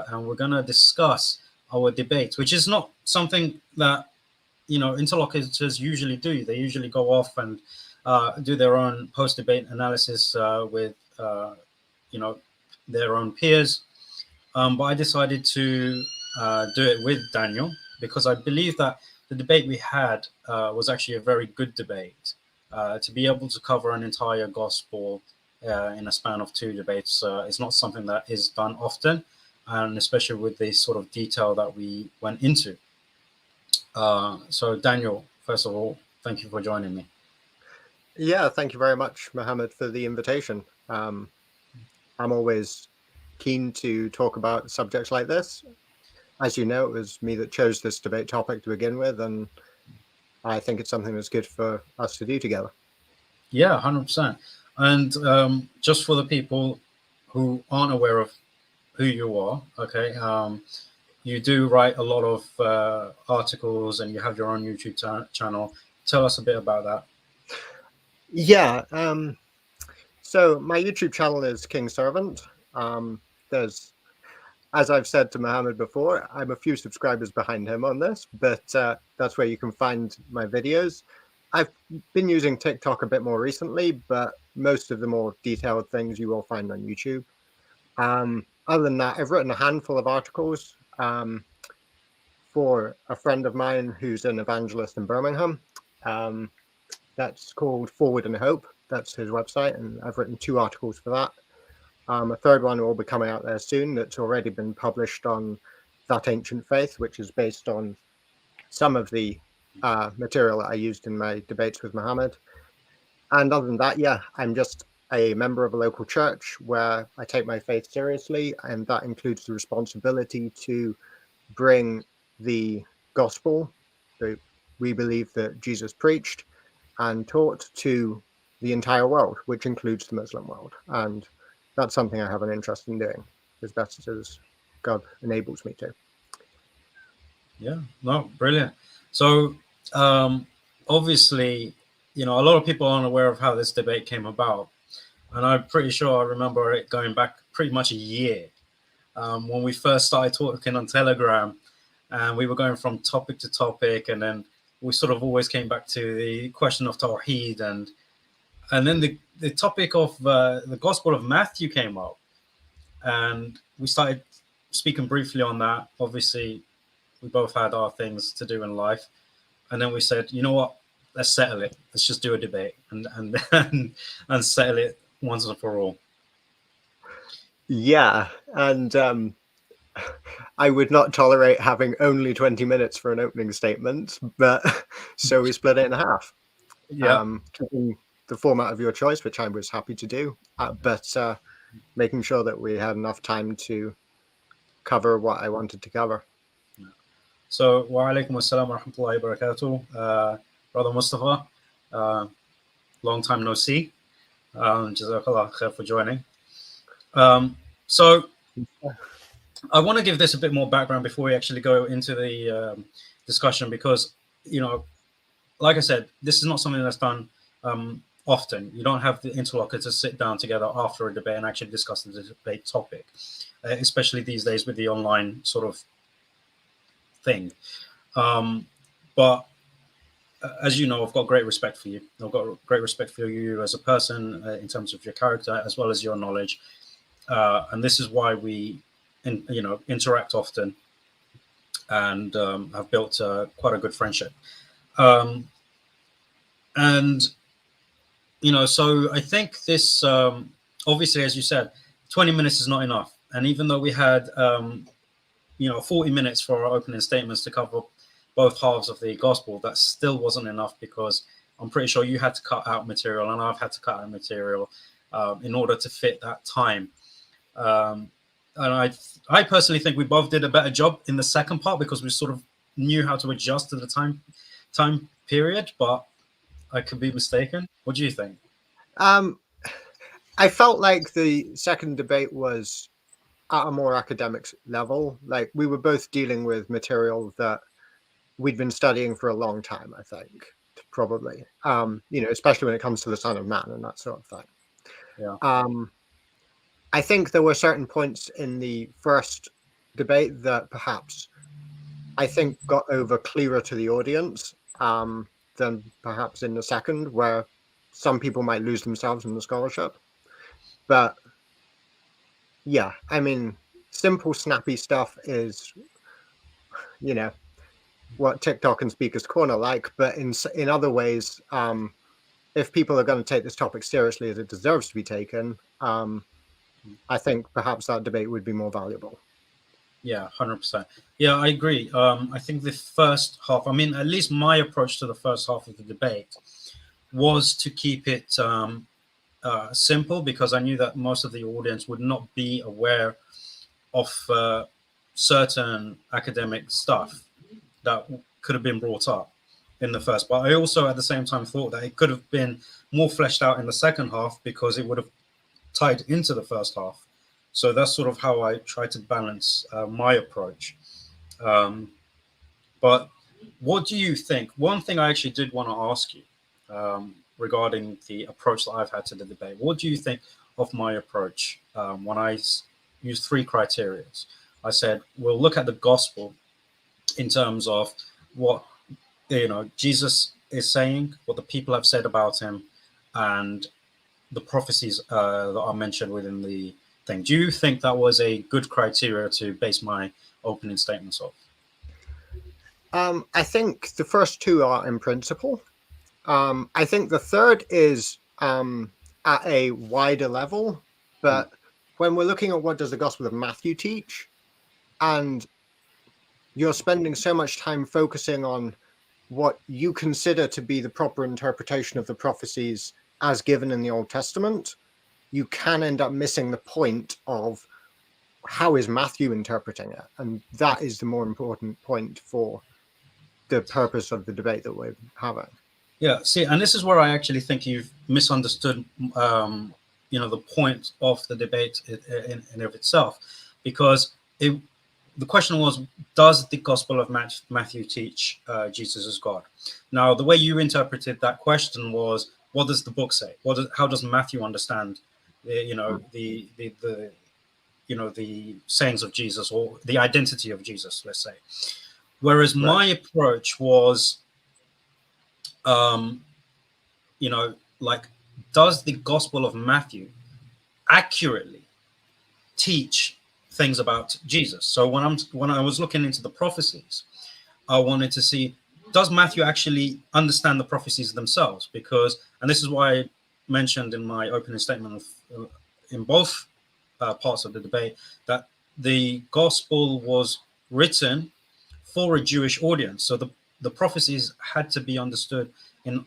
and we're going to discuss our debates, which is not something that interlocutors usually do. They usually go off and do their own post-debate analysis with their own peers. But I decided to do it with Daniel because I believe that the debate we had was actually a very good debate. To be able to cover an entire gospel in a span of 2 debates is not something that is done often, and especially with the sort of detail that we went into. So Daniel, first of all, thank you for joining me. Yeah, thank you very much, Mohammed, for the invitation. I'm always keen to talk about subjects like this. As you know, it was me that chose this debate topic to begin with, and I think it's something that's good for us to do together. Yeah, 100%. And just for the people who aren't aware of who you are, okay, you do write a lot of articles and you have your own YouTube channel. Tell us a bit about that. Yeah, so my YouTube channel is King Servant. There's, as I've said to Mohammed before, I'm a few subscribers behind him on this, but that's where you can find my videos. I've been using TikTok a bit more recently, but most of the more detailed things you will find on YouTube. Other than that, I've written a handful of articles for a friend of mine who's an evangelist in Birmingham. That's called Forward and Hope. That's his website, and I've written 2 articles for that. A third one will be coming out there soon that's already been published on That Ancient Faith, which is based on some of the material that I used in my debates with Mohammed. And other than that, yeah, I'm just a member of a local church where I take my faith seriously, and that includes the responsibility to bring the gospel that we believe that Jesus preached and taught to the entire world, which includes the Muslim world. And that's something I have an interest in doing as best as God enables me to. Yeah, no, brilliant. So obviously, a lot of people aren't aware of how this debate came about. And I'm pretty sure I remember it going back pretty much a year when we first started talking on Telegram, and we were going from topic to topic, and then we sort of always came back to the question of Tawheed, and then the topic of the Gospel of Matthew came up, and we started speaking briefly on that. Obviously, we both had our things to do in life, and then we said, you know what, let's settle it. Let's just do a debate and settle it once and for all. Yeah, and I would not tolerate having only 20 minutes for an opening statement, but so we split it in half. Yeah. Keeping the format of your choice, which I was happy to do, but making sure that we had enough time to cover what I wanted to cover. So, wa alaikum assalam wa rahmatullahi wa barakatuh. Brother Mustafa, long time no see. Jazakallah khair for joining. So, I want to give this a bit more background before we actually go into the discussion, because, like I said, this is not something that's done often. You don't have the interlocutors sit down together after a debate and actually discuss the debate topic, especially these days with the online sort of thing. But as you know, I've got great respect for you. I've got great respect for you as a person in terms of your character as well as your knowledge. And this is why we, interact often and have built quite a good friendship. And, so I think this, obviously, as you said, 20 minutes is not enough. And even though we had, 40 minutes for our opening statements to cover both halves of the gospel, that still wasn't enough, because I'm pretty sure you had to cut out material and I've had to cut out material in order to fit that time. And I personally think we both did a better job in the second part because we sort of knew how to adjust to the time period, but I could be mistaken. What do you think? I felt like the second debate was at a more academic level. Like, we were both dealing with material that we'd been studying for a long time, I think, probably, especially when it comes to the Son of Man and that sort of thing. Yeah. I think there were certain points in the first debate that perhaps I think got over clearer to the audience than perhaps in the second, where some people might lose themselves in the scholarship. But yeah, I mean, simple, snappy stuff is, you know, what TikTok and Speaker's Corner like. But in other ways, if people are going to take this topic seriously as it deserves to be taken, I think perhaps that debate would be more valuable. Yeah, 100%. Yeah, I agree. I think the first half, I mean, at least my approach to the first half of the debate was to keep it simple, because I knew that most of the audience would not be aware of certain academic stuff that could have been brought up in the first. But I also, at the same time, thought that it could have been more fleshed out in the second half, because it would have tied into the first half. So that's sort of how I try to balance my approach. But what do you think? One thing I actually did want to ask you regarding the approach that I've had to the debate. What do you think of my approach when I used three criteria? I said, we'll look at the gospel in terms of what Jesus is saying, what the people have said about him, and the prophecies that are mentioned within the thing. Do you think that was a good criteria to base my opening statements off? I think the first two are in principle. I think the third is at a wider level, but when we're looking at what does the Gospel of Matthew teach, and you're spending so much time focusing on what you consider to be the proper interpretation of the prophecies as given in the Old Testament, you can end up missing the point of how is Matthew interpreting it, and that is the more important point for the purpose of the debate that we're having. Yeah, see, and this is where I actually think you've misunderstood, the point of the debate in of itself, because the question was, does the Gospel of Matthew teach Jesus as God? Now, the way you interpreted that question was, what does the book say? How does Matthew understand, the sayings of Jesus, or the identity of Jesus, let's say? Whereas my approach was, does the Gospel of Matthew accurately teach things about Jesus? So when I was looking into the prophecies, I wanted to see, does Matthew actually understand the prophecies themselves? Because, and this is why I mentioned in my opening statement in both parts of the debate, that the gospel was written for a Jewish audience. So the prophecies had to be understood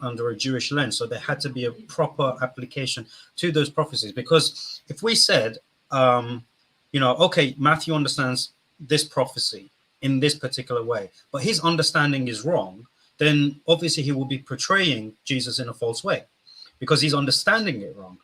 under a Jewish lens. So there had to be a proper application to those prophecies. Because if we said, okay, Matthew understands this prophecy in this particular way, but his understanding is wrong, then obviously he will be portraying Jesus in a false way, because he's understanding it wrong.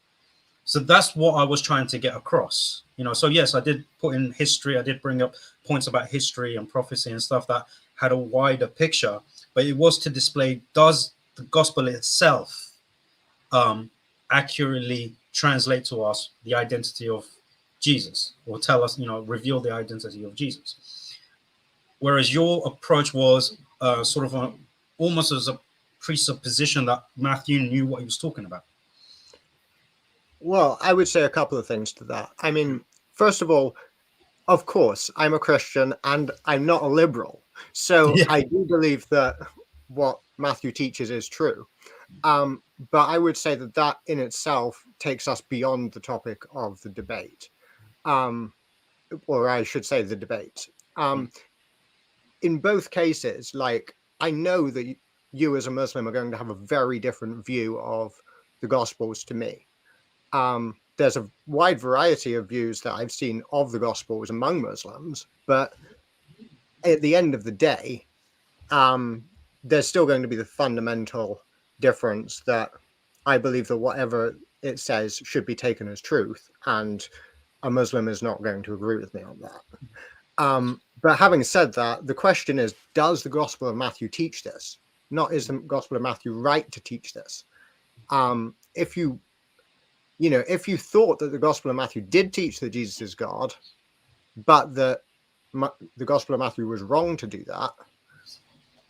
So that's what I was trying to get across. So yes, I did put in history. I did bring up points about history and prophecy and stuff that had a wider picture, but it was to display, does the gospel itself accurately translate to us the identity of Jesus, or tell us, reveal the identity of Jesus? Whereas your approach was sort of almost as a presupposition that Matthew knew what he was talking about. Well, I would say a couple of things to that. I mean, first of all, of course, I'm a Christian and I'm not a liberal. So yeah. I do believe that what Matthew teaches is true. But I would say that in itself takes us beyond the topic of the debate. Or I should say the debate. In both cases, I know that you as a Muslim are going to have a very different view of the Gospels to me. There's a wide variety of views that I've seen of the Gospels among Muslims, but at the end of the day, there's still going to be the fundamental difference that I believe that whatever it says should be taken as truth, and a Muslim is not going to agree with me on that. But having said that, the question is, does the Gospel of Matthew teach this? Not, is the Gospel of Matthew right to teach this? If you thought that the Gospel of Matthew did teach that Jesus is God, but that the Gospel of Matthew was wrong to do that,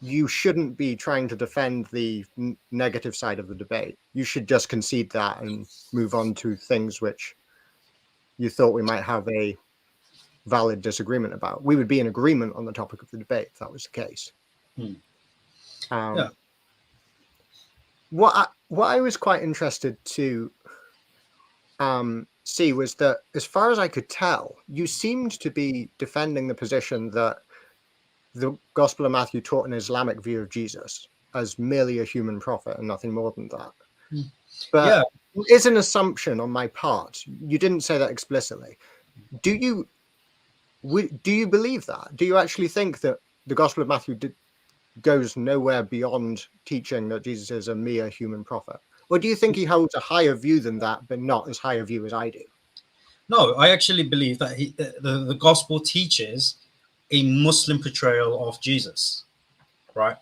you shouldn't be trying to defend the negative side of the debate. You should just concede that and move on to things which you thought we might have a valid disagreement about. We would be in agreement on the topic of the debate if that was the case. Yeah. What I was quite interested to see was that, as far as I could tell, you seemed to be defending the position that the Gospel of Matthew taught an Islamic view of Jesus as merely a human prophet and nothing more than that. But it is an assumption on my part. You didn't say that explicitly. Do you believe that? Do you actually think that the Gospel of Matthew goes nowhere beyond teaching that Jesus is a mere human prophet? Or do you think he holds a higher view than that, but not as high a view as I do? No, I actually believe that the gospel teaches a Muslim portrayal of Jesus, right?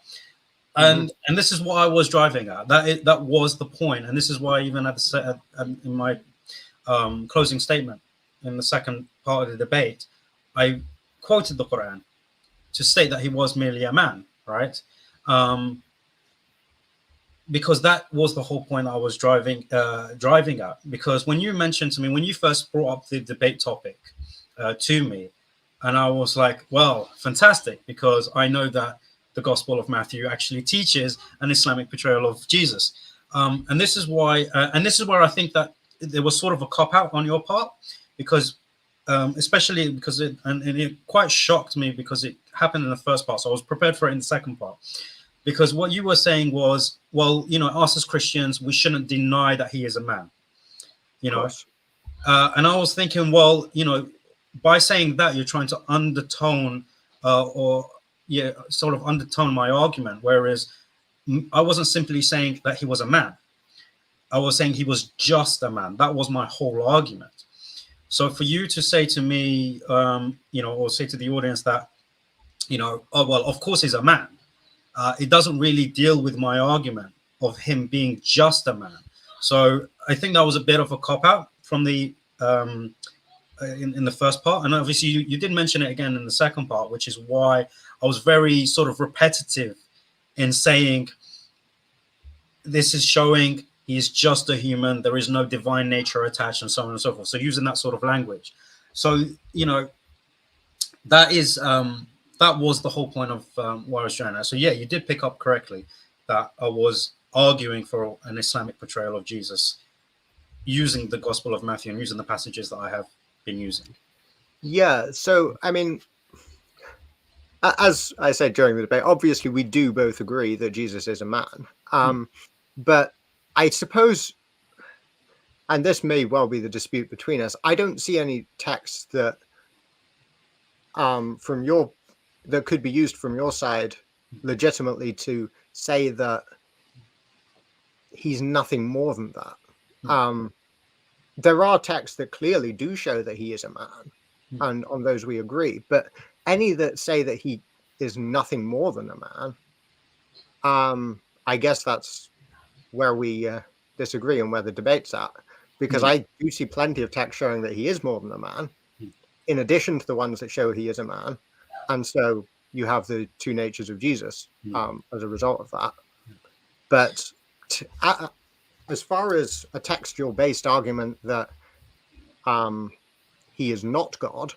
And this is what I was driving at. That was the point, and this is why even in my closing statement in the second part of the debate, I quoted the Quran to state that he was merely a man, right? Because that was the whole point I was driving at. Because when you mentioned to me, when you first brought up the debate topic to me, and I was like, well, fantastic, because I know that the Gospel of Matthew actually teaches an Islamic portrayal of Jesus. And this is why, and this is where I think that there was sort of a cop-out on your part, because especially because it quite shocked me because it happened in the first part. So I was prepared for it in the second part. Because what you were saying was, well, us as Christians, we shouldn't deny that he is a man, and I was thinking, well, by saying that, you're trying to undertone sort of undertone my argument. Whereas I wasn't simply saying that he was a man. I was saying he was just a man. That was my whole argument. So for you to say to me, or say to the audience that, oh, well, of course he's a man. It doesn't really deal with my argument of him being just a man. So I think that was a bit of a cop-out from the in the first part. And obviously you did mention it again in the second part, which is why I was very sort of repetitive in saying this is showing he is just a human. There is no divine nature attached, and so on and so forth. So using that sort of language. So, that is... that was the whole point of what I was trying to. So yeah, you did pick up correctly that I was arguing for an Islamic portrayal of Jesus using the Gospel of Matthew and using the passages that I have been using. Yeah. So, I mean, as I said during the debate, obviously we do both agree that Jesus is a man. But I suppose, and this may well be the dispute between us, I don't see any text that that could be used from your side legitimately to say that he's nothing more than that. There are texts that clearly do show that he is a man, and on those we agree. But any that say that he is nothing more than a man, I guess that's where we disagree and where the debate's at. Because I do see plenty of text showing that he is more than a man, in addition to the ones that show he is a man. And so you have the two natures of Jesus as a result of that. But as far as a textual-based argument that he is not God,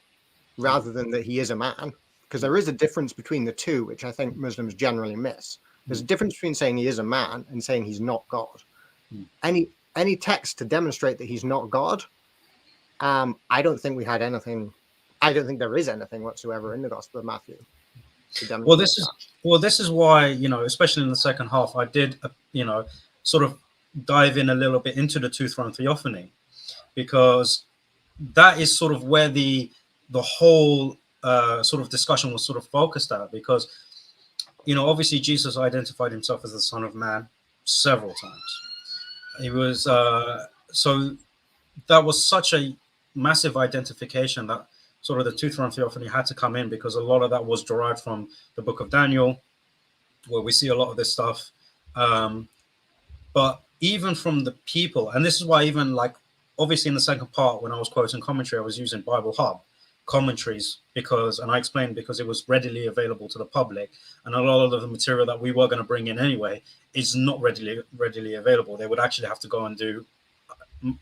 rather than that he is a man, because there is a difference between the two, which I think Muslims generally miss. There's a difference between saying he is a man and saying he's not God. Any text to demonstrate that he's not God, I don't think we had anything. I don't think there is anything whatsoever in the Gospel of Matthew to demonstrate this is why, especially in the second half, I did, sort of dive in a little bit into the two-throne theophany, because that is sort of where the whole sort of discussion was sort of focused at. Because, obviously Jesus identified himself as the Son of Man several times. He was so that was such a massive identification that sort of the two-throne theophany had to come in, because a lot of that was derived from the book of Daniel, where we see a lot of this stuff. But even from the people, and this is why even like, obviously in the second part, when I was quoting commentary, I was using Bible Hub, commentaries because, and I explained because it was readily available to the public, and a lot of the material that we were going to bring in anyway is not readily available. They would actually have to go and do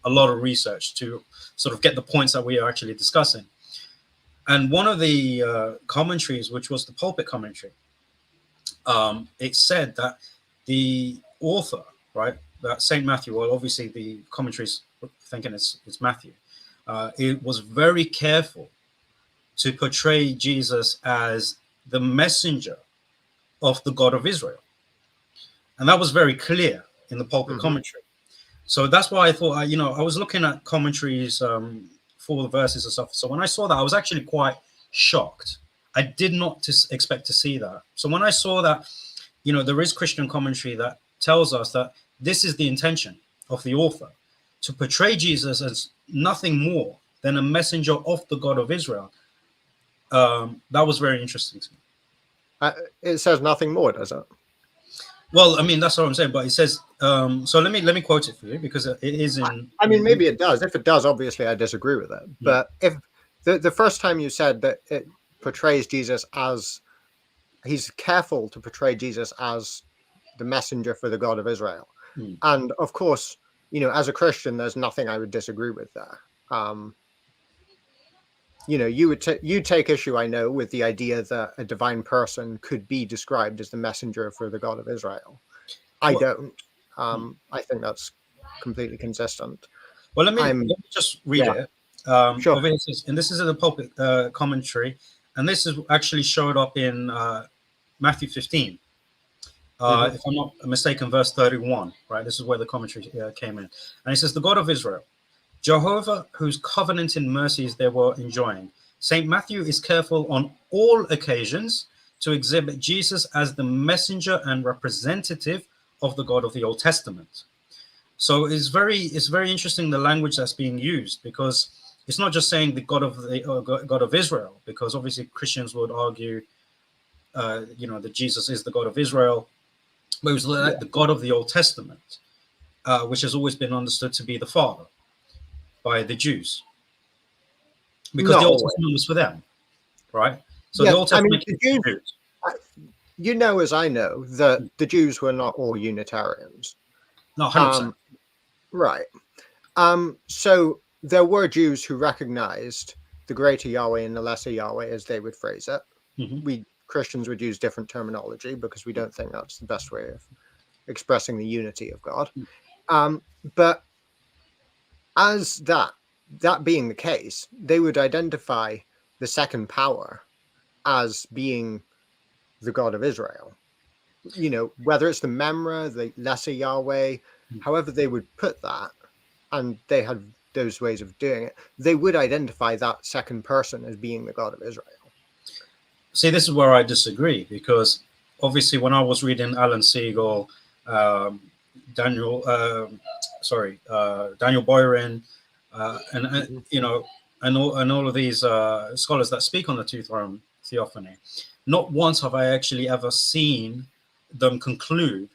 a lot of research to sort of get the points that we are actually discussing. And one of the commentaries, which was the pulpit commentary, it said that the author, right, that Saint Matthew, well, obviously the commentaries thinking it's Matthew, it was very careful to portray Jesus as the messenger of the God of Israel. And that was very clear in the pulpit commentary. So that's why I thought, I was looking at commentaries for the verses and stuff. So when I saw that, I was actually quite shocked. I did not expect to see that. So when I saw that, there is Christian commentary that tells us that this is the intention of the author, to portray Jesus as nothing more than a messenger of the God of Israel. That was very interesting to me. It says nothing more, does it? Well, I mean, that's what I'm saying, but it says, so let me quote it for you, because it is in... I mean, maybe it does. If it does, obviously I disagree with it. But if the first time you said that it portrays Jesus as, he's careful to portray Jesus as the messenger for the God of Israel. And of course, as a Christian, there's nothing I would disagree with there. You take issue, I know, with the idea that a divine person could be described as the messenger for the God of Israel. I don't. I think that's completely consistent. Well, let me just read it. Sure. And this is in the pulpit commentary, and this is actually showed up in Matthew 15. If I'm not mistaken, verse 31, right? This is where the commentary came in. And it says, the God of Israel, Jehovah, whose covenant in mercies they were enjoying. St. Matthew is careful on all occasions to exhibit Jesus as the messenger and representative of the God of the Old Testament. So it's very interesting, the language that's being used, because it's not just saying the God of Israel, because obviously Christians would argue, that Jesus is the God of Israel, but it was like the God of the Old Testament, which has always been understood to be the Father by the Jews, because the Old Testament was for them, right? So the Old Testament, the Jews, as I know, that the Jews were not all Unitarians. No, 100%. Right. So there were Jews who recognized the greater Yahweh and the lesser Yahweh, as they would phrase it. We Christians would use different terminology because we don't think that's the best way of expressing the unity of God. But as that being the case, they would identify the second power as being the God of Israel. Whether it's the Memra, the lesser Yahweh, however they would put that, and they had those ways of doing it, they would identify that second person as being the God of Israel. See, this is where I disagree, because obviously when I was reading Alan Siegel, Daniel Boyrin, and all of these scholars that speak on the two-throne theophany, not once have I actually ever seen them conclude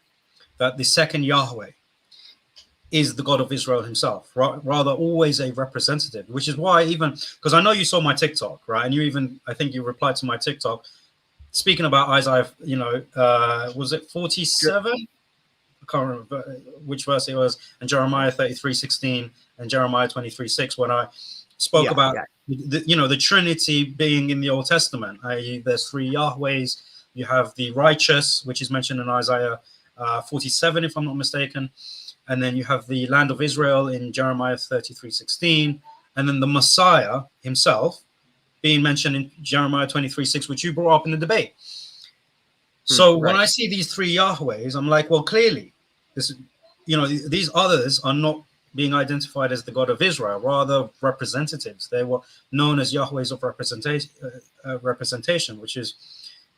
that the second Yahweh is the God of Israel himself, rather always a representative, which is why, even because I know you saw my TikTok, right? And I think you replied to my TikTok speaking about Isaiah, was it 47? I can't remember which verse it was, and Jeremiah 33:16 and Jeremiah 23:6, when I spoke about the Trinity being in the Old Testament, i.e. there's three Yahwehs. You have the righteous, which is mentioned in Isaiah 47, if I'm not mistaken. And then you have the land of Israel in Jeremiah 33:16. And then the Messiah himself being mentioned in Jeremiah 23:6, which you brought up in the debate. So when I see these three Yahwehs, I'm like, well, clearly, these others are not being identified as the God of Israel, rather representatives. They were known as Yahwehs of representation, which is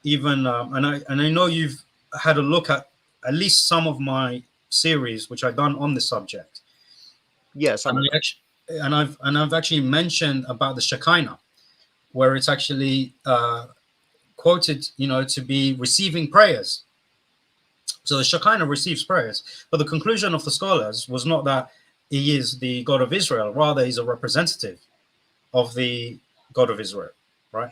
even, and I know you've had a look at least some of my series which I've done on this subject. Yes, and I've actually mentioned about the Shekinah, where it's actually quoted, to be receiving prayers. So the Shekinah receives prayers, but the conclusion of the scholars was not that he is the God of Israel, rather he's a representative of the God of Israel, right?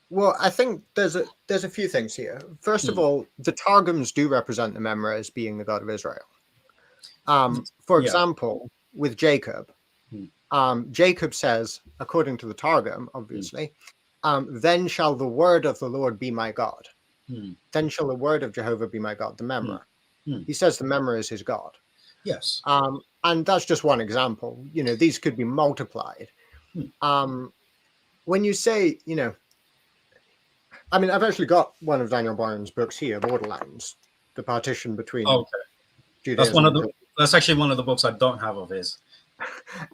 Well, I think there's a few things here. First of all, the Targums do represent the Memra as being the God of Israel. For example, with Jacob, Jacob says, according to the Targum, obviously, then shall the word of the Lord be my God. Then shall the word of Jehovah be my God, the Memra. He says the Memra is his God. Yes. And that's just one example. You know, these could be multiplied. When you say, you know, I mean, I've actually got one of Daniel Boyan's books here, Borderlands, the partition between Judaism. That's actually one of the books I don't have of his.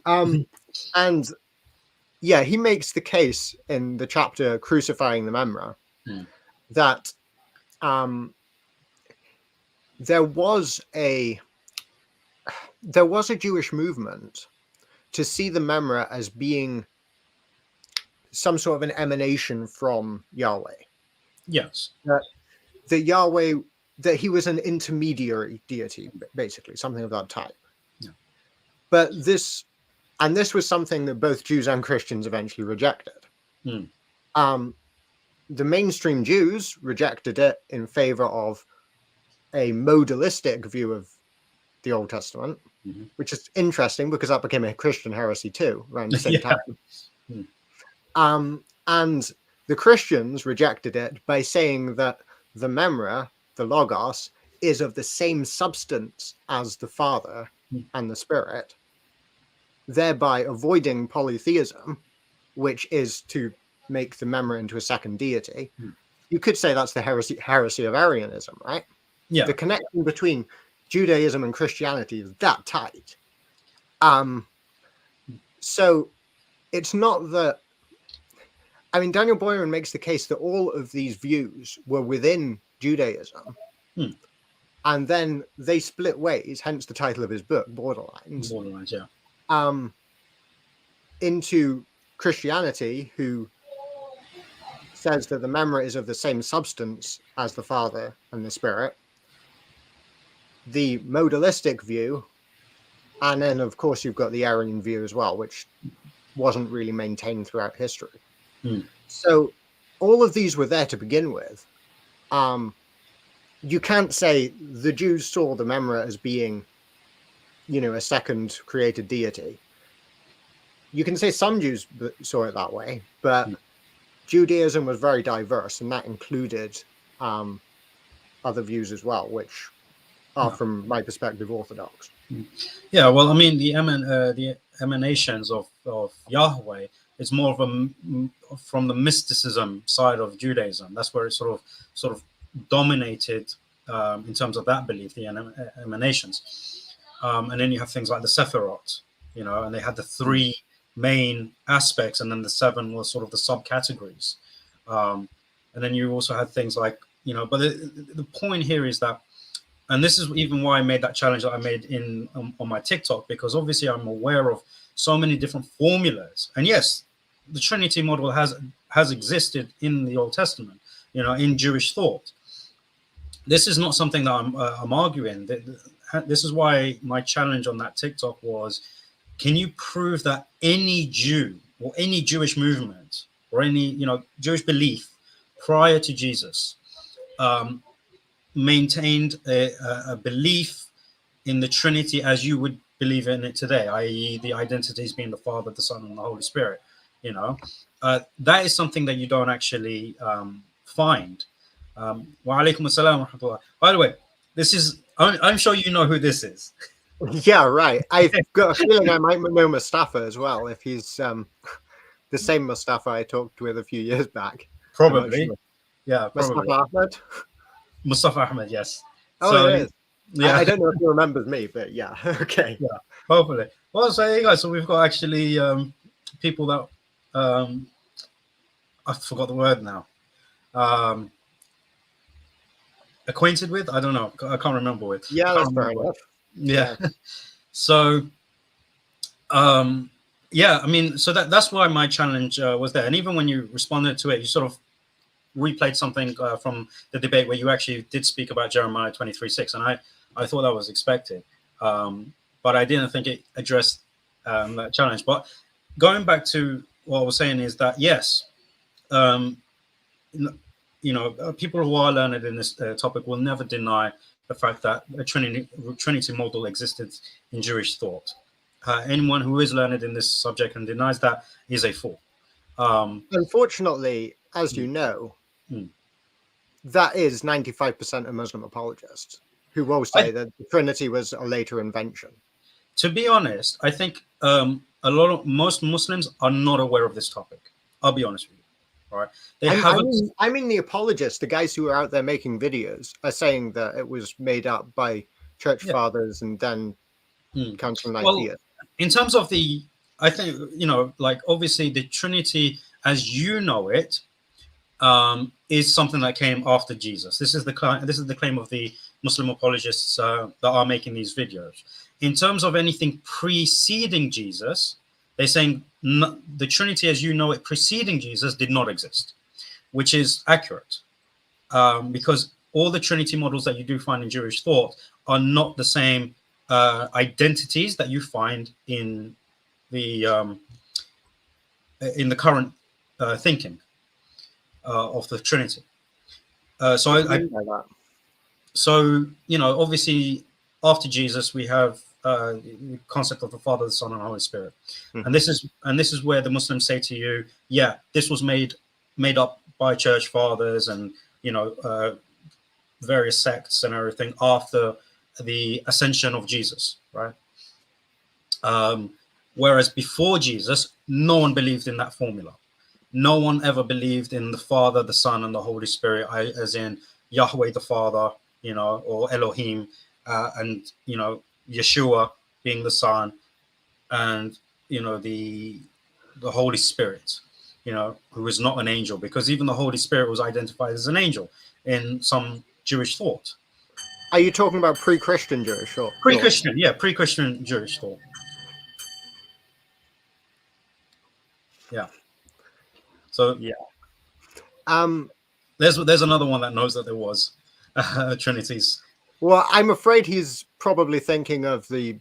And yeah, he makes the case in the chapter Crucifying the Memra that there was a Jewish movement to see the Memra as being some sort of an emanation from Yahweh. Yes. That Yahweh, that he was an intermediary deity, basically, something of that type. Yeah. But this was something that both Jews and Christians eventually rejected. The mainstream Jews rejected it in favor of a modalistic view of the Old Testament, which is interesting because that became a Christian heresy too around the same time. And the Christians rejected it by saying that the Memra, the Logos, is of the same substance as the Father and the Spirit, thereby avoiding polytheism, which is to make the Memra into a second deity. You could say that's the heresy of Arianism, right? Yeah. The connection between Judaism and Christianity is that tight. So it's not that. I mean, Daniel Boyan makes the case that all of these views were within Judaism, and then they split ways. Hence the title of his book, Borderlands. Borderlands, yeah. Into Christianity, who says that the Memra is of the same substance as the Father and the Spirit. The modalistic view, and then of course you've got the Arian view as well, which wasn't really maintained throughout history. So all of these were there to begin with. You can't say the Jews saw the Memra as being, you know, a second created deity. You can say some Jews saw it that way, but Judaism was very diverse, and that included other views as well, which are, from my perspective, orthodox. Yeah, well, I mean, the emanations of Yahweh is more of from the mysticism side of Judaism. That's where it sort of dominated in terms of that belief, the emanations. And then you have things like the Sephirot, you know, and they had the three main aspects, and then the seven were sort of the subcategories. And then you also had things like, you know, but the point here is that, and this is even why I made that challenge that I made on my TikTok, because obviously I'm aware of so many different formulas. And yes, the Trinity model has existed in the Old Testament, you know, in Jewish thought. This is not something that I'm arguing. This is why my challenge on that TikTok was, can you prove that any Jew or any Jewish movement or any, you know, Jewish belief prior to Jesus maintained a belief in the Trinity as you would believe in it today, i.e. the identities being the Father, the Son, and the Holy Spirit, you know? That is something that you don't actually find. Wa alaikum assalam wa rahmatullah. By the way, this is, I'm sure you know who this is. Yeah, right. I've got a feeling I might know Mustafa as well, if he's the same Mustafa I talked with a few years back. Probably. Sure. Yeah, probably. Mustafa Ahmed? Mustafa Ahmed, yes. Oh, so, it is. Yeah. I don't know if he remembers me, but yeah, okay. Yeah, hopefully. Well, so you guys, so we've got actually people that I forgot the word now. Acquainted with? I don't know. I can't remember with. Yeah, that's fair enough. Yeah. So, yeah, I mean, so that's why my challenge was there. And even when you responded to it, you sort of replayed something from the debate where you actually did speak about Jeremiah 23:6, and I thought that was expected, but I didn't think it addressed that challenge. But going back to what I was saying is that yes, um, people who are learned in this topic will never deny the fact that a Trinity model existed in Jewish thought. Anyone who is learned in this subject and denies that is a fool. Unfortunately, as you know, mm. that is 95% of Muslim apologists who will say that the Trinity was a later invention. To be honest, I think most Muslims are not aware of this topic. I'll be honest with you. Right? I mean, the apologists, the guys who are out there making videos, are saying that it was made up by church fathers and then Council of Nicaea. Well, in terms of I think, obviously the Trinity as you know it is something that came after Jesus. This is the claim of the Muslim apologists that are making these videos. In terms of anything preceding Jesus, they're saying the Trinity as you know it preceding Jesus did not exist, which is accurate, because all the Trinity models that you do find in Jewish thought are not the same identities that you find in the current thinking of the Trinity. So obviously after Jesus we have the concept of the Father, the Son, and the Holy Spirit, and this is where the Muslims say to you, yeah, this was made up by church fathers and various sects and everything after the ascension of Jesus, right? Whereas before Jesus, no one believed in that formula. No one ever believed in the Father, the Son, and the Holy Spirit, as in Yahweh the Father, or Elohim, and Yeshua being the Son, and the Holy Spirit, who is not an angel, because even the Holy Spirit was identified as an angel in some Jewish thought. Are you talking about pre-Christian Jewish thought? Pre-Christian, yeah, pre-Christian Jewish thought. Yeah. So yeah. There's another one that knows that there was Trinities. Well, I'm afraid he's probably thinking of the,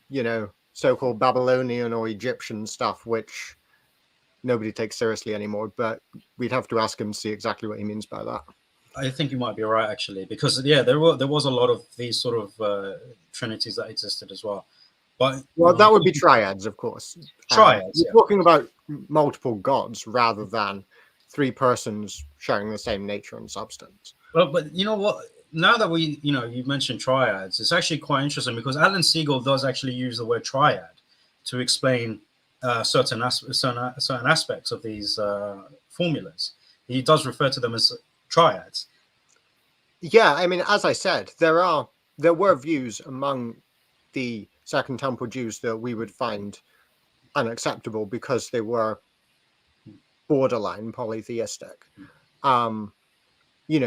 so-called Babylonian or Egyptian stuff, which nobody takes seriously anymore. But we'd have to ask him to see exactly what he means by that. I think you might be right, actually, because there was a lot of these sort of Trinities that existed as well. But that would be triads, of course. Triads. You're talking about multiple gods rather than three persons sharing the same nature and substance. Well, but you know what? Now that you mentioned triads, it's actually quite interesting because Alan Siegel does actually use the word triad to explain certain aspects of these formulas. He does refer to them as triads. Yeah, I mean, as I said, there were views among the Second Temple Jews that we would find unacceptable because they were borderline polytheistic.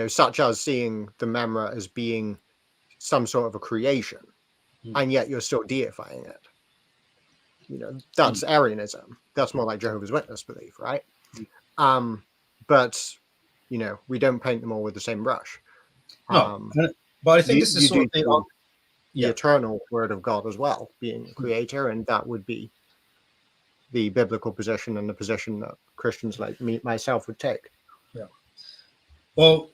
Such as seeing the Memra as being some sort of a creation, and yet you're still deifying it. That's Arianism. That's more like Jehovah's Witness belief, right? But we don't paint them all with the same brush. No, but I think this is sort of the eternal word of God as well, being a creator, and that would be the biblical position and the position that Christians like myself would take. Yeah. Well,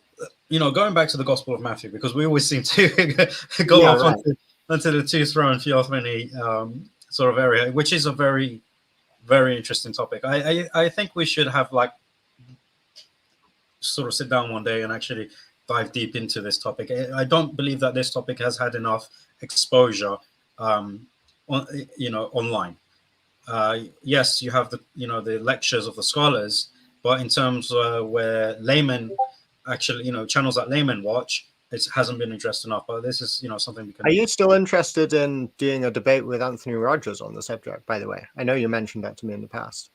going back to the Gospel of Matthew, because we always seem to go off onto the two-throne theophany sort of area, which is a very, very interesting topic. I think we should have sort of sit down one day and actually dive deep into this topic. I don't believe that this topic has had enough exposure, online. Yes, you have the lectures of the scholars, but in terms where laymen actually, channels that laymen watch, it hasn't been addressed enough. But this is, something we can. Are you still interested in doing a debate with Anthony Rogers on the subject? By the way, I know you mentioned that to me in the past.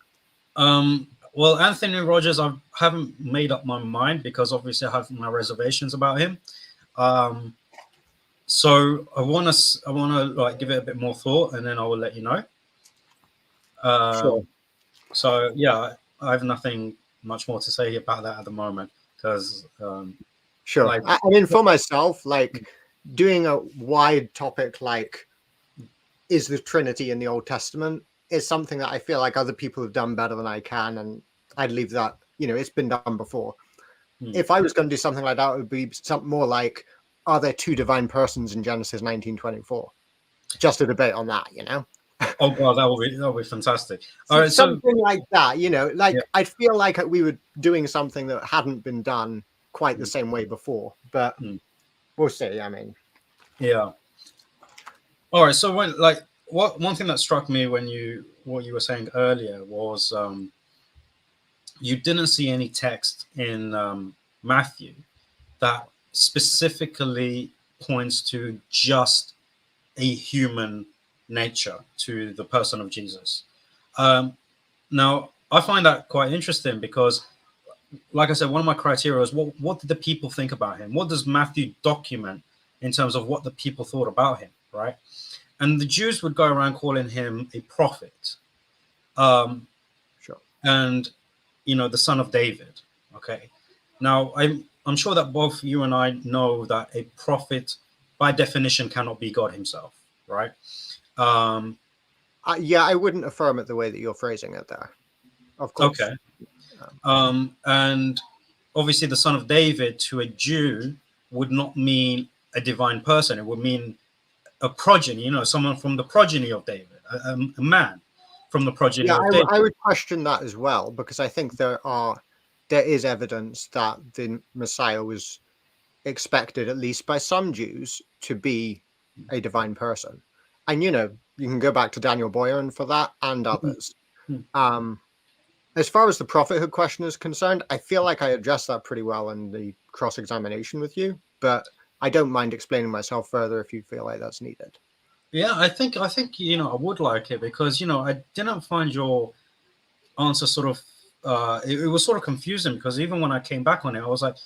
Well, Anthony Rogers, I haven't made up my mind because obviously I have my reservations about him. So I want to give it a bit more thought, and then I will let you know. Sure. So yeah, I have nothing much more to say about that at the moment because. Sure. I mean, for myself, doing a wide topic like is the Trinity in the Old Testament is something that I feel like other people have done better than I can, and I'd leave that. It's been done before. If I was going to do something like that, it would be something more like, are there two divine persons in Genesis 19:24? Just a debate on that, Oh god, that would be fantastic. All right, something like that, like Yeah. I feel like we were doing something that hadn't been done quite the same way before, but we'll see. I mean, yeah. All right, so one thing that struck me what you were saying earlier was you didn't see any text in Matthew that specifically points to just a human nature, to the person of Jesus. Now, I find that quite interesting because, like I said, one of my criteria is what did the people think about him? What does Matthew document in terms of what the people thought about him, right? And the Jews would go around calling him a prophet, sure. and the son of David. Okay, now I'm sure that both you and I know that a prophet, by definition, cannot be God himself, right? Yeah, I wouldn't affirm it the way that you're phrasing it there. Of course. Okay. And obviously, the son of David to a Jew would not mean a divine person. It would mean a progeny, someone from the progeny of David, a man from the progeny of David. I would question that as well, because I think there is evidence that the Messiah was expected, at least by some Jews, to be a divine person. And, you can go back to Daniel Boyarin for that and others. As far as the prophethood question is concerned, I feel like I addressed that pretty well in the cross-examination with you, but I don't mind explaining myself further if you feel like that's needed. Yeah, I think I would like it because I didn't find your answer sort of it was sort of confusing, because even when I came back on it, I was like,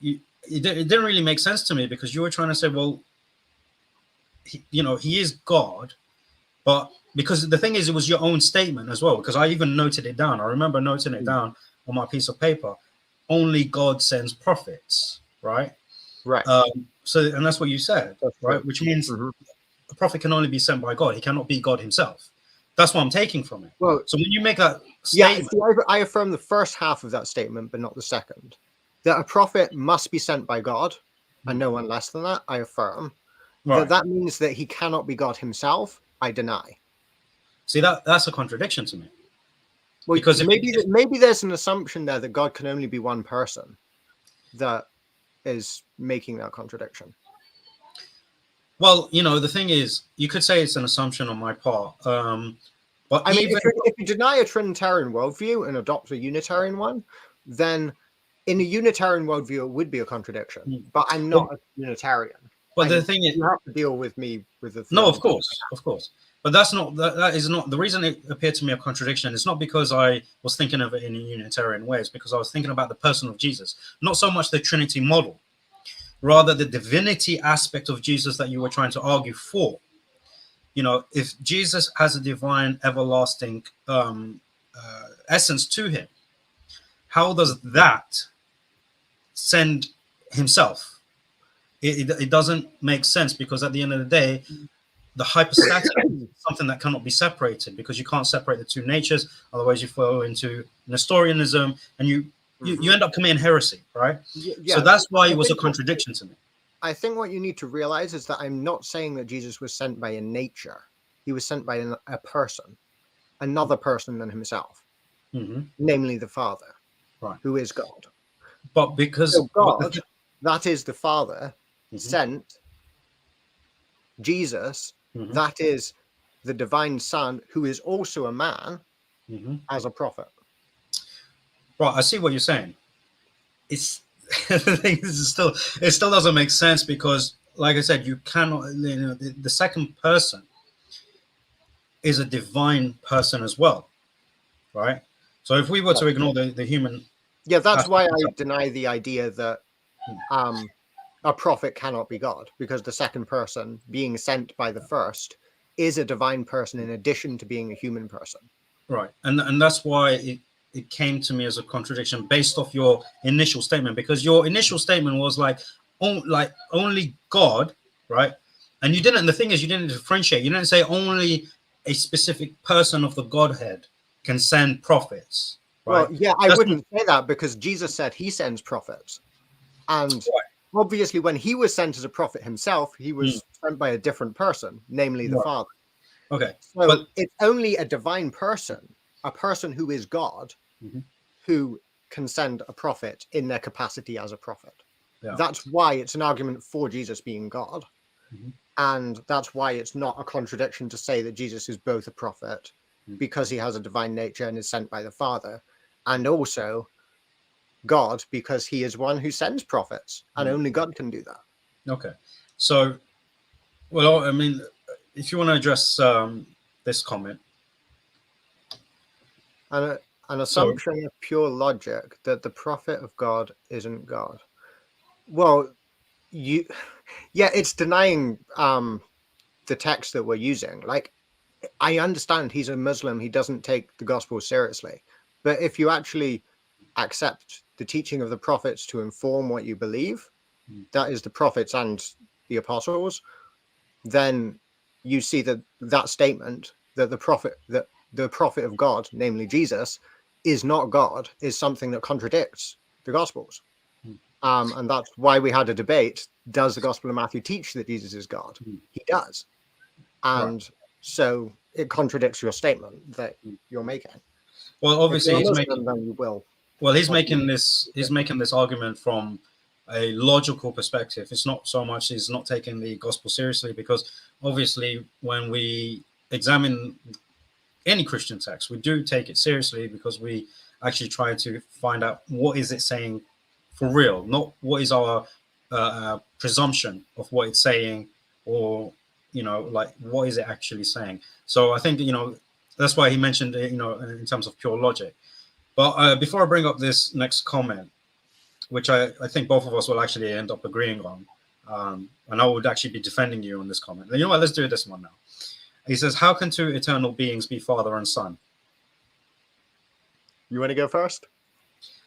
it didn't really make sense to me, because you were trying to say, well, he is God, but because the thing is, it was your own statement as well, because I even noted it down. I remember noting it down on my piece of paper. Only God sends prophets, right? Right. And that's what you said, right? Which means a prophet can only be sent by God. He cannot be God himself. That's what I'm taking from it. Well, so when you make that statement, I affirm the first half of that statement, but not the second. That a prophet must be sent by God, and no one less than that. I affirm. Right. That means that he cannot be God himself. I deny. See, that's a contradiction to me. Well, because maybe there's an assumption there that God can only be one person that is making that contradiction. Well, the thing is, you could say it's an assumption on my part. But I mean, if you deny a Trinitarian worldview and adopt a Unitarian one, then in a Unitarian worldview, it would be a contradiction. But I'm not a Unitarian. But the thing is, you have to deal with me with the. No, of course. But that is not the reason it appeared to me a contradiction. It's not because I was thinking of it in a Unitarian way. It's because I was thinking about the person of Jesus, not so much the Trinity model, rather the divinity aspect of Jesus that you were trying to argue for. If Jesus has a divine, everlasting essence to him, how does that send himself? It doesn't make sense, because at the end of the day, the hypostatic is something that cannot be separated, because you can't separate the two natures. Otherwise, you fall into Nestorianism, and you end up committing heresy, right? Yeah, so that's why it was a contradiction to me. I think what you need to realize is that I'm not saying that Jesus was sent by a nature. He was sent by a person, another person than himself, namely the Father, right, who is God. But because God, that is the Father, sent Jesus, that is the divine Son, who is also a man, as a prophet. Right, I see what you're saying. It's the thing is, it still doesn't make sense, because, like I said, you cannot. The second person is a divine person as well, right? So if we were to ignore the human, that's why I deny the idea that a prophet cannot be God, because the second person being sent by the first is a divine person in addition to being a human person. Right, and that's why it came to me as a contradiction based off your initial statement, because your initial statement was like only God, right? And you didn't. The thing is, you didn't differentiate. You didn't say only a specific person of the Godhead can send prophets, right? Well, yeah, I That's wouldn't say that because Jesus said he sends prophets. And obviously, when he was sent as a prophet himself, he was sent by a different person, namely the Father. Okay. So But it's only a divine person, a person who is God, who can send a prophet in their capacity as a prophet. yeah. That's why it's an argument for Jesus being God. And that's why it's not a contradiction to say that Jesus is both a prophet because he has a divine nature and is sent by the Father, and also God because he is one who sends prophets, and only God can do that. Okay. So, well, I mean, if you want to address this comment. And an assumption of pure logic that the prophet of God isn't God. Well, it's denying the text that we're using. Like, I understand he's a Muslim, he doesn't take the gospel seriously. But if you actually accept the teaching of the prophets to inform what you believe, that is the prophets and the apostles, then you see that statement that the prophet of God, namely Jesus, is not God, is something that contradicts the gospels. And that's why we had a debate. Does the Gospel of Matthew teach that Jesus is God? He does. And so it contradicts your statement that you're making. Well, obviously, he's making. Then you will. Well, he's making this argument from a logical perspective. It's not so much he's not taking the gospel seriously, because obviously when we examine any Christian text, we do take it seriously because we actually try to find out what is it saying for real, not what is our presumption of what it's saying, or like what is it actually saying. So I think that's why he mentioned it, in terms of pure logic. But before I bring up this next comment, which I think both of us will actually end up agreeing on, and I would actually be defending you on this comment. And you know what? Let's do this one now. He says, "How can two eternal beings be father and son?" You want to go first?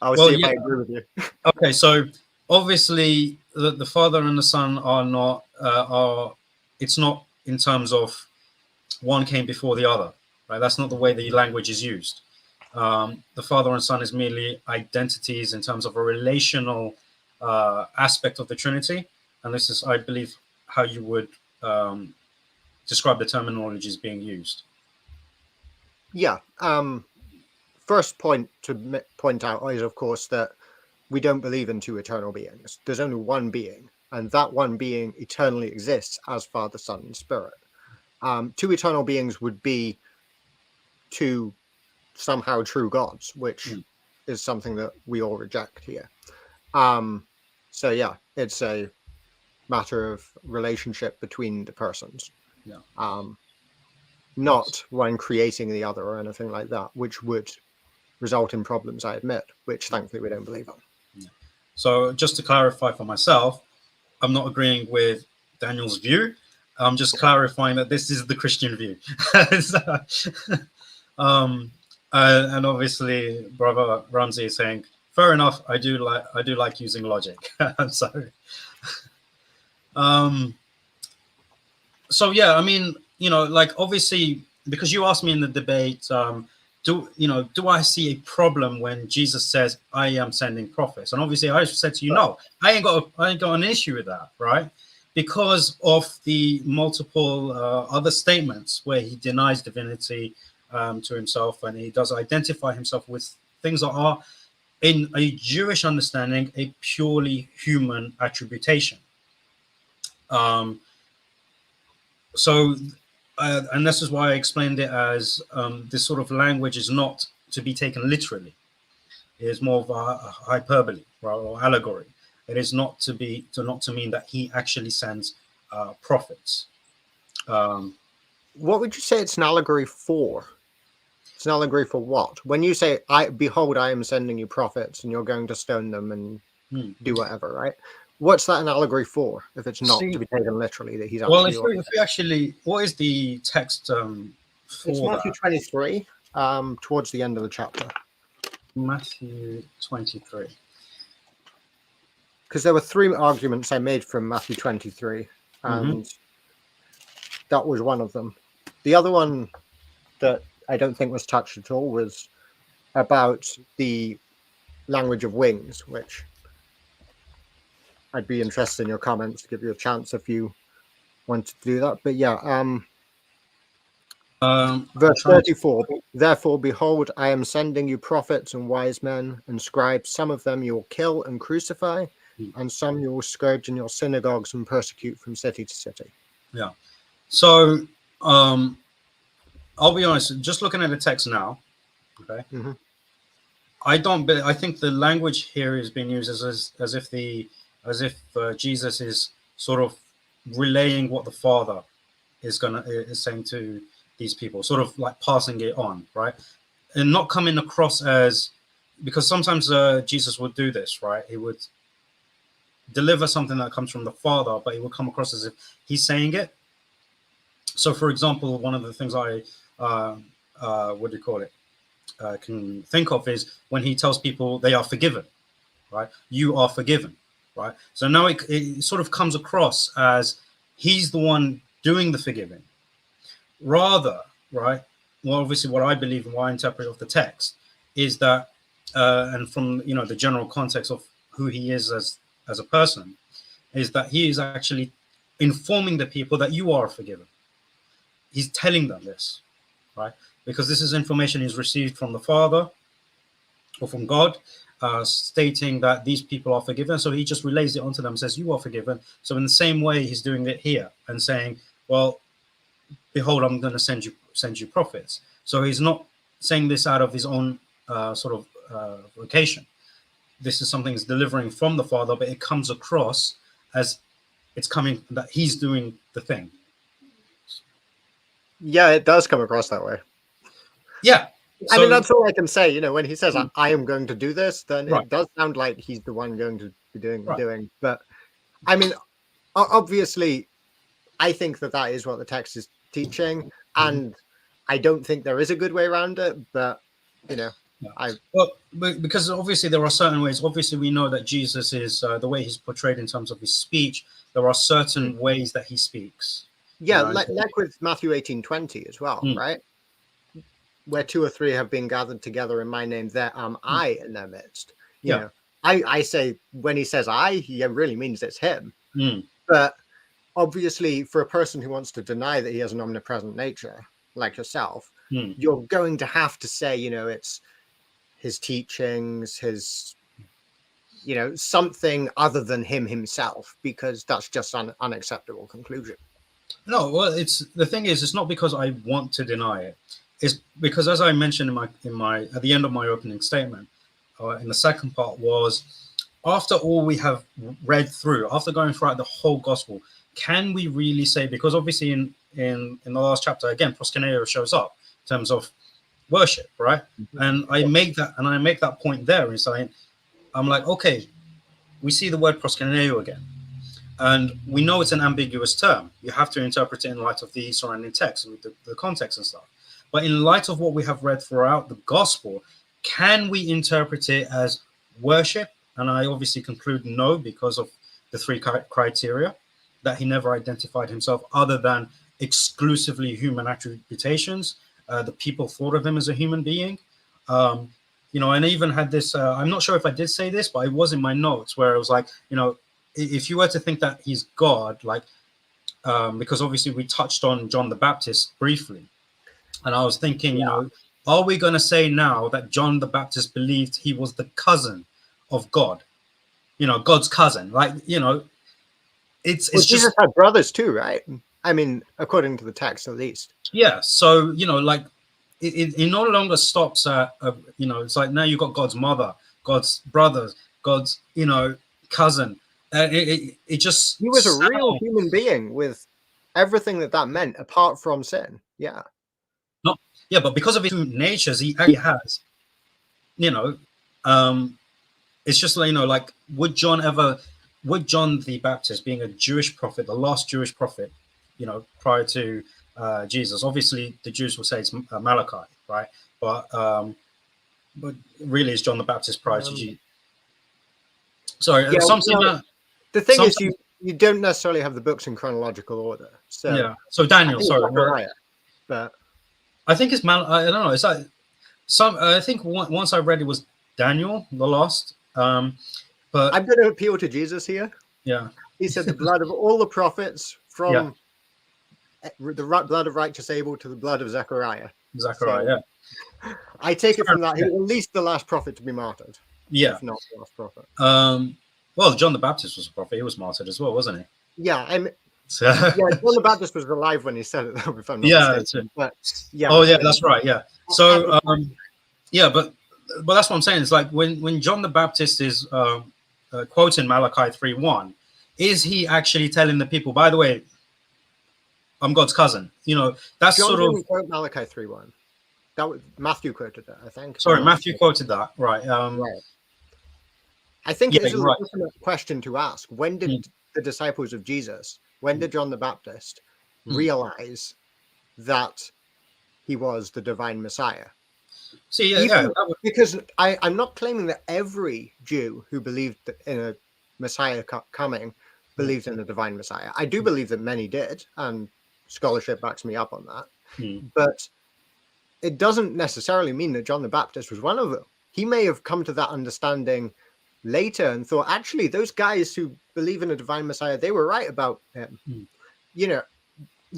I'll see if I agree with you. Okay, so obviously the father and the son are not it's not in terms of one came before the other, right? That's not the way the language is used. The father and son is merely identities in terms of a relational aspect of the Trinity, and this is, I believe, how you would describe the terminologies being used. Yeah. First point to point out is, of course, that we don't believe in two eternal beings. There's only one being, and that one being eternally exists as Father, Son, and Spirit. Two eternal beings would be two somehow true gods, which is something that we all reject here. So yeah, it's a matter of relationship between the persons. Yeah. Not one creating the other or anything like that, which would result in problems, I admit, which thankfully we don't believe in. Yeah. So just to clarify for myself, I'm not agreeing with Daniel's view. I'm just clarifying that this is the Christian view. And obviously, Brother Ramsey is saying, fair enough. I do like using logic. So yeah, I mean, like, obviously, because you asked me in the debate, do I see a problem when Jesus says, "I am sending prophets"? And obviously, I said to you, no, I ain't got an issue with that, right? Because of the multiple other statements where he denies divinity to himself, and he does identify himself with things that are, in a Jewish understanding, a purely human attribution. So, and this is why I explained it as this sort of language is not to be taken literally. It is more of a hyperbole, right, or allegory. It is not to mean that he actually sends prophets. What would you say it's an allegory for? It's an allegory for what? When you say, "Behold, I am sending you prophets, and you're going to stone them and do whatever," right? What's that an allegory for? If it's not to be taken literally, that he's actually. Well, if we actually, what is the text for it's Matthew 23, towards the end of the chapter. Matthew 23. Because there were three arguments I made from Matthew 23, and that was one of them. The other one that I don't think was touched at all was about the language of wings, which I'd be interested in your comments to give you a chance if you wanted to do that. But yeah, verse 34, therefore, behold, I am sending you prophets and wise men and scribes. Some of them you will kill and crucify, and some you will scourge in your synagogues and persecute from city to city. Yeah. So I'll be honest, just looking at the text now, okay, Mm-hmm. I think the language here is being used as if Jesus is sort of relaying what the Father is saying to these people, sort of like passing it on, right? And not coming across as, because sometimes Jesus would do this, right? He would deliver something that comes from the Father, but it would come across as if he's saying it. So, for example, one of the things I what do you call it? Can think of is when he tells people they are forgiven, right? You are forgiven, right? So now it sort of comes across as he's the one doing the forgiving, rather, right? Well, obviously, what I believe and what I interpret of the text is that, and from the general context of who he is as a person, is that he is actually informing the people that you are forgiven. He's telling them this, right? Because this is information he's received from the Father or from God, stating that these people are forgiven. So he just relays it onto them and says, you are forgiven. So in the same way, he's doing it here and saying, well, behold, I'm going to send you prophets. So he's not saying this out of his own vocation. This is something he's delivering from the Father, but it comes across as it's coming that he's doing the thing. Yeah, it does come across that way. Yeah. I mean, that's all I can say. When he says, I am going to do this, then it does sound like he's the one going to be doing. But I mean, obviously, I think that is what the text is teaching. And I don't think there is a good way around it. But, because obviously there are certain ways. Obviously, we know that Jesus is the way he's portrayed in terms of his speech. There are certain ways that he speaks. Yeah, like with Matthew 18:20 as well, right? Where 2 or 3 have been gathered together in my name, there am I in their midst. You know, I say when he says I, he really means it's him. But obviously, for a person who wants to deny that he has an omnipresent nature, like yourself, you're going to have to say, it's his teachings, his, something other than him himself, because that's just an unacceptable conclusion. No, well, the thing is, it's not because I want to deny it. It's because, as I mentioned in my at the end of my opening statement, in the second part, was after all we have read through, after going throughout the whole gospel, can we really say? Because obviously, in the last chapter, again, proskuneo shows up in terms of worship, right? And I make that point there in saying, I'm like, okay, we see the word proskuneo again. And we know it's an ambiguous term. You have to interpret it in light of the surrounding text, with the context and stuff. But in light of what we have read throughout the gospel, can we interpret it as worship? And I obviously conclude no, because of the 3 criteria, that he never identified himself other than exclusively human attributations. The people thought of him as a human being. And I even had this, I'm not sure if I did say this, but it was in my notes where it was like, if you were to think that he's God, like, because obviously we touched on John the Baptist briefly, and I was thinking, are we going to say now that John the Baptist believed he was the cousin of God? God's cousin, like, it's Jesus just had brothers too, right? I mean, according to the text, at least. Yeah. So like it no longer stops at it's like now you got God's mother, God's brothers, God's cousin. It just he was a real human being with everything that meant apart from sin. Yeah. But because of his two natures, he actually has. It's just like would John the Baptist, being a Jewish prophet, the last Jewish prophet, prior to Jesus. Obviously, the Jews will say it's Malachi, right? But really, it's John the Baptist prior to Jesus. Sorry, the thing is, you don't necessarily have the books in chronological order. So yeah. So Daniel, sorry, Zechariah, but I think it's I don't know. It's like I think once I read it was Daniel, the last. But I'm going to appeal to Jesus here. Yeah. He said the blood of all the prophets, from the blood of righteous Abel to the blood of Zechariah. Zechariah, so, I take it from that. He was at least the last prophet to be martyred. Yeah. If not the last prophet. Well, John the Baptist was a prophet. He was martyred as well, wasn't he? Yeah, So, yeah, John the Baptist was alive when he said it, though, if I'm not mistaken. But, yeah. Oh, yeah, that's right. Yeah. So, yeah, but that's what I'm saying. It's like when John the Baptist is quoting Malachi 3:1, is he actually telling the people, by the way, I'm God's cousin? You know, that's John sort of. didn't quote Malachi 3:1. That was Matthew quoted that, I think. Sorry, Matthew quoted that. Right. Right. I think it is a legitimate question to ask. When did the disciples of Jesus, when did John the Baptist realize that he was the divine Messiah? See, because I'm not claiming that every Jew who believed in a Messiah coming believed in a divine Messiah. I do believe that many did, and scholarship backs me up on that. But it doesn't necessarily mean that John the Baptist was one of them. He may have come to that understanding later and thought, actually, those guys who believe in a divine Messiah, they were right about him. You know,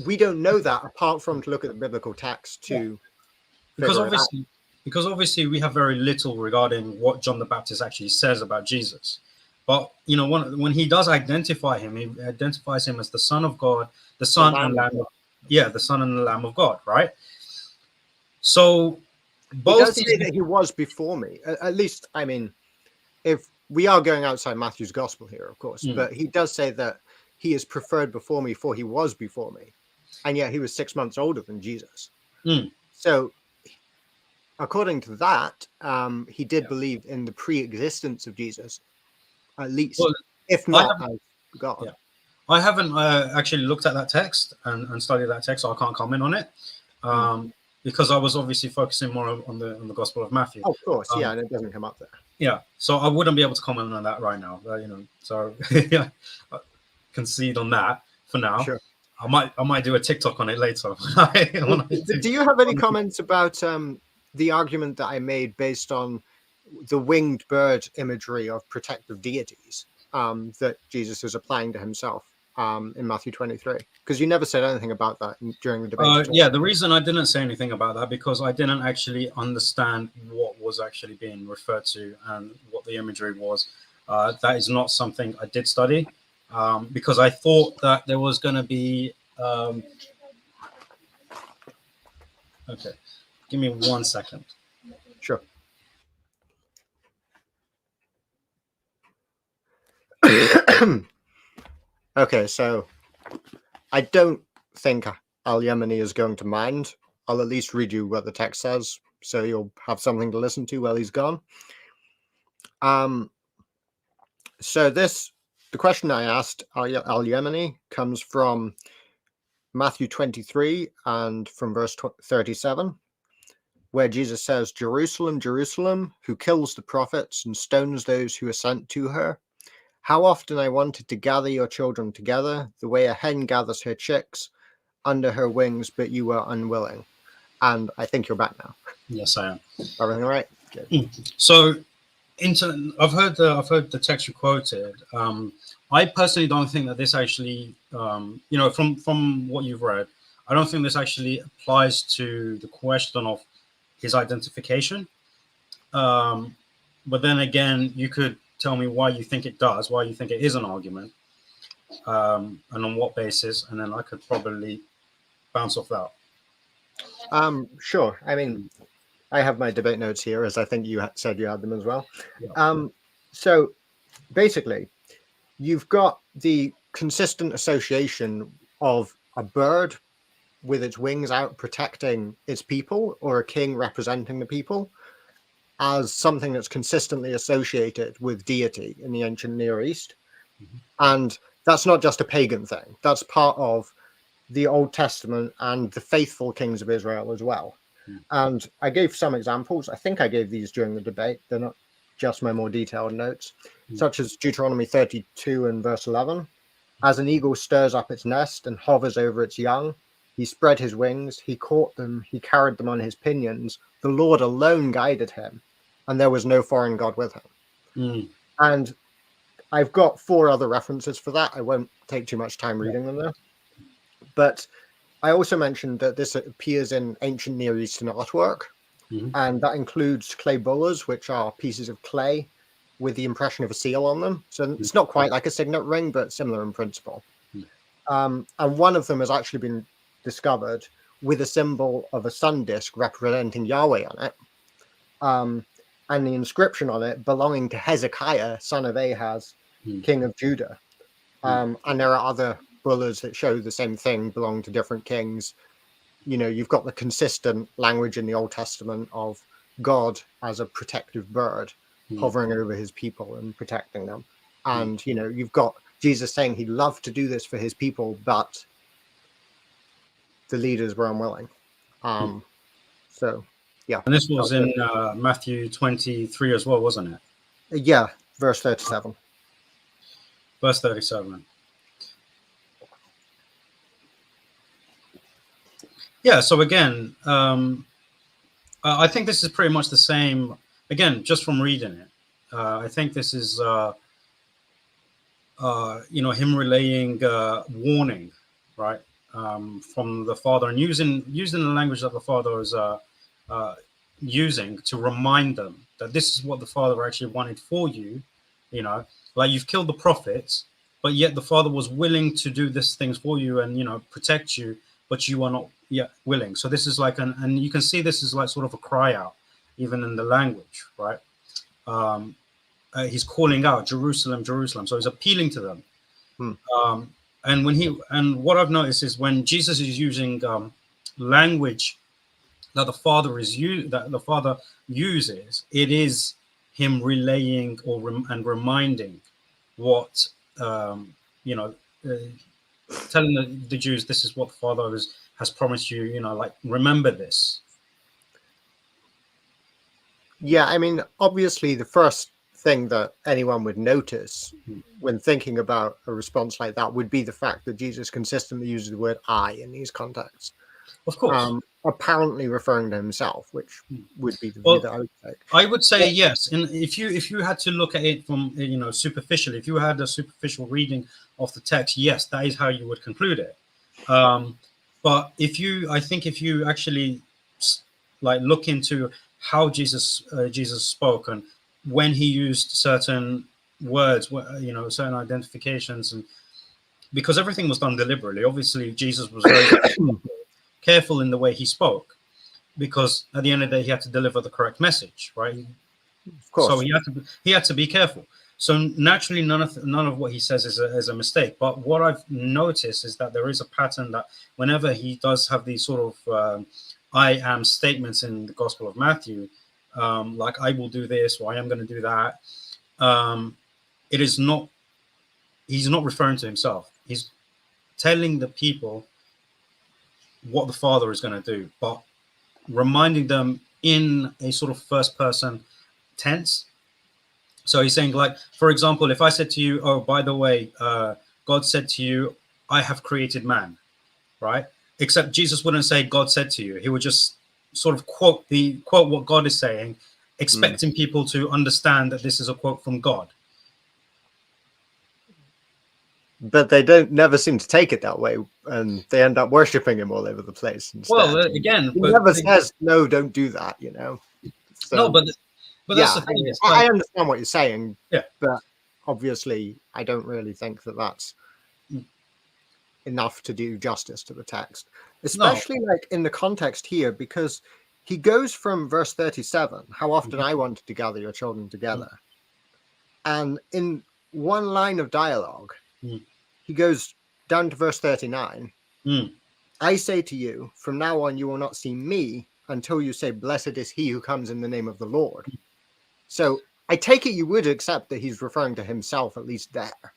we don't know that apart from to look at the biblical text to because obviously we have very little regarding what John the Baptist actually says about Jesus. But you know, when he does identify him, he identifies him as the Son of God, the Son and Lamb. The Son and the Lamb of God, right? So both he does say that he was before me. At least, I mean, if we are going outside Matthew's gospel here, of course, but he does say that he is preferred before me, for he was before me, and yet he was 6 months older than Jesus. So, according to that, he did believe in the pre-existence of Jesus, at least, if not as God. Yeah. I haven't actually looked at that text and studied that text, so I can't comment on it. Because I was obviously focusing more on the Gospel of Matthew. Of course, yeah, and it doesn't come up there. Yeah, so I wouldn't be able to comment on that right now. You know, so yeah, concede on that for now. Sure. I might do a TikTok on it later. Do you have any comments about the argument that I made based on the winged bird imagery of protective deities that Jesus is applying to himself in Matthew 23? Because you never said anything about that during the debate. Yeah, the reason I didn't say anything about that because I didn't actually understand what was actually being referred to and what the imagery was. That is not something I did study because I thought that there was going to be. Okay, give me 1 second. Sure. Okay, so I don't think Al Yemeni is going to mind. I'll at least read you what the text says, so you'll have something to listen to while he's gone. So the question I asked Al Yemeni comes from Matthew 23 and from verse 37, where Jesus says, "Jerusalem, Jerusalem, who kills the prophets and stones those who are sent to her. How often I wanted to gather your children together, the way a hen gathers her chicks under her wings, but you were unwilling." And I think you're back now. Yes, I am. Everything all right? Good. So, I've heard the text you quoted. I personally don't think that this actually, you know, from what you've read, I don't think this actually applies to the question of his identification. But then again, you could tell me why you think it does, why you think it is an argument, and on what basis, and then I could probably bounce off that. Sure. I mean, I have my debate notes here, as I think you said you had them as well. Yeah. So basically, you've got the consistent association of a bird with its wings out protecting its people, or a king representing the people, as something that's consistently associated with deity in the ancient Near East. And that's not just a pagan thing. That's part of the Old Testament and the faithful kings of Israel as well. And I gave some examples. I think I gave these during the debate. They're not just my more detailed notes, such as Deuteronomy 32 and verse 11. "As an eagle stirs up its nest and hovers over its young, He spread his wings, he caught them, he carried them on his pinions. The Lord alone guided him, and there was no foreign god with him. And I've got 4 other references for that. I won't take too much time reading them though. But I also mentioned that this appears in ancient Near Eastern artwork, and that includes clay bullers, which are pieces of clay with the impression of a seal on them. So it's not quite like a signet ring, but similar in principle. And one of them has actually been discovered with a symbol of a sun disk representing Yahweh on it. And the inscription on it belonging to Hezekiah, son of Ahaz, king of Judah. And there are other bullers that show the same thing, belong to different kings. You know, you've got the consistent language in the Old Testament of God as a protective bird hovering over his people and protecting them. And, you know, you've got Jesus saying he'd love to do this for his people, but the leaders were unwilling. So, yeah. And this was in Matthew 23 as well, wasn't it? Yeah, verse 37. Verse 37. Yeah, so again, I think this is pretty much the same, again, just from reading it. I think this is, you know, him relaying warning, right, from the Father, and using the language that the Father is using to remind them that this is what the Father actually wanted for you. You know, like you've killed the prophets, but yet the Father was willing to do these things for you and, you know, protect you, but you are not yet willing. So this is like and you can see this is like sort of a cry out, even in the language, right? He's calling out Jerusalem, Jerusalem. So he's appealing to them. And what I've noticed is when Jesus is using language that the Father uses, it is him relaying and reminding what you know, telling the Jews, this is what the Father has promised you. You know, like remember this. Yeah, I mean, obviously, the first thing that anyone would notice when thinking about a response like that would be the fact that Jesus consistently uses the word "I" in these contexts. Of course. Apparently referring to himself, which would be the view that I would take. I would say yes. And if you had to look at it from, you know, superficially, if you had a superficial reading of the text, yes, that is how you would conclude it. But I think if you actually like look into how Jesus spoke and when he used certain words, you know, certain identifications, and because everything was done deliberately, obviously Jesus was very careful in the way he spoke, because at the end of the day he had to deliver the correct message, right? Of course. So he had to be careful. So naturally, none of what he says is a mistake. But what I've noticed is that there is a pattern that whenever he does have these sort of I am statements in the Gospel of Matthew, like I will do this or I am going to do that, it is not. He's not referring to himself. He's telling the people what the Father is going to do, but reminding them in a sort of first person tense. So he's saying, like, for example, if I said to you, oh, by the way, God said to you, I have created man, right? Except Jesus wouldn't say God said to you. He would just sort of quote what God is saying, expecting people to understand that this is a quote from God. But they never seem to take it that way, and they end up worshiping him all over the place instead. Well, again, he never says, no, don't do that, you know. So, no, but that's the thing. I understand what you're saying, yeah, but obviously I don't really think that that's enough to do justice to the text, especially like in the context here, because he goes from verse 37, how often I wanted to gather your children together, and in one line of dialogue, he goes down to verse 39. I say to you, from now on, you will not see me until you say, blessed is he who comes in the name of the Lord. So I take it you would accept that he's referring to himself, at least there.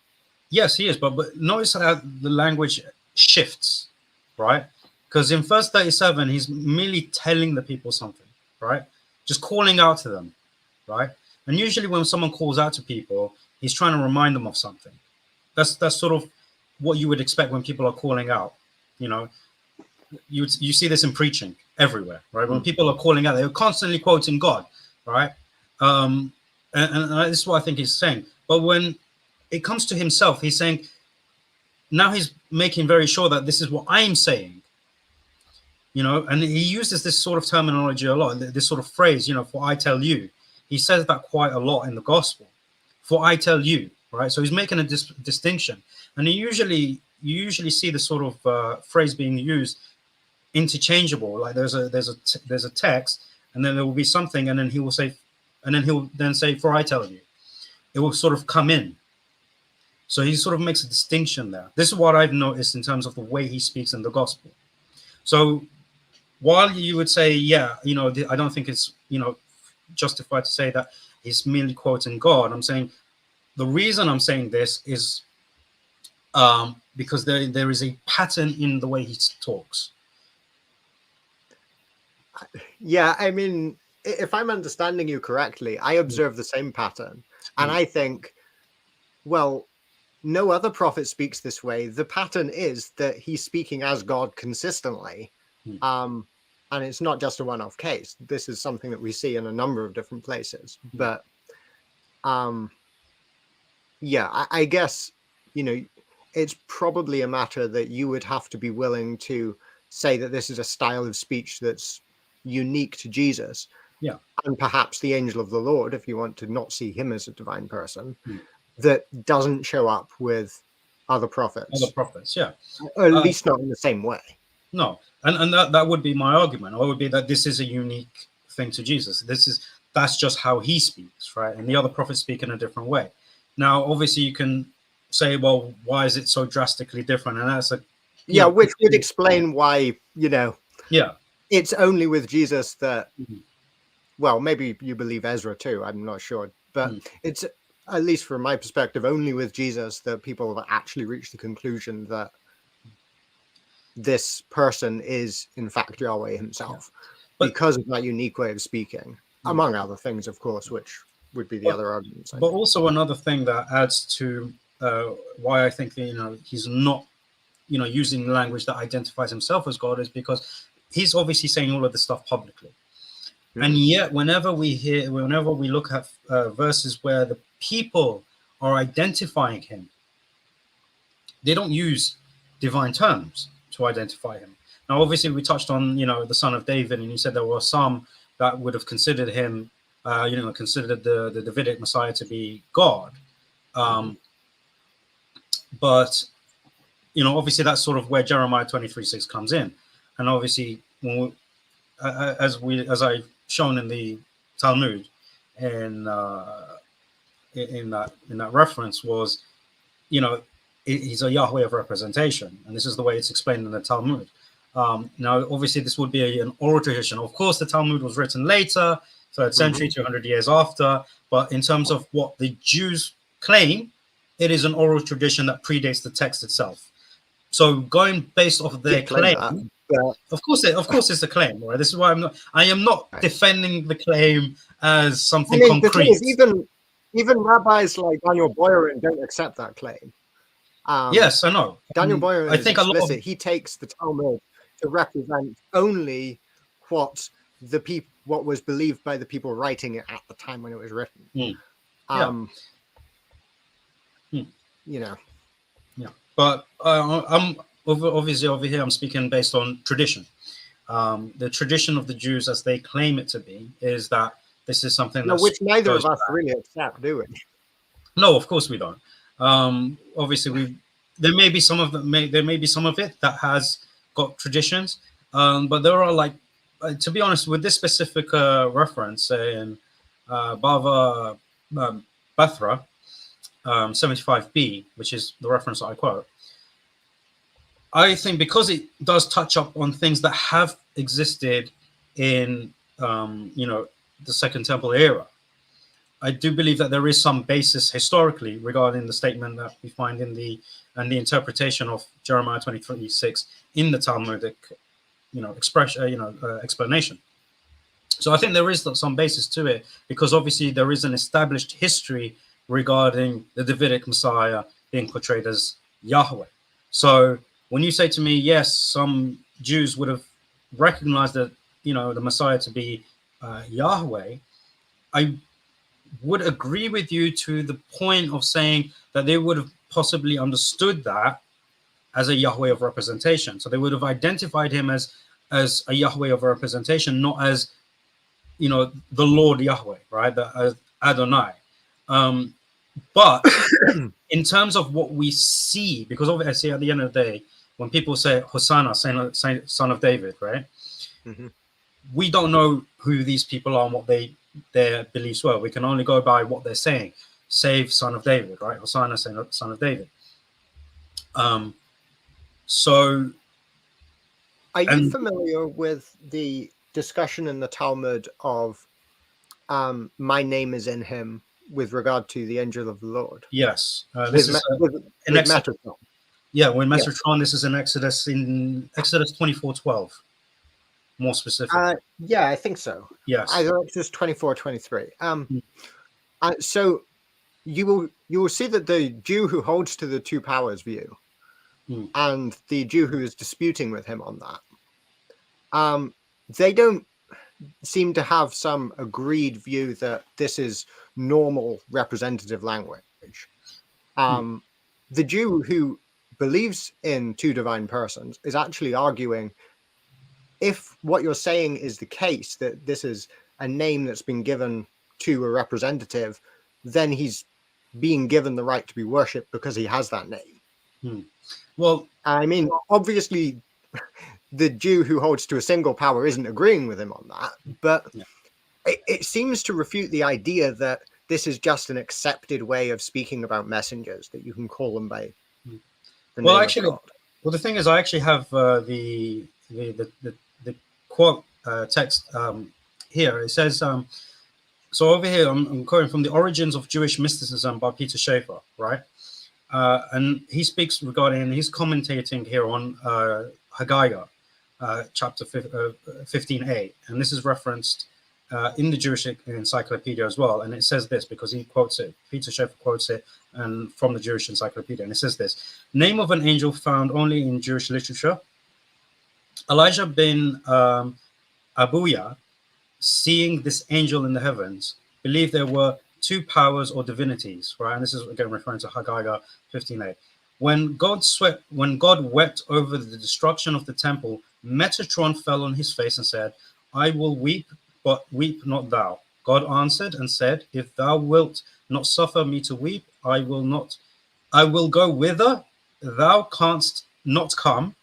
Yes, he is. But notice how the language shifts, right? Because in verse 37, he's merely telling the people something, right? Just calling out to them, right? And usually when someone calls out to people, he's trying to remind them of something. That's sort of what you would expect when people are calling out, you know. you see this in preaching everywhere, right? When people are calling out, they're constantly quoting God, right? And this is what I think he's saying. But when it comes to himself, he's saying, now he's making very sure that this is what I'm saying, and he uses this sort of terminology a lot, this sort of phrase, for I tell you. He says that quite a lot in the gospel, for I tell you, right? So he's making a distinction. And you usually see the sort of phrase being used interchangeable, like there's a text, and then there will be something, and then he'll then say, for I tell you. It will sort of come in. So he sort of makes a distinction there. This is what I've noticed in terms of the way he speaks in the gospel. So while you would say, yeah, I don't think it's, justified to say that he's merely quoting God, I'm saying the reason I'm saying this is because there is a pattern in the way he talks. Yeah, I mean, if I'm understanding you correctly, I observe the same pattern. And I think, well, no other prophet speaks this way. The pattern is that he's speaking as God consistently. And it's not just a one-off case. This is something that we see in a number of different places. But yeah, I guess, it's probably a matter that you would have to be willing to say that this is a style of speech that's unique to Jesus. Yeah. And perhaps the angel of the Lord, if you want to not see him as a divine person, that doesn't show up with other prophets. Other prophets, yeah. Or at least not in the same way. No. And that would be my argument. Or would be that this is a unique thing to Jesus. That's just how he speaks, right? And the other prophets speak in a different way. Now, obviously, you can say, well, why is it so drastically different? And that's which would explain why, it's only with Jesus that, well, maybe you believe Ezra too, I'm not sure, but it's, at least from my perspective, only with Jesus that people have actually reached the conclusion that this person is in fact Yahweh himself, because of that unique way of speaking, among other things, of course, which would be the other arguments. But also another thing that adds to why I think that, he's not, using language that identifies himself as God is because he's obviously saying all of this stuff publicly. And yet, whenever we look at verses where the people are identifying him, they don't use divine terms to identify him. Now, obviously, we touched on, the son of David, and you said there were some that would have considered him, considered the Davidic Messiah to be God. But, obviously, that's sort of where Jeremiah 23:6 comes in. And obviously, as I've shown in the Talmud, in that reference was, he's a Yahweh of representation, and this is the way it's explained in the Talmud. Now, obviously, this would be an oral tradition. Of course, the Talmud was written later, 3rd century, 200 years after. But in terms of what the Jews claim, it is an oral tradition that predates the text itself. So, going based off of their claim. Of course, it's a claim, right? This is why I am not defending the claim as something concrete. The thing is, even rabbis like Daniel Boyarin don't accept that claim. Yes, I know. Daniel Boyarin is explicit. He takes the Talmud to represent only what was believed by the people writing it at the time when it was written. But I'm obviously over here. I'm speaking based on tradition. The tradition of the Jews, as they claim it to be, is that this is something which neither of us really accept, do we? No, of course we don't. Obviously, there may be some of it that has got traditions, but there are to be honest, with this specific reference in Bava Bethra 75b, which is the reference that I quote, I think because it does touch up on things that have existed in the Second Temple era, I do believe that there is some basis historically regarding the statement that we find in the interpretation of Jeremiah 23:6 in the Talmudic, explanation. So I think there is some basis to it, because obviously there is an established history regarding the Davidic Messiah being portrayed as Yahweh. So when you say to me, yes, some Jews would have recognized that, the Messiah to be Yahweh, I would agree with you to the point of saying that they would have possibly understood that as a Yahweh of representation. So they would have identified him as a Yahweh of representation, not as, the Lord Yahweh, right? As Adonai. But in terms of what we see, because obviously at the end of the day, when people say Hosanna, son of David, right? Mm-hmm. We don't know who these people are and what their beliefs were. We can only go by what they're saying. Save, son of David, right? Hosanna, son of David. So, are you familiar with the discussion in the Talmud of my name is in him with regard to the angel of the Lord? Yes, this is in Exodus. Yeah, when Metatron, this is in Exodus 24:12. More specific. Yeah, I think so. Yes. Either Exodus 24:23. So you will see that the Jew who holds to the two powers view and the Jew who is disputing with him on that, they don't seem to have some agreed view that this is normal representative language. The Jew who believes in two divine persons is actually arguing, if what you're saying is the case, that this is a name that's been given to a representative, then he's being given the right to be worshipped because he has that name. Well, I mean, obviously, the Jew who holds to a single power isn't agreeing with him on that, but it seems to refute the idea that this is just an accepted way of speaking about messengers, that you can call them by the name of God. Well, the thing is, I actually have the quote text here. It says, so over here, I'm quoting from The Origins of Jewish Mysticism by Peter Schaeffer, right? And he speaks regarding, he's commentating here on Haggai, chapter 15a, and this is referenced in the Jewish Encyclopedia as well. And it says this because he quotes it, Peter Schaeffer quotes it, and from the Jewish Encyclopedia, and it says this: name of an angel found only in Jewish literature. Elijah bin Abuya, seeing this angel in the heavens, believed there were two powers or divinities, right? And this is again referring to Haggai 15a. When God wept over the destruction of the temple, Metatron fell on his face and said, I will weep, but weep not thou. God answered and said, if thou wilt not suffer me to weep, I will go whither thou canst not come.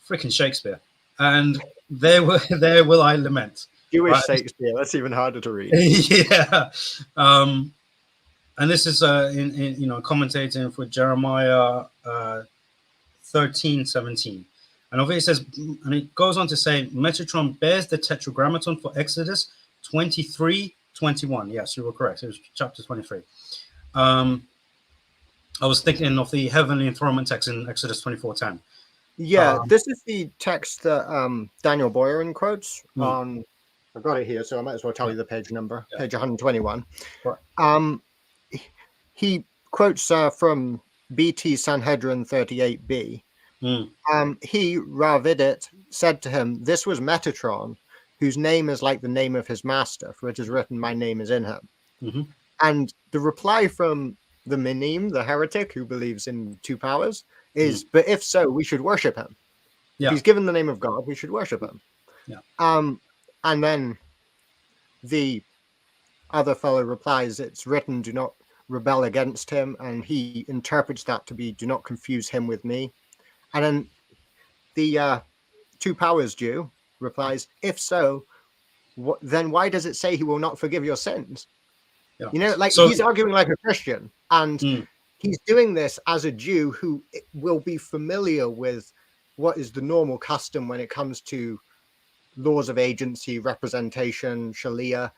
Freaking Shakespeare. And there will I lament. Jewish Shakespeare, that's even harder to read. Yeah. And this is in commentating for Jeremiah 13:17. And over here it says, and it goes on to say, Metatron bears the tetragrammaton for Exodus 23:21. Yes, you were correct. It was chapter 23. I was thinking of the heavenly enthronement text in Exodus 24:10. Yeah, this is the text that Daniel Boyarin quotes on. I've got it here, so I might as well tell you the page number, page 121. Right. He quotes from BT Sanhedrin 38b. He, Ravidit, said to him, this was Metatron, whose name is like the name of his master, for it is written, my name is in him. And the reply from the Minim, the heretic who believes in two powers, is, but if so, we should worship him. If he's given the name of God, we should worship him. And then the other fellow replies, it's written, do not rebel against him. And he interprets that to be, do not confuse him with me. And then the two powers Jew replies, if so, then why does it say he will not forgive your sins? He's arguing like a Christian. And he's doing this as a Jew who will be familiar with what is the normal custom when it comes to laws of agency, representation, Sharia.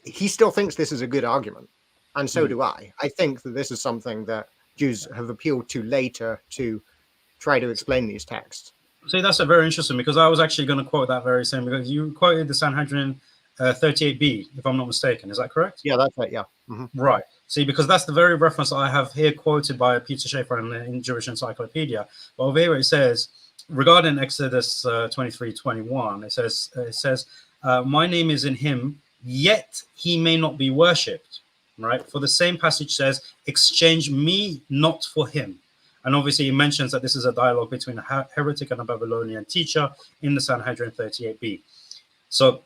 He still thinks this is a good argument. And so do I. I think that this is something that Jews have appealed to later to try to explain these texts. See, that's very interesting, because I was actually going to quote that very same, because you quoted the Sanhedrin 38b, if I'm not mistaken. Is that correct? Yeah, that's right. Yeah. Right. See, because that's the very reference I have here quoted by Peter Schaeffer in Jewish Encyclopedia. But over here it says, regarding Exodus 23:21, it says, my name is in him, yet he may not be worshipped. Right? For the same passage says, exchange me not for him. And obviously he mentions that this is a dialogue between a heretic and a Babylonian teacher in the Sanhedrin 38b. So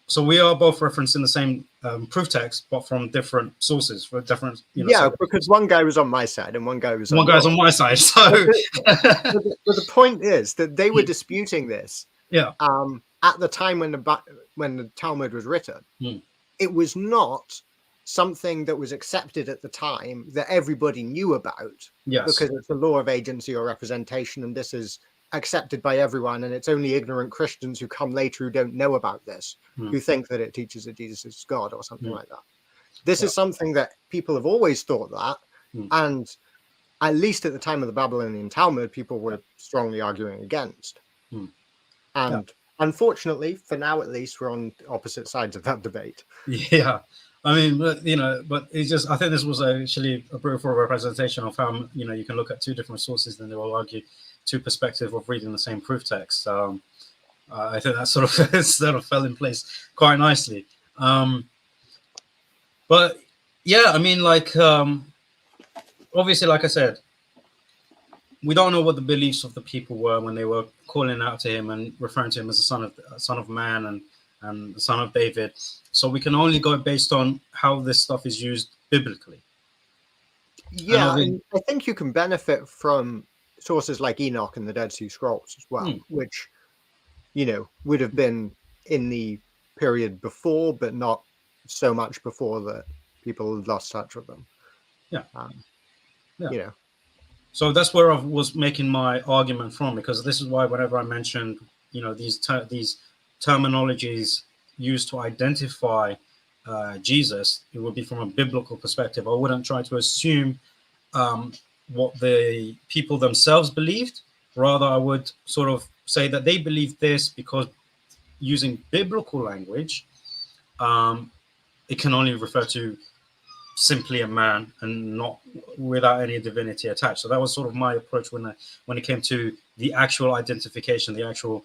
so we are both referencing the same proof text, but from different sources, for different, because one guy was on my side and one guy was one guy's on my side. So but the point is that they were disputing this. Yeah. At the time when the Talmud was written, it was not something that was accepted at the time that everybody knew about. Yes. Because it's the law of agency or representation, and this is accepted by everyone, and it's only ignorant Christians who come later who don't know about this, who think that it teaches that Jesus is God or something like that. This is something that people have always thought that, and at least at the time of the Babylonian Talmud, people were strongly arguing against. And unfortunately, for now at least, we're on opposite sides of that debate. Yeah. I mean, but it's just, I think this was actually a beautiful representation of how, you can look at two different sources and they will argue two perspectives of reading the same proof text. I think that sort of fell in place quite nicely. But yeah, I mean, obviously, like I said, we don't know what the beliefs of the people were when they were calling out to him and referring to him as a son of man and the son of David. So we can only go based on how this stuff is used biblically. Yeah, and I think you can benefit from sources like Enoch and the Dead Sea Scrolls as well, which, would have been in the period before, but not so much before that people lost touch with them. Yeah. So that's where I was making my argument from, because this is why whenever I mentioned, these terminologies used to identify Jesus, it would be from a biblical perspective. I wouldn't try to assume what the people themselves believed. Rather, I would sort of say that they believed this because using biblical language, it can only refer to simply a man and not without any divinity attached. So that was sort of my approach when it came to the actual identification, the actual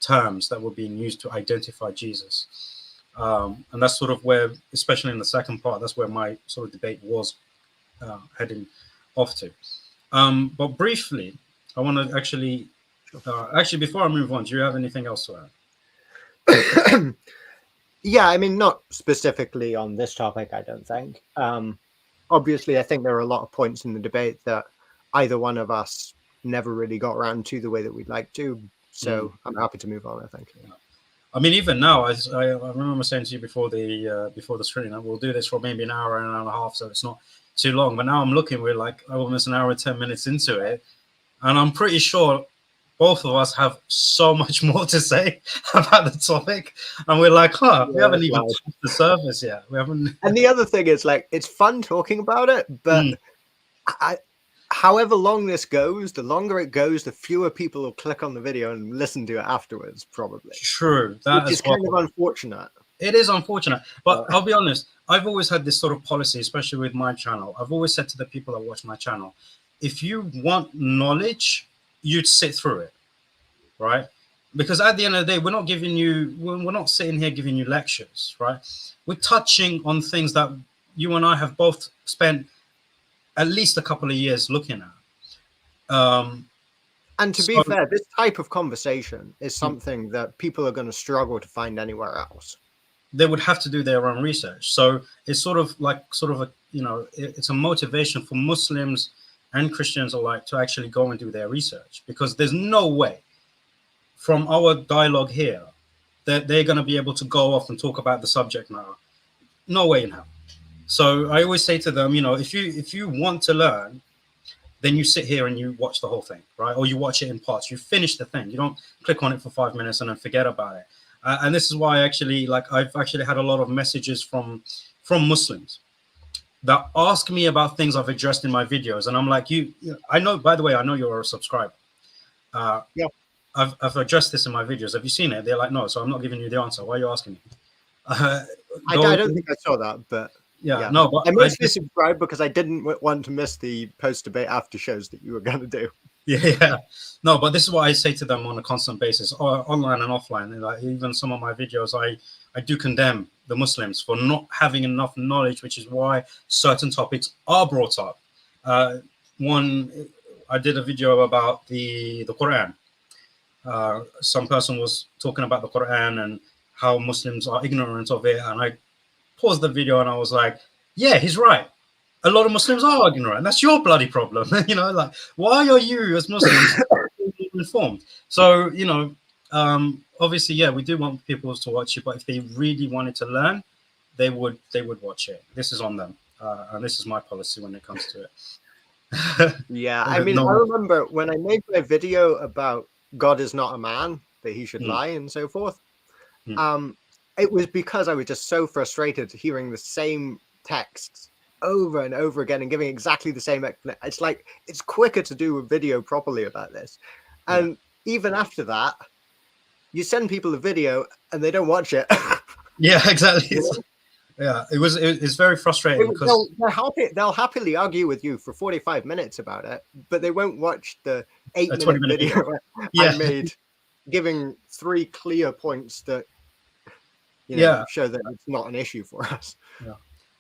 terms that were being used to identify Jesus. And that's sort of where, especially in the second part, that's where my sort of debate was heading off to. But briefly, I want to actually before I move on, do you have anything else to add? Yeah, I mean, not specifically on this topic, I don't think. Obviously, I think there are a lot of points in the debate that either one of us never really got around to the way that we'd like to. So I'm happy to move on, I think. Yeah. I mean, even now, I remember saying to you before the screen, we'll do this for maybe an hour and a half, so it's not too long. But now I'm looking, we're like almost an hour and 10 minutes into it. And I'm pretty sure both of us have so much more to say about the topic. And we're like, we haven't even touched the surface yet. We haven't. And the other thing is, it's fun talking about it, but however long this goes, the longer it goes, the fewer people will click on the video and listen to it afterwards, probably. True. Which is kind of unfortunate. It is unfortunate. But I'll be honest, I've always had this sort of policy, especially with my channel. I've always said to the people that watch my channel, if you want knowledge, you'd sit through it, right? Because at the end of the day, we're not sitting here giving you lectures, right? We're touching on things that you and I have both spent at least a couple of years looking at. And to be fair, this type of conversation is something that people are going to struggle to find anywhere else. They would have to do their own research. So it's sort of it's a motivation for Muslims and Christians alike to actually go and do their research, because there's no way from our dialogue here that they're going to be able to go off and talk about the subject matter. No way in hell. So I always say to them, if you want to learn, then you sit here and you watch the whole thing, right? Or you watch it in parts. You finish the thing. You don't click on it for 5 minutes and then forget about it. And this is why I've actually had a lot of messages from Muslims that ask me about things I've addressed in my videos, and I'm like, I know. By the way, I know you're a subscriber. Yeah, I've addressed this in my videos. Have you seen it? They're like, no. So I'm not giving you the answer. Why are you asking me? I don't think I saw that, but yeah. No, but I mostly subscribed because I didn't want to miss the post-debate after shows that you were going to do. Yeah. No, but this is what I say to them on a constant basis, online and offline. Like even some of my videos, I do condemn the Muslims for not having enough knowledge, which is why certain topics are brought up. One, I did a video about the Quran. Some person was talking about the Quran and how Muslims are ignorant of it, and I paused the video and I was like, yeah, he's right. A lot of Muslims are ignorant. That's your bloody problem. Like, why are you as Muslims informed? So, obviously, yeah, we do want people to watch it, but if they really wanted to learn, they would watch it. This is on them, and this is my policy when it comes to it. Yeah, I mean, I remember when I made my video about God is not a man, that he should lie and so forth. It was because I was just so frustrated hearing the same texts over and over again and giving exactly the same explanation. It's like, it's quicker to do a video properly about this. And even after that, you send people a video and they don't watch it. Yeah, exactly. Yeah, it's very frustrating because they'll happily argue with you for 45 minutes about it, but they won't watch the 8-minute video I made giving 3 clear points that show that it's not an issue for us. Yeah.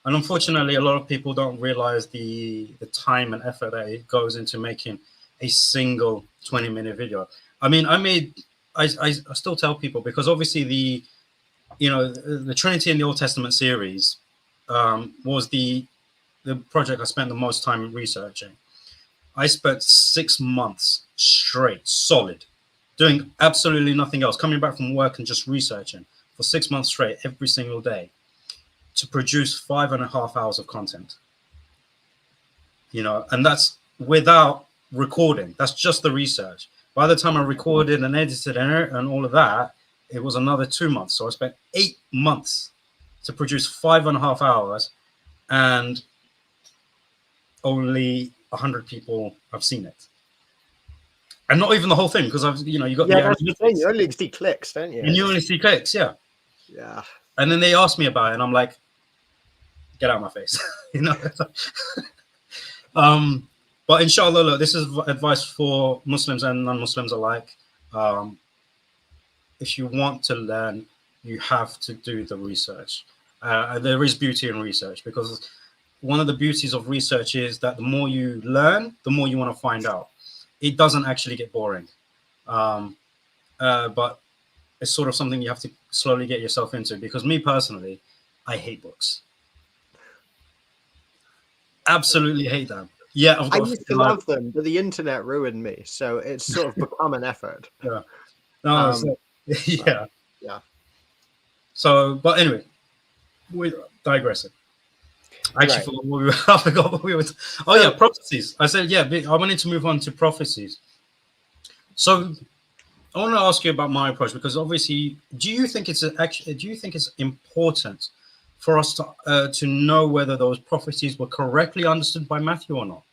And unfortunately, a lot of people don't realize the time and effort that it goes into making a single 20-minute video. I mean, I still tell people, because obviously the Trinity in the Old Testament series was the project I spent the most time researching. I spent 6 months straight, solid, doing absolutely nothing else, coming back from work and just researching for 6 months straight, every single day, to produce 5.5 hours of content. And that's without recording. That's just the research. By the time I recorded and edited and all of that, it was another 2 months. So I spent 8 months to produce 5.5 hours, and only 100 people have seen it. And not even the whole thing, because you got you only see clicks, don't you? And you only see clicks, yeah. Yeah. And then they asked me about it, and I'm like, get out of my face. But inshallah, look, this is advice for Muslims and non-Muslims alike. If you want to learn, you have to do the research. There is beauty in research, because one of the beauties of research is that the more you learn, the more you want to find out. It doesn't actually get boring. But it's sort of something you have to slowly get yourself into, because me personally, I hate books. Absolutely hate them. Yeah, I used to love them, but the internet ruined me. So it's sort of become an effort. Yeah. No, yeah. Yeah. So, but anyway, we're digressing. I actually forgot what we were. Oh yeah, prophecies. I said I wanted to move on to prophecies. So I want to ask you about my approach, because obviously, do you think it's important for us to know whether those prophecies were correctly understood by Matthew or not?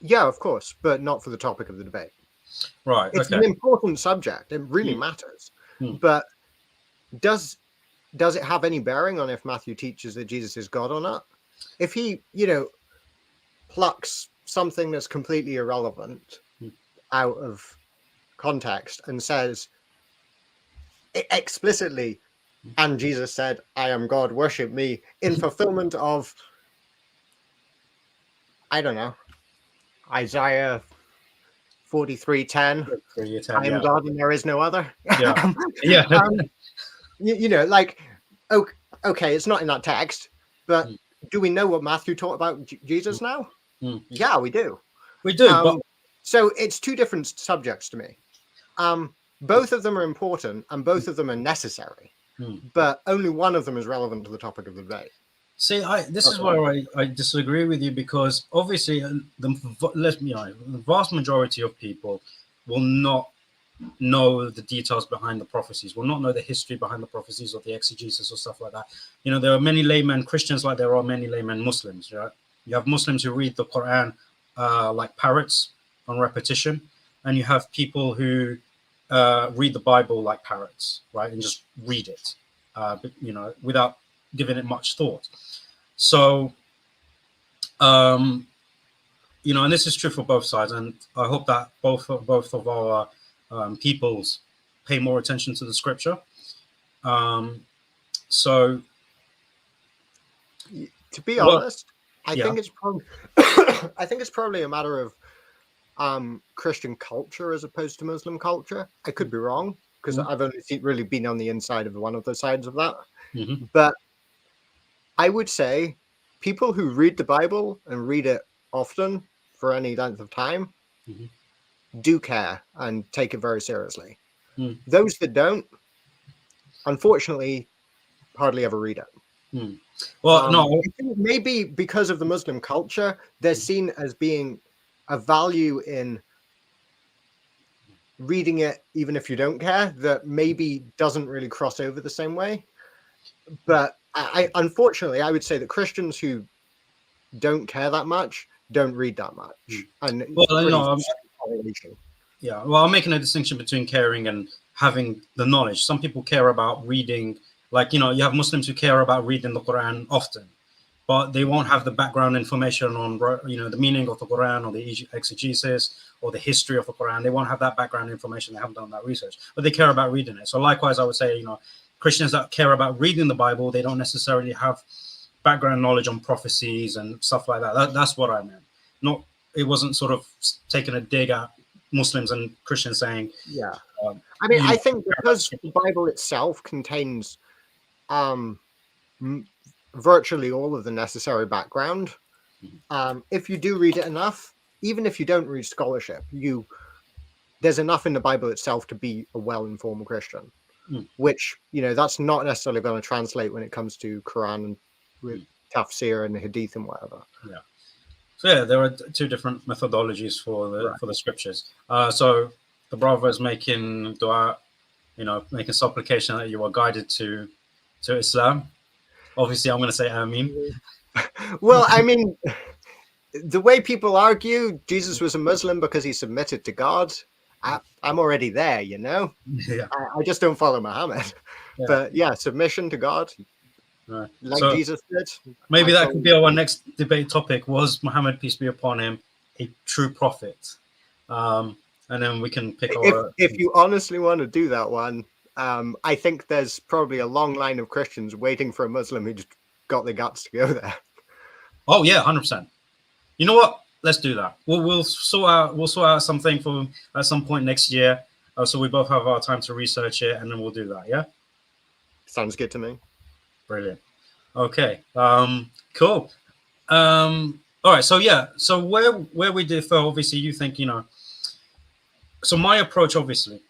Yeah, of course, but not for the topic of the debate. Right. It's an important subject. It really matters. But does it have any bearing on if Matthew teaches that Jesus is God or not? If he, plucks something that's completely irrelevant out of context and says explicitly, and Jesus said, I am God, worship me, in fulfillment of, I don't know, Isaiah 43:10, I am God and there is no other. Like, okay, it's not in that text, but do we know what Matthew taught about Jesus now? Yeah, we do. We do. But so it's two different subjects to me. Both of them are important and both of them are necessary, but only one of them is relevant to the topic of the debate. See, this is where I disagree with you, because obviously the vast majority of people will not know the details behind the prophecies, will not know the history behind the prophecies or the exegesis or stuff like that. There are many laymen Christians, like there are many laymen Muslims, right? You have Muslims who read the Quran like parrots on repetition, and you have people who read the Bible like parrots, right, and just read it, without giving it much thought. So, and this is true for both sides, and I hope that both of our peoples pay more attention to the scripture. So, to be honest, I yeah. think it's probably I think it's probably a matter of Christian culture as opposed to Muslim culture. I could be wrong because I've only really been on the inside of one of the sides of that. But I would say people who read the Bible and read it often for any length of time do care and take it very seriously. Those that don't, unfortunately, hardly ever read it. Well, no, I think maybe because of the Muslim culture, they're seen as being a value in reading it, even if you don't care, that maybe doesn't really cross over the same way. But unfortunately, I would say that Christians who don't care that much don't read that much. And well, yeah, well, I'm making a distinction between caring and having the knowledge. Some people care about reading, like, you have Muslims who care about reading the Quran often, but they won't have the background information on, the meaning of the Quran or the exegesis or the history of the Quran. They won't have that background information. They haven't done that research, but they care about reading it. So likewise, I would say, Christians that care about reading the Bible, they don't necessarily have background knowledge on prophecies and stuff like that. That's what I meant. It wasn't sort of taking a dig at Muslims and Christians saying, yeah. I think because the Bible itself contains virtually all of the necessary background, if you do read it enough, even if you don't read scholarship, there's enough in the Bible itself to be a well-informed Christian, which, that's not necessarily going to translate when it comes to Quran and with tafsir and the hadith and whatever. Yeah. So yeah, there are two different methodologies for the scriptures. So the brother is making dua, making supplication that you are guided to Islam. Obviously, I'm going to say Ameen. Well, the way people argue Jesus was a Muslim because he submitted to God, I'm already there, Yeah. I just don't follow Muhammad. Yeah. But yeah, submission to God, like Jesus did. Maybe that could be our next debate topic. Was Muhammad, peace be upon him, a true prophet? And then we can pick if you honestly want to do that one, I think there's probably a long line of Christians waiting for a Muslim who just got the guts to go there. Oh yeah, 100%. You know what? Let's do that. We'll sort out something for at some point next year, so we both have our time to research it, and then we'll do that. Yeah. Sounds good to me. Brilliant. Okay. Cool. All right. So yeah. So where we differ, obviously, you think So my approach, obviously,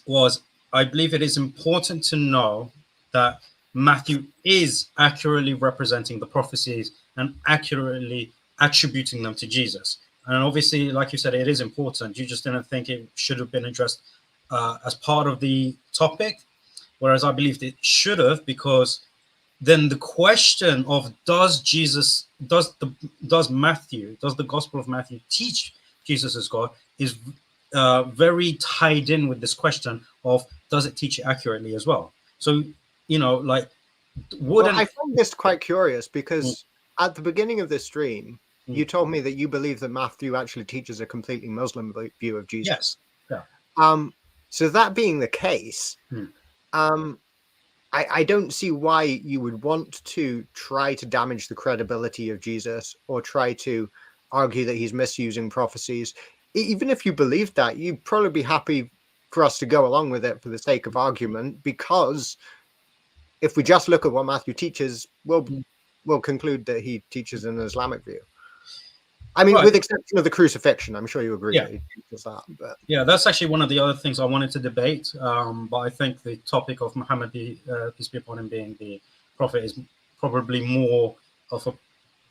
was I believe it is important to know that Matthew is accurately representing the prophecies and accurately attributing them to Jesus. And obviously, like you said, it is important. You just didn't think it should have been addressed as part of the topic, whereas I believed it should have, because then the question of does the Gospel of Matthew teach Jesus as God is very tied in with this question of does it teach it accurately as well. So I find this quite curious because at the beginning of this stream, you told me that you believe that Matthew actually teaches a completely Muslim view of Jesus. Yes. Yeah. So that being the case, I don't see why you would want to try to damage the credibility of Jesus or try to argue that he's misusing prophecies. Even if you believe that, you'd probably be happy for us to go along with it for the sake of argument, because if we just look at what Matthew teaches, we'll conclude that he teaches an Islamic view. With exception of the crucifixion, I'm sure you agree that he teaches that. But yeah, that's actually one of the other things I wanted to debate. But I think the topic of Muhammad, peace be upon him, being the prophet is probably more of a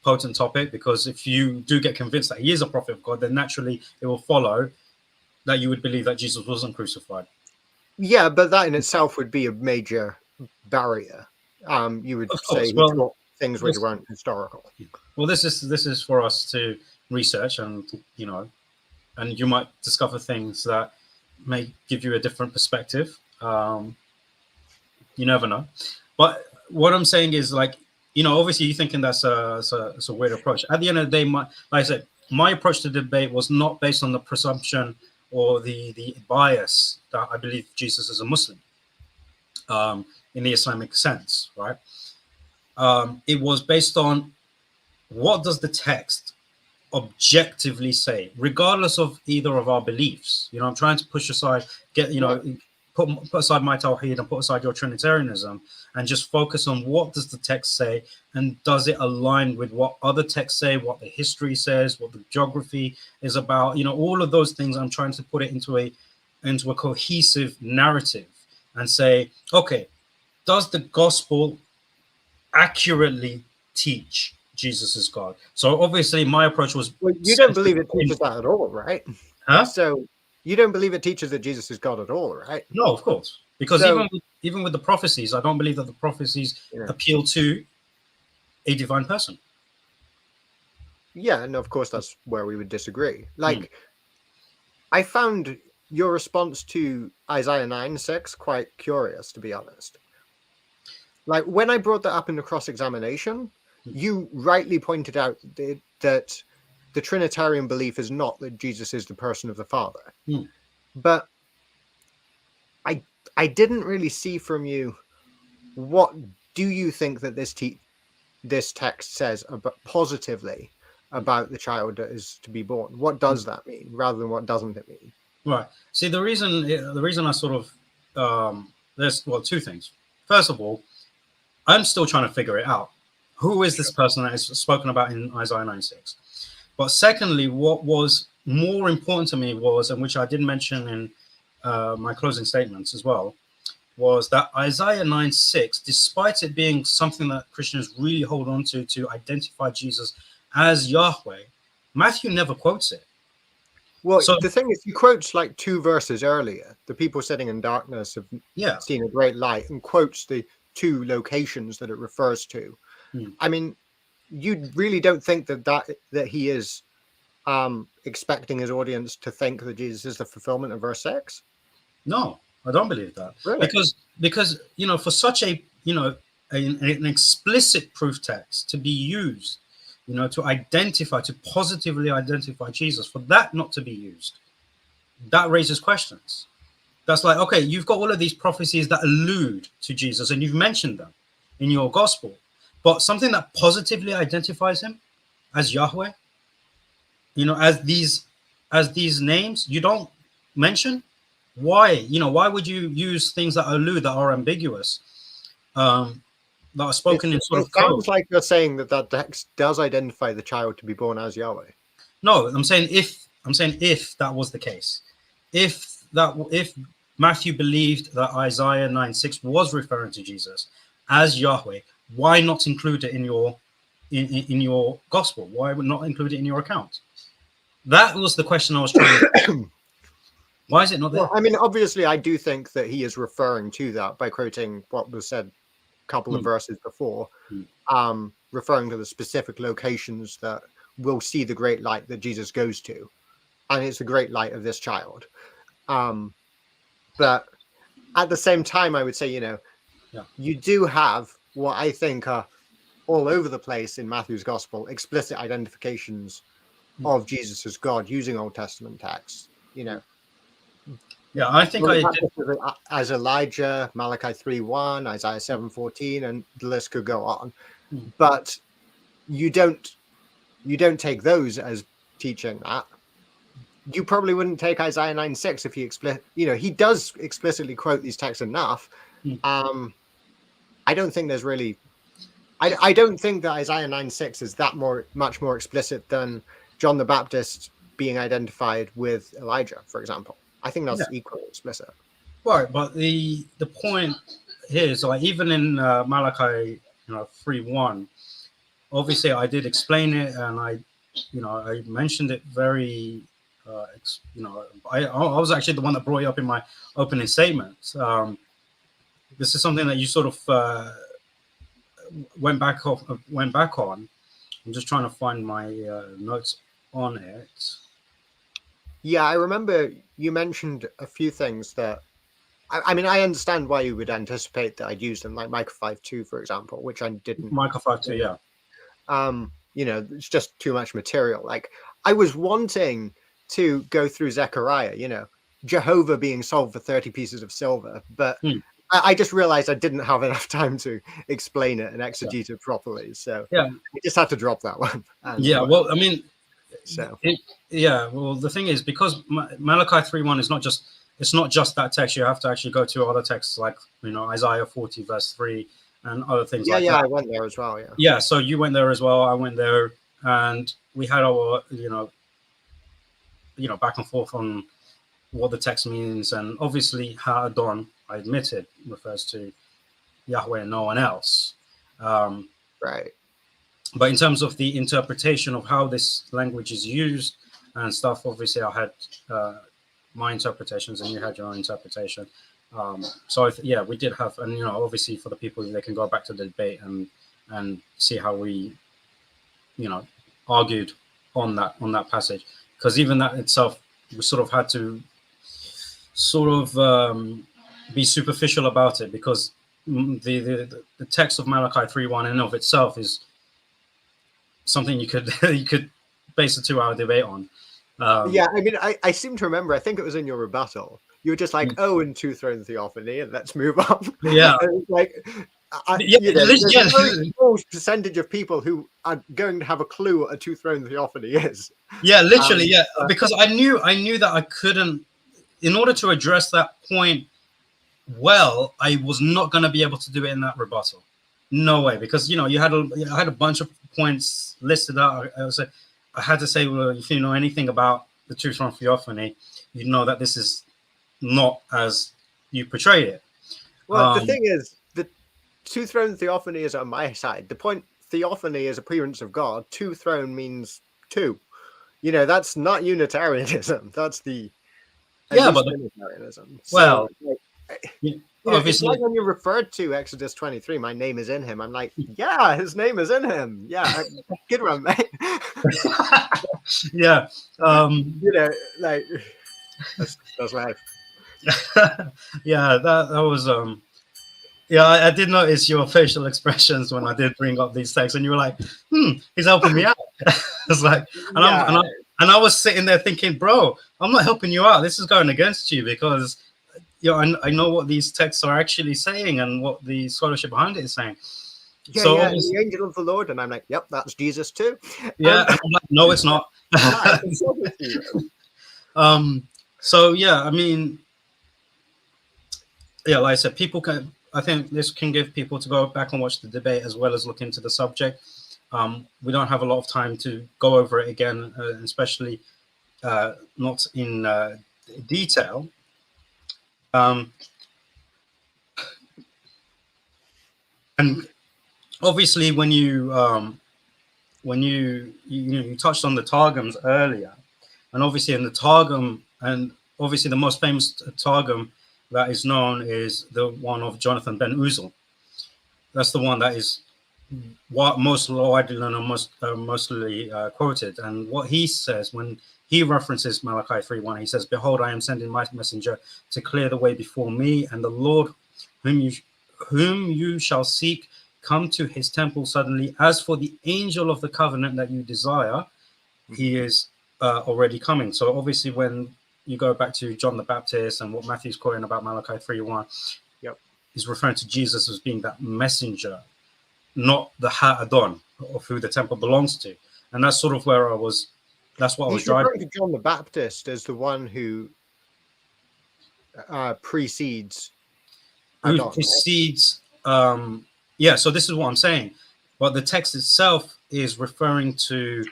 potent topic, because if you do get convinced that he is a prophet of God, then naturally it will follow that you would believe that Jesus wasn't crucified. Yeah, but that in itself would be a major barrier. You would say he taught things which weren't historical. Well, this is for us to research, and and you might discover things that may give you a different perspective. You never know. But what I'm saying is, obviously you're thinking that's a weird approach. At the end of the day, like I said, my approach to debate was not based on the presumption or the bias that I believe Jesus is a Muslim in the Islamic sense, right? It was based on what does the text objectively say, regardless of either of our beliefs. I'm trying to push aside, put aside my tawheed and put aside your Trinitarianism and just focus on what does the text say and does it align with what other texts say, what the history says, what the geography is about. All of those things. I'm trying to put it into a cohesive narrative and say, okay, does the gospel accurately teach Jesus is God? So obviously my approach was, well, you don't believe it teaches that at all, right? Huh? So you don't believe it teaches that Jesus is God at all, right? No, of course, because even with the prophecies, I don't believe that the prophecies appeal to a divine person. Yeah, and of course that's where we would disagree. Like, I found your response to Isaiah 9:6 quite curious, to be honest. Like, when I brought that up in the cross-examination, you rightly pointed out that the Trinitarian belief is not that Jesus is the person of the Father. But I didn't really see from you, what do you think that this text says positively about the child that is to be born? What does that mean, rather than what doesn't it mean? Right. See, the reason I sort of there's two things. First of all, I'm still trying to figure it out. Who is this person that is spoken about in Isaiah 9:6? But secondly, what was more important to me was, and which I did mention in my closing statements as well, was that Isaiah 9:6, despite it being something that Christians really hold on to identify Jesus as Yahweh, Matthew never quotes it. Well, so the thing is, he quotes like 2 verses earlier. The people sitting in darkness have seen a great light, and quotes the 2 locations that it refers to. I mean, you really don't think that he is expecting his audience to think that Jesus is the fulfillment of verse 6? No, I don't believe that. Really? Because for such an explicit proof text to be used, to positively identify Jesus, for that not to be used, that raises questions. That's like, okay, you've got all of these prophecies that allude to Jesus, and you've mentioned them in your gospel, but something that positively identifies him as Yahweh, as these names, you don't mention. Why? Why would you use things that allude, that are ambiguous, that are spoken in sort of code? It sounds like you're saying that text does identify the child to be born as Yahweh. No, I'm saying if that was the case, if Matthew believed that Isaiah 9:6 was referring to Jesus as Yahweh, why not include it in your gospel? Why would not include it in your account? That was the question I was trying to. Why is it not there? Well, I mean, obviously, I do think that he is referring to that by quoting what was said a couple of verses before, referring to the specific locations that will see the great light that Jesus goes to, and it's the great light of this child. But at the same time, I would say, you do have what I think are all over the place in Matthew's gospel, explicit identifications of Jesus as God using Old Testament texts. Yeah, I think as Elijah, Malachi 3:1, Isaiah 7:14, and the list could go on. But you don't take those as teaching that. You probably wouldn't take Isaiah 9:6 if he does explicitly quote these texts enough. I don't think there's really. I don't think that Isaiah 9:6 is much more explicit than John the Baptist being identified with Elijah, for example. I think that's equally explicit. Right, but the point here is, like, even in Malachi 3:1, obviously I did explain it, and I mentioned it very. I was actually the one that brought it up in my opening statement. This is something that you sort of went back on. I'm just trying to find my notes on it. Yeah, I remember you mentioned a few things that. I mean, I understand why you would anticipate that I'd use them, like Micah 5:2, for example, which I didn't. Micah 5:2, yeah. it's just too much material. Like, I was wanting to go through Zechariah, Jehovah being sold for 30 pieces of silver, but I just realized I didn't have enough time to explain it and exegete it properly. So Yeah. I just had to drop that one. Yeah. Well, I mean, so well, the thing is, because Malachi 3:1 is it's not just that text. You have to actually go to other texts like, Isaiah 40 verse 3 and other things like that. Yeah, I went there as well. Yeah. So you went there as well. I went there, and we had our, back and forth on what the text means. And obviously, Ha'adon, I admitted, refers to Yahweh and no one else. Right. But in terms of the interpretation of how this language is used and stuff, obviously I had my interpretations and you had your own interpretation. So we did have, and obviously for the people, they can go back to the debate and see how we, argued on that passage, because even that itself, we sort of had to be superficial about it, because the text of Malachi 3:1 in and of itself is something you could base a 2-hour debate on. Yeah, I mean, I seem to remember, I think it was in your rebuttal, you were just like, and two throne theophany, and let's move on. Yeah. Like, there's a very small percentage of people who are going to have a clue what a two throne theophany is. Yeah, literally, because I knew that I couldn't, in order to address that point well, I was not going to be able to do it in that rebuttal. No way, because I had a bunch of points listed out. I had to say, well, if you know anything about the two throne theophany, you know that this is not as you portray it. Well, the thing is, the two throne theophany is on my side. The point, theophany is appearance of God. Two throne means two. That's not Unitarianism. That's the Unitarianism. Well, obviously, it's like when you referred to Exodus 23, my name is in him. I'm like, yeah, his name is in him. Yeah, good one, mate. Yeah. Like that's life. Yeah, that was I did notice your facial expressions when I did bring up these texts, and you were like, he's helping me out. It's like, and I was sitting there thinking, bro, I'm not helping you out. This is going against you, because I know what these texts are actually saying and what the scholarship behind it is saying. The angel of the Lord, and I'm like, yep, that's Jesus too. Yeah, I'm like, no, it's not. I mean, like I said, I think this can give people to go back and watch the debate as well as look into the subject. We don't have a lot of time to go over it again, especially not in detail. And obviously, when you touched on the Targums earlier, and obviously in the Targum, and obviously the most famous Targum that is known is the one of Jonathan ben Uzel. That's the one that is most widely known and mostly quoted. And what he says when he references Malachi 3:1, he says, "Behold, I am sending my messenger to clear the way before me, and the Lord whom you shall seek come to his temple suddenly. As for the angel of the covenant that you desire, he is already coming." So obviously when you go back to John the Baptist and what Matthew's quoting about Malachi 3:1, he's referring to Jesus as being that messenger, not the Ha'adon of who the temple belongs to. And that's sort of where that's what I was driving. To John the Baptist as the one who precedes. Who precedes, so this is what I'm saying. But the text itself is referring to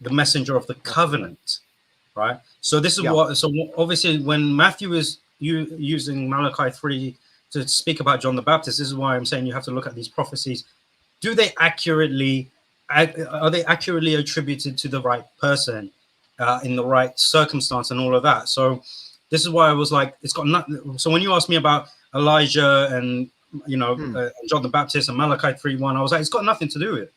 the messenger of the covenant, right? So this is so obviously when Matthew is using Malachi 3 to speak about John the Baptist, this is why I'm saying you have to look at these prophecies. Are they accurately attributed to the right person in the right circumstance and all of that? So this is why I was like, it's got nothing. So when you asked me about Elijah and John the Baptist and Malachi 3:1, I was like, it's got nothing to do with it.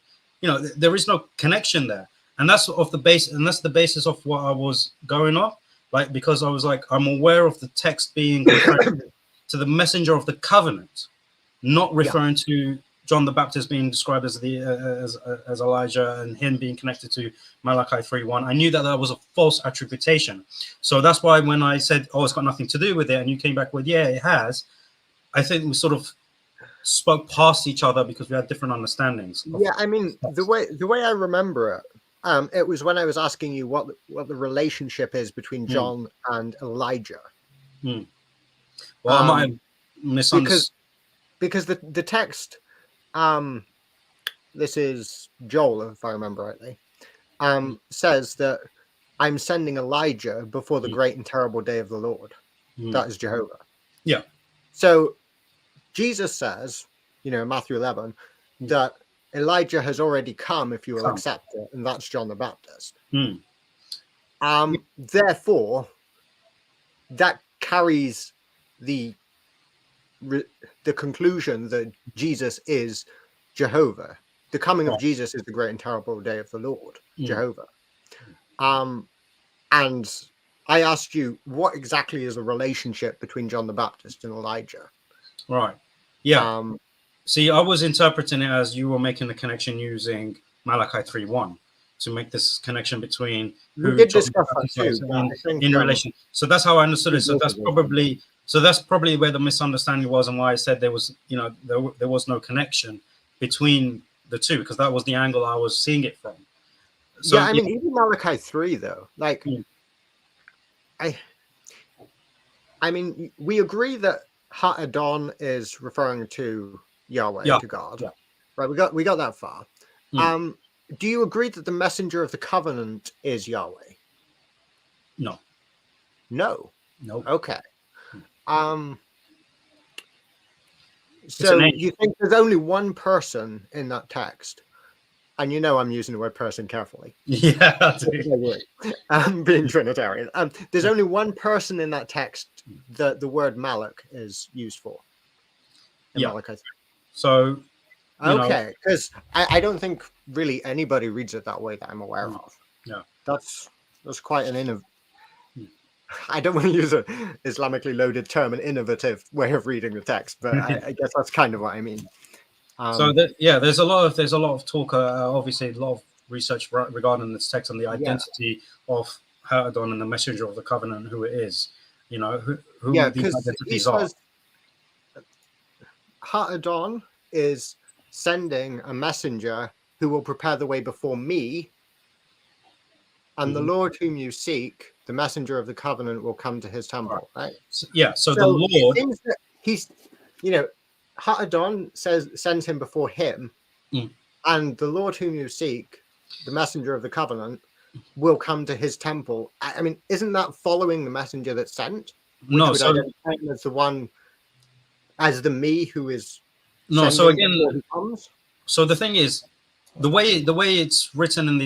There is no connection there. And that's the basis of what I was going off, like, because I was like, I'm aware of the text being referring to the messenger of the covenant, not referring to John the Baptist being described as as Elijah and him being connected to Malachi 3:1, I knew that that was a false attribution. So that's why when I said, "Oh, it's got nothing to do with it," and you came back with, "Yeah, it has," I think we sort of spoke past each other because we had different understandings. Yeah, I mean, the way I remember it, it was when I was asking you what the relationship is between John and Elijah. Well, I might have misunderstood. Because the text, this is Joel, if I remember rightly, says that I'm sending Elijah before the great and terrible day of the Lord. That is Jehovah. Yeah. So Jesus says, in Matthew 11, that Elijah has already come if you will accept it, and that's John the Baptist. Therefore, that carries the conclusion that Jesus is Jehovah. The coming of Jesus is the great and terrible day of the Lord, Jehovah. And I asked you, what exactly is the relationship between John the Baptist and Elijah? Right. Yeah. See, I was interpreting it as you were making the connection using Malachi 3:1 to make this connection between we did discuss that too, in relation. So that's how I understood it. So that's probably where the misunderstanding was, and why I said there was, there was no connection between the two, because that was the angle I was seeing it from. So, yeah, I mean, even Malachi 3 though, like, I mean, we agree that Ha-Adon is referring to Yahweh, to God, right? We got that far. Do you agree that the messenger of the covenant is Yahweh? No. No. Okay. So you think there's only one person in that text? And I'm using the word person carefully. Yeah, I do. I'm being Trinitarian. There's only one person in that text that the word Malach is used for. In Malachi 3. So, okay, because I don't think really anybody reads it that way that I'm aware of. Yeah. That's quite an I don't want to use an Islamically loaded term, an innovative way of reading the text, but I guess that's kind of what I mean. So there's a lot of talk, obviously a lot of research regarding this text and the identity of Ha-Adon and the messenger of the covenant, who it is, who these identities are. Ha-Adon is sending a messenger who will prepare the way before me, and the Lord whom you seek, the messenger of the covenant, will come to his temple. Right? So the Lord, he's Ha-Adon sends him before him, and the Lord whom you seek, the messenger of the covenant, will come to his temple. I mean, isn't that following the messenger that's sent? No, so identify him as the one, as the me who is. No, so again, so the thing is, the way it's written in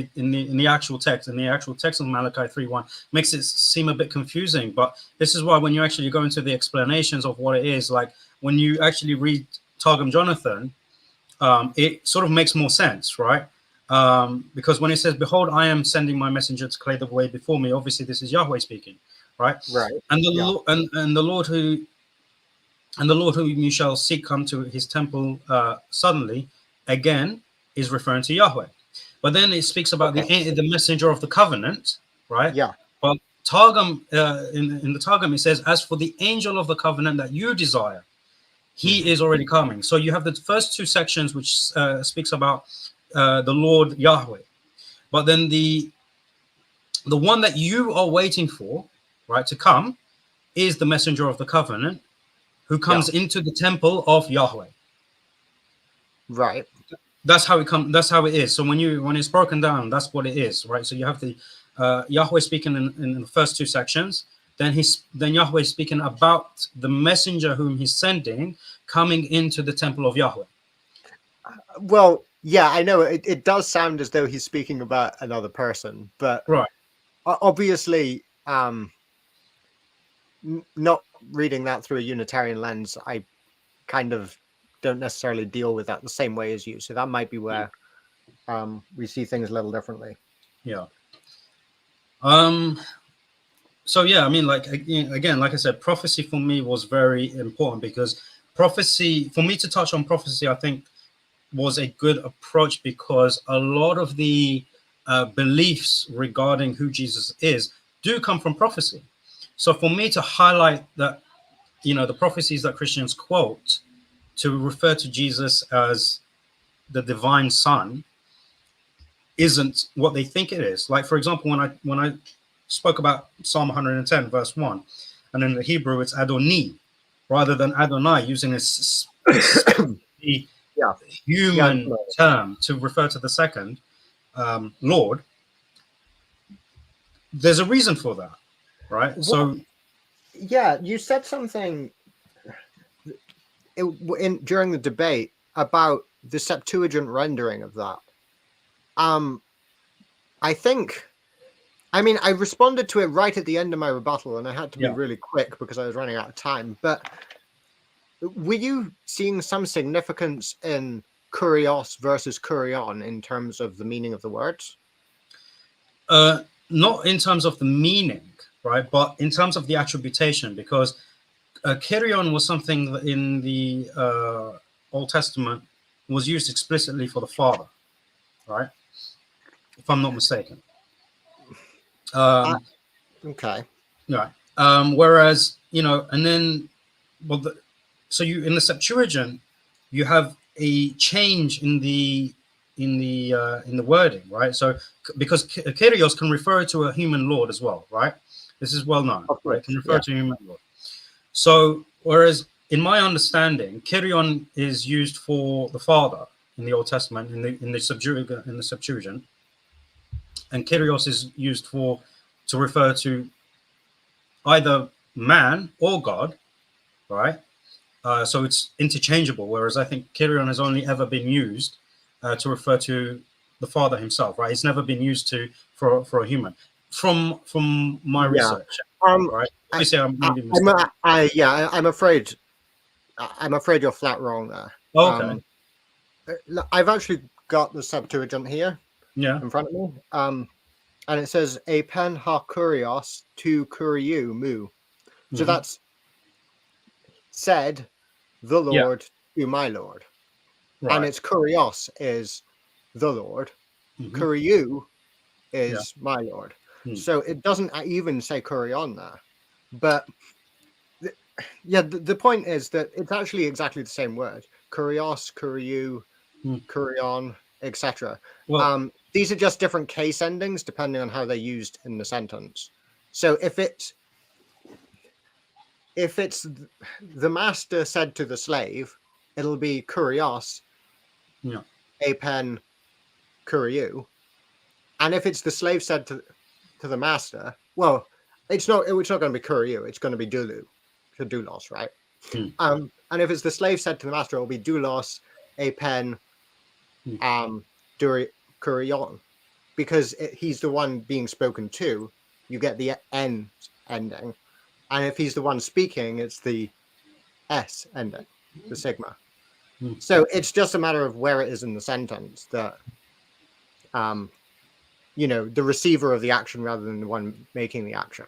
the actual text, of Malachi 3:1 makes it seem a bit confusing. But this is why when you actually go into the explanations of what it is, like when you actually read Targum Jonathan, it sort of makes more sense, right? Because when it says, "Behold, I am sending my messenger to clear the way before me," obviously this is Yahweh speaking, right? Right. And the Lord whom you shall seek come to his temple suddenly, again, is referring to Yahweh. But then it speaks about the messenger of the covenant, right? Yeah. But Targum, in the Targum, it says, "As for the angel of the covenant that you desire, he is already coming." So you have the first two sections, which speaks about the Lord Yahweh. But then the one that you are waiting for, right, to come, is the messenger of the covenant, who comes into the temple of Yahweh. Right. That's how it comes. That's how it is. So when it's broken down, that's what it is, right? So you have the Yahweh speaking in the first two sections. Then Yahweh speaking about the messenger whom he's sending coming into the temple of Yahweh. Well, yeah, I know it does sound as though he's speaking about another person, but obviously, not reading that through a Unitarian lens, I kind of don't necessarily deal with that the same way as you. So that might be where we see things a little differently. Yeah. So yeah, I mean, like again, like I said, prophecy for me was very important, because prophecy, for me to touch on prophecy, I think was a good approach because a lot of the beliefs regarding who Jesus is do come from prophecy. So for me to highlight that, the prophecies that Christians quote to refer to Jesus as the divine son isn't what they think it is. Like, for example, when I spoke about Psalm 110 verse 1, and in the Hebrew it's Adoni rather than Adonai, using the Yeah. human term to refer to the second Lord. There's a reason for that, right? Well, so yeah, you said something during the debate about the Septuagint rendering of that. I responded to it right at the end of my rebuttal, and I had to be really quick because I was running out of time. But were you seeing some significance in kurios versus kurion in terms of the meaning of the words? Not in terms of the meaning, right? But in terms of the attributation, because kyrion was something that in the Old Testament was used explicitly for the Father, right? If I'm not mistaken. Okay. Right. Whereas, and then, so you in the Septuagint, you have a change in the wording, right? So because kyrios can refer to a human lord as well, right? This is well known, right? It can refer to a human lord. So whereas in my understanding, kyrion is used for the Father in the Old Testament in the Septuagint, and kyrios is used to refer to either man or God, right? So it's interchangeable, whereas I think kyrion has only ever been used to refer to the Father himself, right? It's never been used for a human. From my research, right? Obviously, I'm afraid you're flat wrong there. Okay. I've actually got the Septuagint here, in front of me, and it says "a pen ha kurios tu kuriou mu," so that's said the Lord to my Lord, and it's kurios is the Lord, kuriou is my Lord. So it doesn't even say kurion there, but the point is that it's actually exactly the same word: kurios, kuriou, kurion, etc. These are just different case endings depending on how they're used in the sentence. So if it's the master said to the slave, it'll be kurios, a pen, kuriou. And if it's the slave said to the master, well, it's not going to be kuriou, it's going to be doulos, right? And if it's the slave said to the master, it'll be doulos, a pen, kurion, because he's the one being spoken to. You get the n ending, and if he's the one speaking, it's the s ending, the sigma. So it's just a matter of where it is in the sentence that the receiver of the action rather than the one making the action.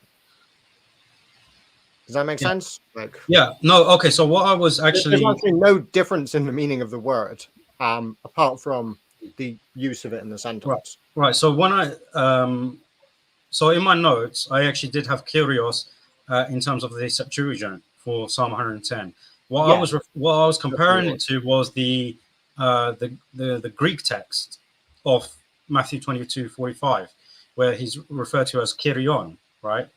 Does that make sense? Okay, so what I was actually... There's actually no difference in the meaning of the word, apart from the use of it in the sentence. Right. So when so in my notes, I actually did have kyrios in terms of the Septuagint for Psalm 110. What I was comparing it to was the Greek text of Matthew 22:45, where he's referred to as kyrion, right?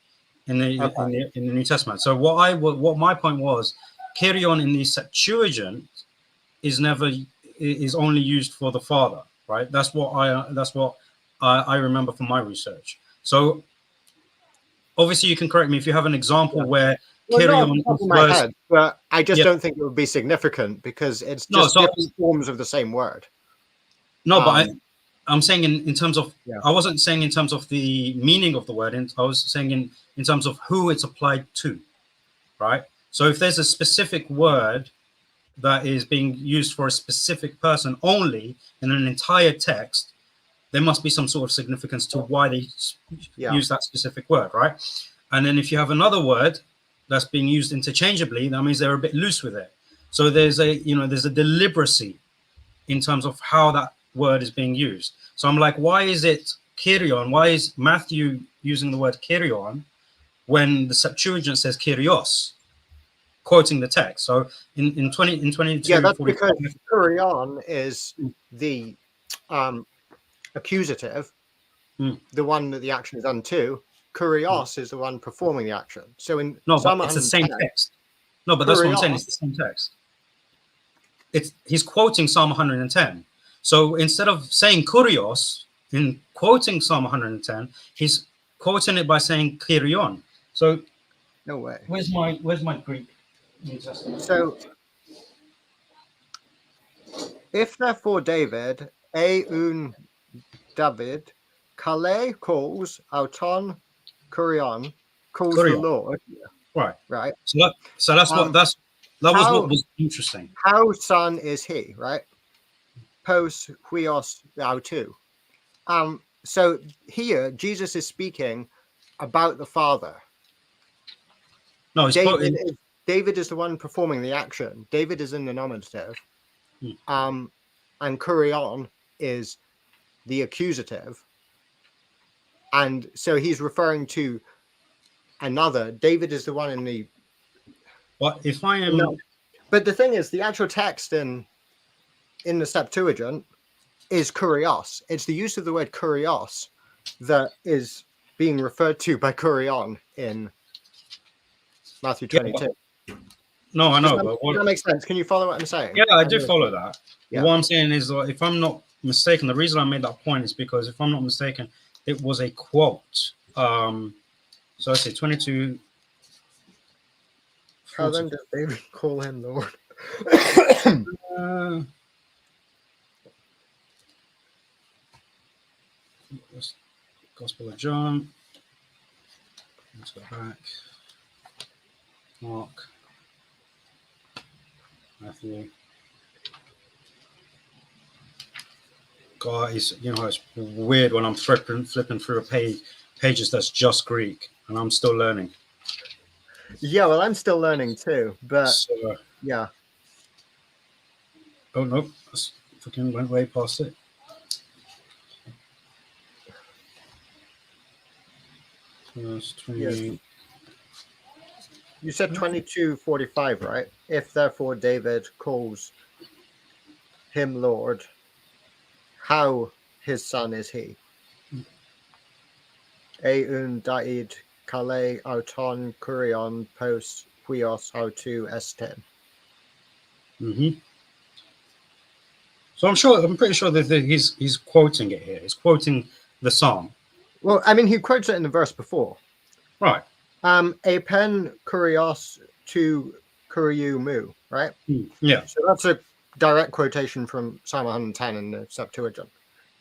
In the New Testament. So what my point was, kyrion in the Septuagint is only used for the Father, right? That's what I remember from my research. So obviously you can correct me if you have an example where kyrion in my head, but I just don't think it would be significant because it's just different forms of the same word. No, but I'm saying in terms of, I wasn't saying in terms of the meaning of the word, I was saying in terms of who it's applied to, right? So if there's a specific word that is being used for a specific person only in an entire text, there must be some sort of significance to why they use that specific word, right? And then if you have another word that's being used interchangeably, that means they're a bit loose with it. So there's a deliberacy in terms of how that word is being used. So I'm like, why is it Kyrion? Why is Matthew using the word Kyrion when the Septuagint says Kyrios, quoting the text? So in 22, Yeah, that's 45, because Kurion is the accusative, the one that the action is unto. Kurios is the one performing the action. So in no, Psalm but it's the same 110, text. No, but that's what I'm saying. Kurios, It's the same text. He's quoting Psalm 110. So instead of saying Kurios in quoting Psalm 110, he's quoting it by saying Kyrion. So no way. where's my Greek? So if therefore David, Eun David, Kale calls Auton Kurion, calls the Kyrion. Lord, Right. right? So that's what that was what was interesting. How son is he, right? Pos huios autu. So here Jesus is speaking about the Father. No, he's quoting. David is the one performing the action. David is in the nominative. And Kurion is the accusative. And so he's referring to another. David is the one in the. But if I am. No. But the thing is, the actual text in the Septuagint is kurios. It's the use of the word kurios that is being referred to by Kurion in Matthew 22. No, I know. Does that make sense? Can you follow what I'm saying? Yeah, I do follow that. Yeah. What I'm saying is, if I'm not mistaken, the reason I made that point is because if I'm not mistaken, it was a quote. So I say 22. How then does David call him Lord? Gospel of John. Let's go back. Mark. Matthew. God, it's weird when I'm flipping through pages that's just Greek, and I'm still learning. Yeah, well, I'm still learning too, but yeah. Oh no, I fucking went way past it. Verse 20. Yes. You said 22:45, right? If therefore David calls him Lord, how his son is he? Eun daid kale auton kurion pos huios autu estin. So I'm pretty sure that he's quoting it here. He's quoting the psalm. Well, I mean, he quotes it in the verse before. Right. A pen kurios to kuriu mu, right? Yeah. So that's a direct quotation from Psalm 110 in the Septuagint,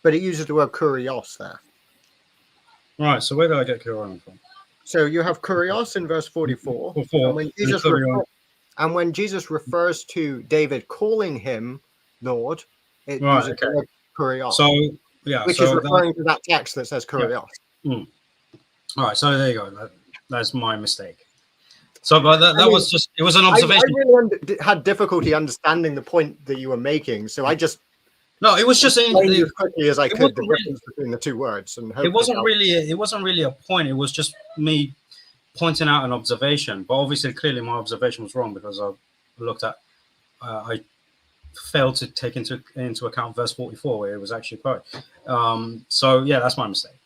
but it uses the word kurios there. Right. So where did I get Kyrion from? So you have kurios in verse 44, and when Jesus refers to David calling him Lord, it uses the word kurios. So yeah, which is referring to that text that says kurios. Yeah. All right. So there you go. That's my mistake. So, but that was just, it was an observation. I really had difficulty understanding the point that you were making, so I just it was just saying as quickly as I could the difference between the two words, and it wasn't really a point. It was just me pointing out an observation. But obviously, clearly, my observation was wrong because I looked at I failed to take into account verse 44 where it was actually quoted. So yeah, that's my mistake.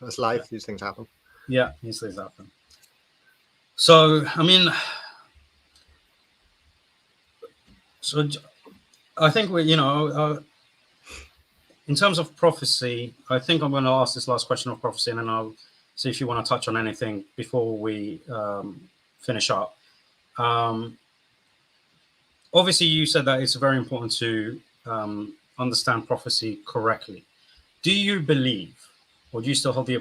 That's life. These things happen. Yeah, these things happen. So, I mean, I think in terms of prophecy, I think I'm going to ask this last question of prophecy, and then I'll see if you want to touch on anything before we finish up. Obviously, you said that it's very important to understand prophecy correctly. Do you believe, or do you still hold the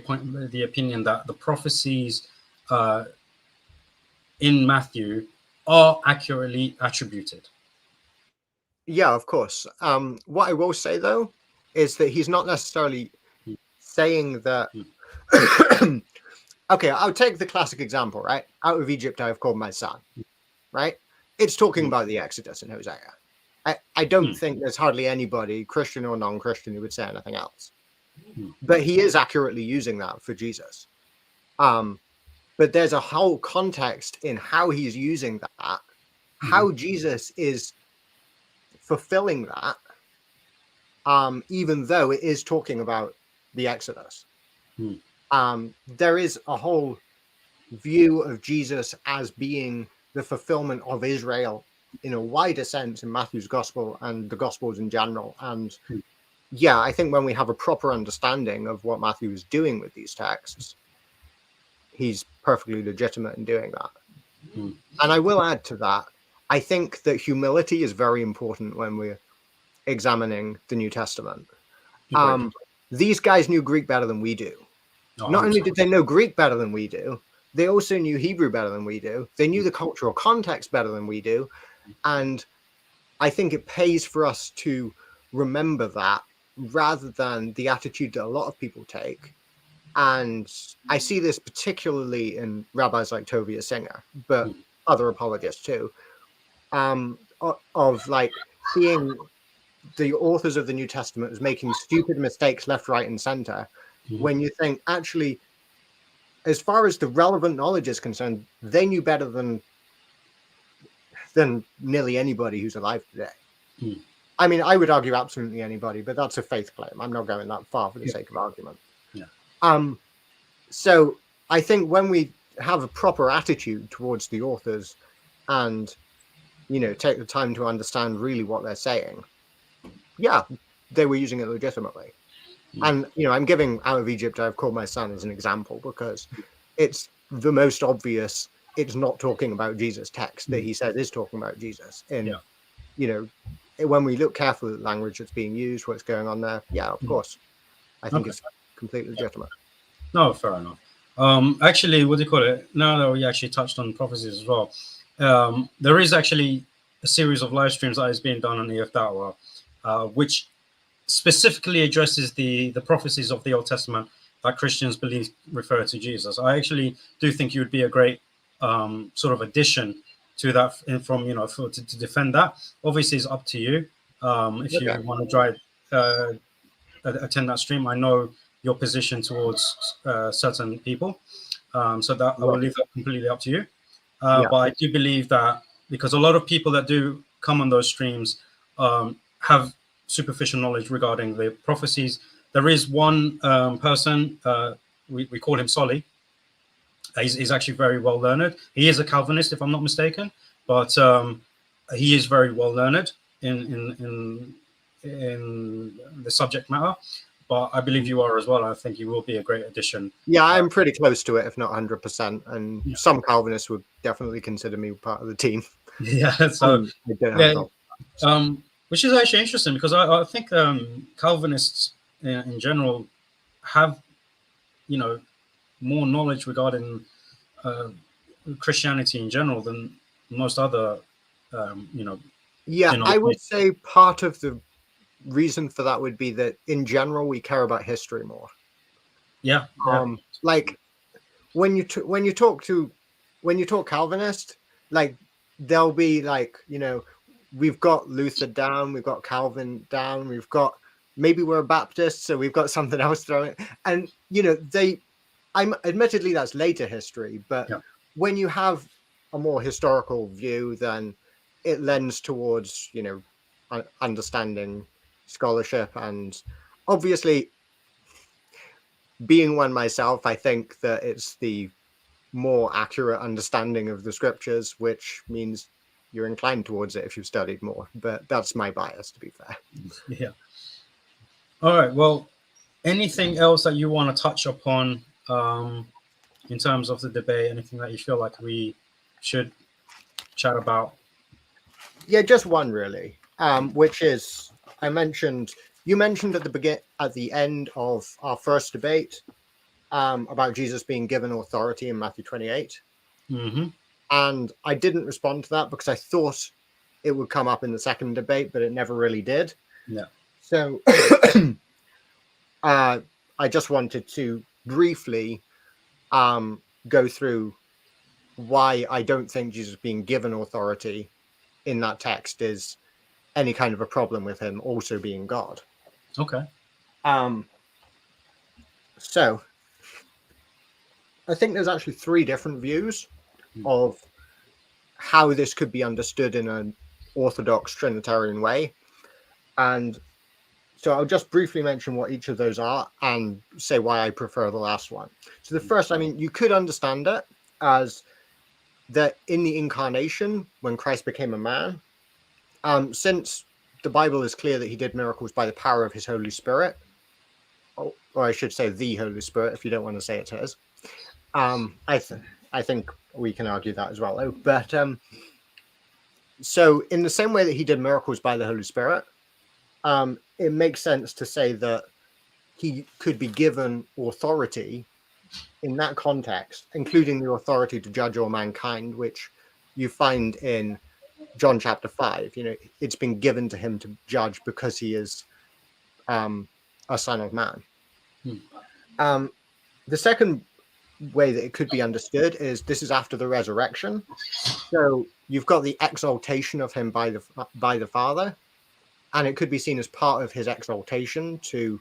opinion that the prophecies in Matthew are accurately attributed? Yeah, of course. What I will say, though, is that he's not necessarily saying that... Okay, I'll take the classic example, right? Out of Egypt I have called my son, right? It's talking about the Exodus in Hosea. I don't think there's hardly anybody, Christian or non-Christian, who would say anything else. Hmm. But he is accurately using that for Jesus. But there's a whole context in how he's using that, how Jesus is fulfilling that, even though it is talking about the Exodus. There is a whole view of Jesus as being the fulfillment of Israel in a wider sense in Matthew's gospel and the gospels in general. And yeah, I think when we have a proper understanding of what Matthew is doing with these texts, he's perfectly legitimate in doing that. And I will add to that, I think that humility is very important when we're examining the New Testament. These guys knew Greek better than we do. Not only did they know Greek better than we do, they also knew Hebrew better than we do. They knew the cultural context better than we do. And I think it pays for us to remember that rather than the attitude that a lot of people take. And I see this particularly in rabbis like Tovia Singer, but other apologists too, of like seeing the authors of the New Testament as making stupid mistakes left, right, and center, when you think, actually, as far as the relevant knowledge is concerned, they knew better than nearly anybody who's alive today. I mean, I would argue absolutely anybody, but that's a faith claim. I'm not going that far for the sake of argument. So I think when we have a proper attitude towards the authors and, you know, take the time to understand really what they're saying, yeah, they were using it legitimately. And, you know, I'm giving Out of Egypt, I've Called My Son as an example because it's the most obvious. It's not talking about Jesus text that he says is talking about Jesus. And, you know, when we look carefully at the language that's being used, what's going on there, yeah, of course. I think it's completely legitimate. No, fair enough. Actually, what do you call it? Now that we actually touched on prophecies as well, there is actually a series of live streams that is being done on EF Dawah, which specifically addresses the prophecies of the Old Testament that Christians believe refer to Jesus. I actually do think you would be a great sort of addition to that, from, you know, to defend that. Obviously, it's up to you if you want to try attend that stream. I know your position towards certain people, so that I will leave that completely up to you. But I do believe that because a lot of people that do come on those streams have superficial knowledge regarding the prophecies. There is one person, we call him Solly. He's actually very well learned. He is a Calvinist, if I'm not mistaken, but he is very well learned in the subject matter. But I believe you are as well. I think you will be a great addition. Yeah, I'm pretty close to it, if not 100%. And some Calvinists would definitely consider me part of the team. Yeah, so which is actually interesting because I think Calvinists in general have, you know, more knowledge regarding Christianity in general than most other, you know. Yeah, I would say part of the reason for that would be that in general we care about history more. Yeah. Like when you talk Calvinist, like they'll be like, you know, we've got Luther down, we've got Calvin down, we've got, maybe we're a Baptist, so we've got something else thrown. And you know, I'm admittedly that's later history, but when you have a more historical view, then it lends towards, you know, understanding scholarship. And obviously, being one myself, I think that it's the more accurate understanding of the scriptures, which means you're inclined towards it if you've studied more. But that's my bias, to be fair. Yeah. All right. Well, anything else that you want to touch upon in terms of the debate? Anything that you feel like we should chat about? Yeah, just one really, which is you mentioned at the end of our first debate about Jesus being given authority in Matthew 28. And I didn't respond to that because I thought it would come up in the second debate, but it never really did. Yeah. So I just wanted to briefly go through why I don't think Jesus being given authority in that text is any kind of a problem with him also being God. Okay. So I think there's actually three different views of how this could be understood in an orthodox Trinitarian way. And so I'll just briefly mention what each of those are and say why I prefer the last one. So the first, I mean, you could understand it as that in the incarnation, when Christ became a man, since the Bible is clear that he did miracles by the power of his Holy Spirit, or I should say the Holy Spirit, if you don't want to say it's his. I think we can argue that as well, though. But so in the same way that he did miracles by the Holy Spirit, it makes sense to say that he could be given authority in that context, including the authority to judge all mankind, which you find in John chapter 5. You know, it's been given to him to judge because he is a son of man. The second way that it could be understood is this is after the resurrection. So you've got the exaltation of him by the Father, and it could be seen as part of his exaltation to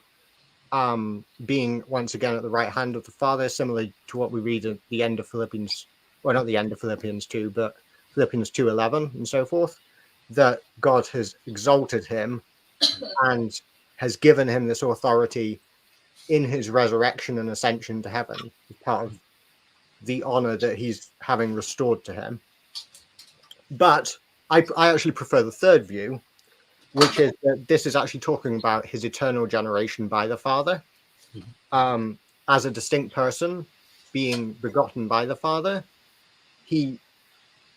being once again at the right hand of the Father, similarly to what we read at the end of Philippians, well, not the end of Philippians 2, but Philippians 2:11 and so forth, that God has exalted him and has given him this authority in his resurrection and ascension to heaven, as part of the honor that he's having restored to him. But I actually prefer the third view, which is that this is actually talking about his eternal generation by the Father, as a distinct person being begotten by the Father. He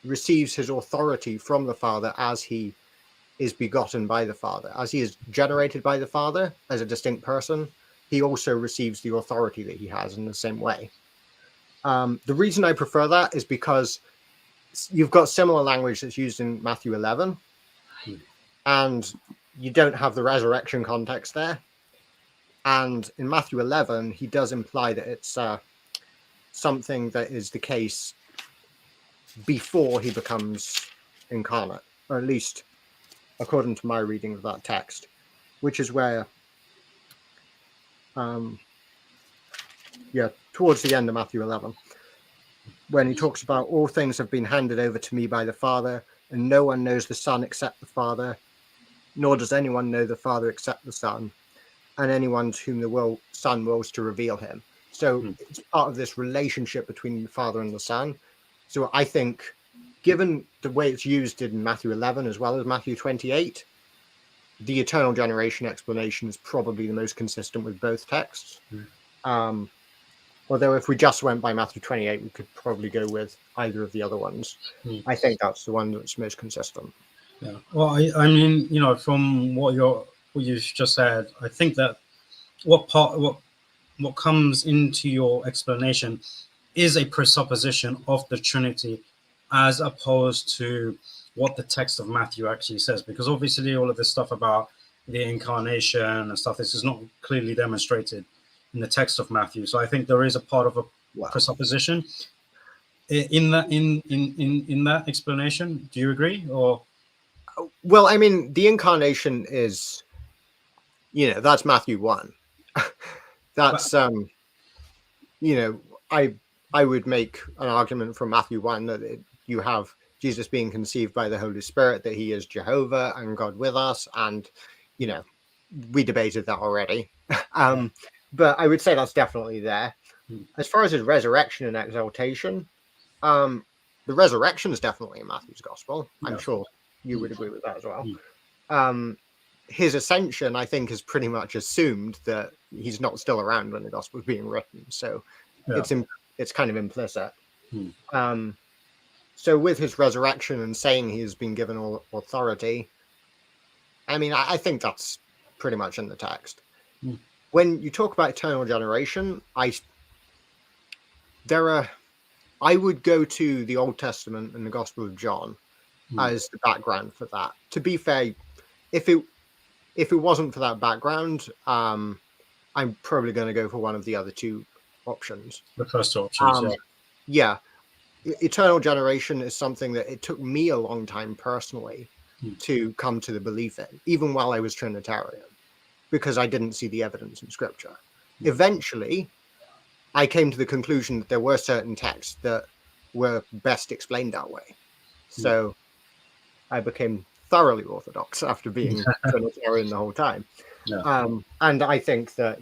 receives his authority from the Father as he is begotten by the Father. As he is generated by the Father as a distinct person, he also receives the authority that he has in the same way. The reason I prefer that is because you've got similar language that's used in Matthew 11, and you don't have the resurrection context there. And in Matthew 11, he does imply that it's something that is the case before he becomes incarnate, or at least according to my reading of that text, which is where, towards the end of Matthew 11, when he talks about all things have been handed over to me by the Father, and no one knows the Son except the Father, nor does anyone know the Father except the Son, and anyone to whom the Son wills to reveal him. So it's part of this relationship between the Father and the Son. So I think, given the way it's used in Matthew 11 as well as Matthew 28, the eternal generation explanation is probably the most consistent with both texts. Although if we just went by Matthew 28, we could probably go with either of the other ones. I think that's the one that's most consistent. Yeah. Well, I mean, you know, from what you've just said, I think that what comes into your explanation is a presupposition of the Trinity, as opposed to what the text of Matthew actually says. Because obviously, all of this stuff about the incarnation and stuff, this is not clearly demonstrated in the text of Matthew. So I think there is a part of a presupposition in that explanation. Do you agree? Or well, I mean, the incarnation is, you know, that's Matthew 1. That's you know, I would make an argument from Matthew 1 that you have Jesus being conceived by the Holy Spirit, that he is Jehovah and God with us, and you know, we debated that already. But I would say that's definitely there. As far as his resurrection and exaltation, the resurrection is definitely in Matthew's gospel. I'm sure you would agree with that as well. His ascension, I think, is pretty much assumed that he's not still around when the gospel is being written. So it's kind of implicit. So with his resurrection and saying he's been given all authority, I mean, I think that's pretty much in the text. When you talk about eternal generation, I would go to the Old Testament and the Gospel of John as the background for that. To be fair, if it wasn't for that background, I'm probably going to go for one of the other two options. The first two options, yeah. Eternal generation is something that it took me a long time personally to come to the belief in, even while I was Trinitarian, because I didn't see the evidence in Scripture. Eventually, I came to the conclusion that there were certain texts that were best explained that way. So I became thoroughly Orthodox after being Trinitarian the whole time. Yeah. And I think that,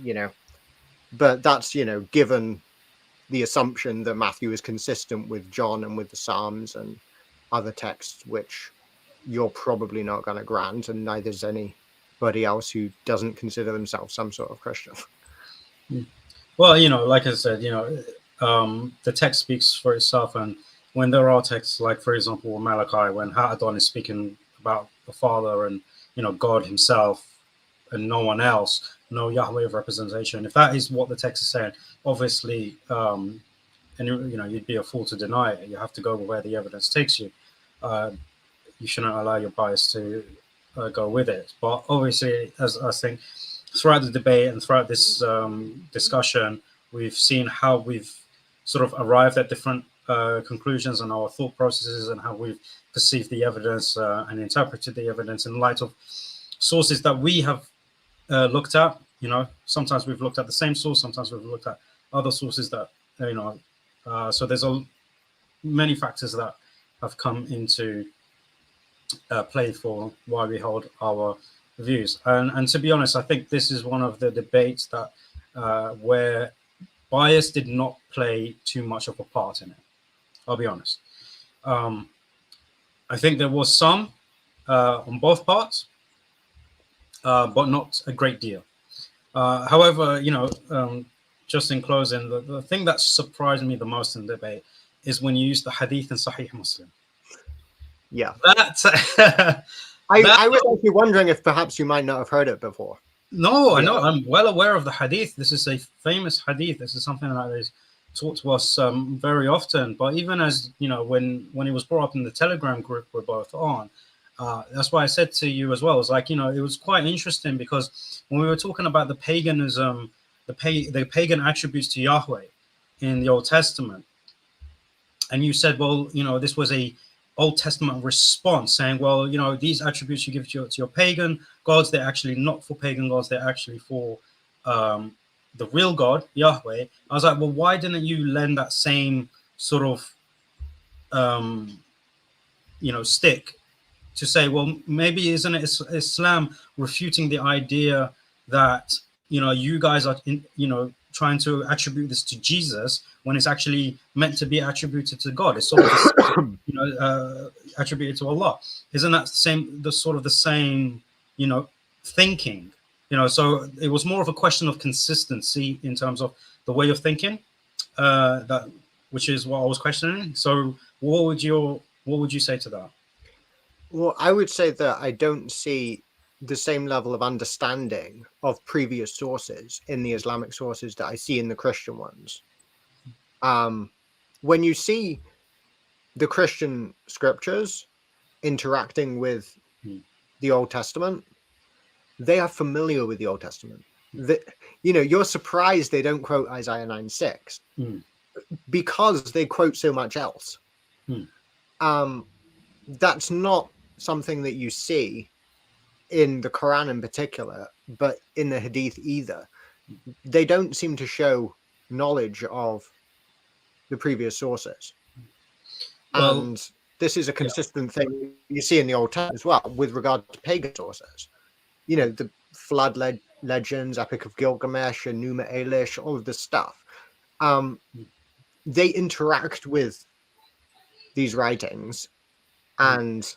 but that's, given the assumption that Matthew is consistent with John and with the Psalms and other texts, which you're probably not going to grant, and neither is anybody else who doesn't consider themselves some sort of Christian. Well, like I said, the text speaks for itself, and when there are texts like, for example, Malachi, when Hadon is speaking about the Father and God Himself and no one else, no Yahweh of representation. If that is what the text is saying, obviously, and you'd be a fool to deny it. You have to go where the evidence takes you. You shouldn't allow your bias to go with it. But obviously, as I think throughout the debate and throughout this discussion, we've seen how we've sort of arrived at different conclusions and our thought processes and how we've perceived the evidence and interpreted the evidence in light of sources that we have looked at. Sometimes we've looked at the same source, sometimes we've looked at other sources that, so there's many factors that have come into play for why we hold our views. And to be honest, I think this is one of the debates that where bias did not play too much of a part in it. I'll be honest. I think there was some on both parts, but not a great deal. However, just in closing, the thing that surprised me the most in the debate is when you use the hadith in Sahih Muslim. Yeah. That I was actually wondering if perhaps you might not have heard it before. No, I know. I'm well aware of the hadith. This is a famous hadith. This is something that is taught to us very often. But even as, when it was brought up in the Telegram group we're both on, that's why I said to you as well, it's like, it was quite interesting because when we were talking about the paganism, the pagan attributes to Yahweh in the Old Testament, and you said, well, this was a Old Testament response saying, well, these attributes you give to your pagan gods, they're actually not for pagan gods, they're actually for the real God, Yahweh. I was like, well, why didn't you lend that same sort of, stick to say, well, maybe isn't it Islam refuting the idea that, you guys are, trying to attribute this to Jesus when it's actually meant to be attributed to God. It's sort of, attributed to Allah. Isn't that the same, thinking? So it was more of a question of consistency in terms of the way of thinking, which is what I was questioning. So what would you say to that? Well, I would say that I don't see the same level of understanding of previous sources in the Islamic sources that I see in the Christian ones. When you see the Christian scriptures interacting with the Old Testament, they are familiar with the Old Testament. You're surprised they don't quote Isaiah 9:6 because they quote so much else. That's not something that you see in the Quran in particular, but in the Hadith either. They don't seem to show knowledge of the previous sources. Well, and this is a consistent thing you see in the Old Testament as well with regard to pagan sources. The flood legends, Epic of Gilgamesh, Enuma Elish, all of this stuff. They interact with these writings and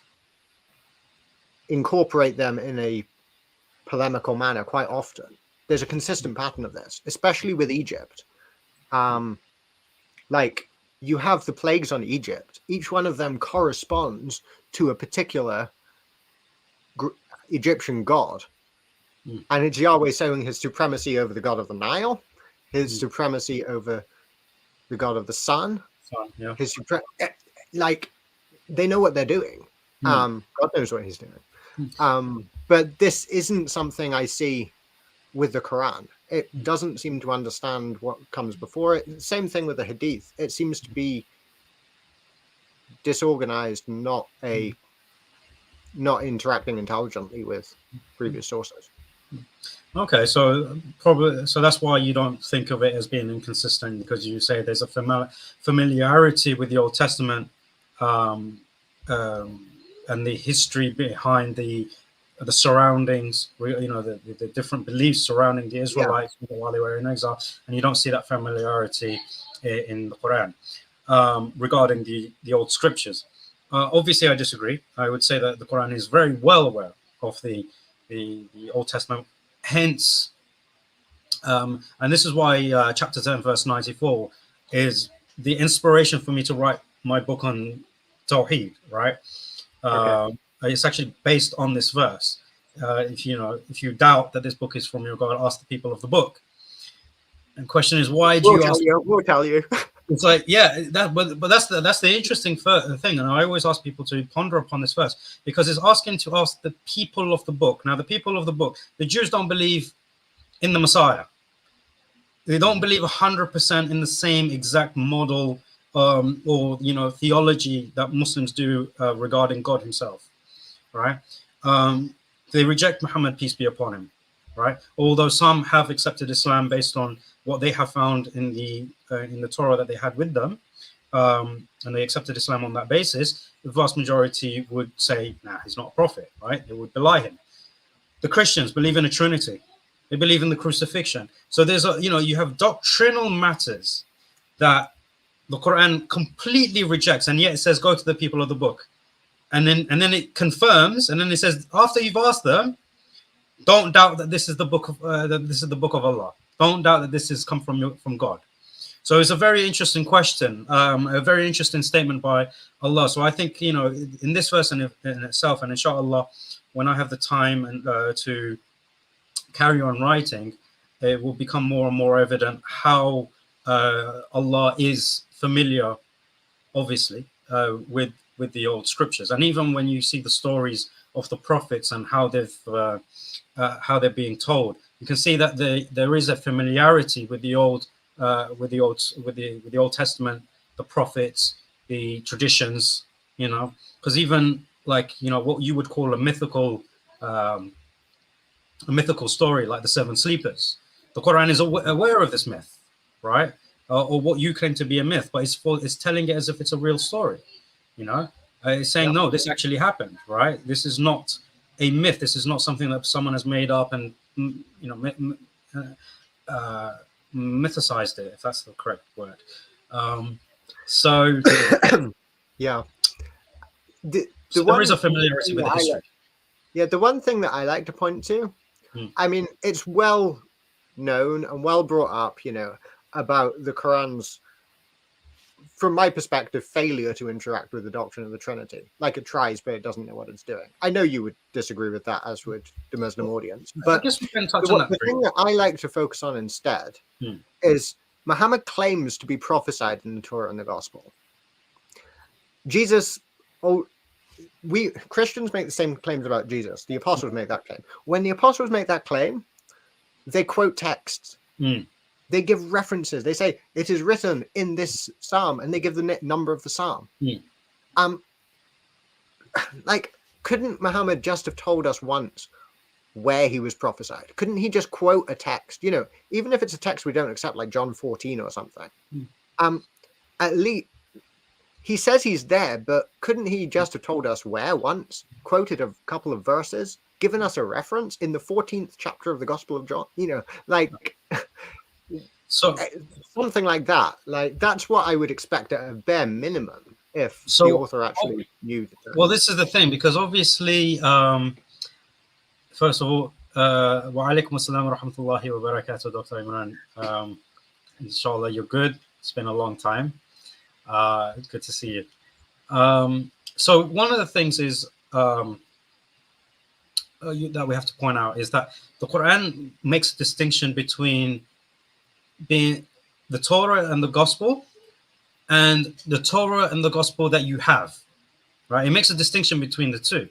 incorporate them in a polemical manner quite often. There's a consistent pattern of this, especially with Egypt. Like, you have the plagues on Egypt. Each one of them corresponds to a particular Egyptian god. And it's Yahweh showing his supremacy over the god of the Nile, his supremacy over the god of the sun. Yeah. Like, they know what they're doing. God knows what he's doing. But this isn't something I see with the Quran. It doesn't seem to understand what comes before it. Same thing with the Hadith. It seems to be disorganized, not a not interacting intelligently with previous sources. Okay, so that's why you don't think of it as being inconsistent, because you say there's a familiarity with the Old Testament, um, um, and the history behind the surroundings, the different beliefs surrounding the Israelites while they were in exile, and you don't see that familiarity in the Quran regarding the old scriptures. Obviously, I disagree. I would say that the Quran is very well aware of the Old Testament. Hence, and this is why chapter 10, verse 94 is the inspiration for me to write my book on Tawheed, right? It's actually based on this verse. If you doubt that this book is from your God, ask the people of the book. And question is, why do you ask? We'll tell you. It's like, yeah, but that's the interesting thing, and I always ask people to ponder upon this verse, because it's asking to ask the people of the book. Now, the people of the book, the Jews don't believe in the Messiah. They don't believe 100% in the same exact model or theology that Muslims do regarding God Himself, right? They reject Muhammad, peace be upon him, right? Although some have accepted Islam based on what they have found in the Torah that they had with them, and they accepted Islam on that basis, the vast majority would say, nah, he's not a prophet, right? They would belie him. The Christians believe in a Trinity. They believe in the crucifixion. So there's you have doctrinal matters that the Quran completely rejects, and yet it says, go to the people of the book. And then it confirms, and then it says, after you've asked them, don't doubt that this is the book of Allah. Don't doubt that this has come from God. So it's a very interesting question, a very interesting statement by Allah. So I think in this verse in itself, and inshallah, when I have the time and to carry on writing, it will become more and more evident how Allah is familiar, obviously, with the old scriptures. And even when you see the stories of the prophets and how they're being told, you can see that there is a familiarity with the Old Testament, the prophets, the traditions, because even like what you would call a mythical story like the Seven Sleepers, the Quran is aware of this myth, right? Or what you claim to be a myth, but it's telling it as if it's a real story. It's saying, no, this actually happened, right? This is not a myth. This is not something that someone has made up and mythicized it, if that's the correct word. So yeah, there is a familiarity with the history. The one thing that I like to point to, I mean, it's well known and well brought up, about the Quran's, from my perspective, failure to interact with the doctrine of the Trinity. Like, it tries, but it doesn't know what it's doing. I know you would disagree with that, as would the Muslim audience. But I guess we can touch on that. The thing that I like to focus on instead is Muhammad claims to be prophesied in the Torah and the Gospel. Jesus, we Christians make the same claims about Jesus. The apostles make that claim. When the apostles make that claim, they quote texts. They give references. They say it is written in this psalm, and they give the number of the psalm. Like, couldn't Muhammad just have told us once where he was prophesied? Couldn't he just quote a text? Even if it's a text we don't accept, like John 14 or something. At least he says he's there, but couldn't he just have told us where once? Quoted a couple of verses, given us a reference in the 14th chapter of the Gospel of John? So something like that. Like, that's what I would expect at a bare minimum if the author actually knew. Well, this is the thing, because obviously, first of all, wa alaikum assalam wa rahmatullahi wa barakatuh, Dr. Imran. Inshallah, you're good. It's been a long time. Good to see you. So one of the things is that we have to point out is that the Quran makes a distinction between being the Torah and the Gospel, and the Torah and the Gospel that you have, right? It makes a distinction between the two,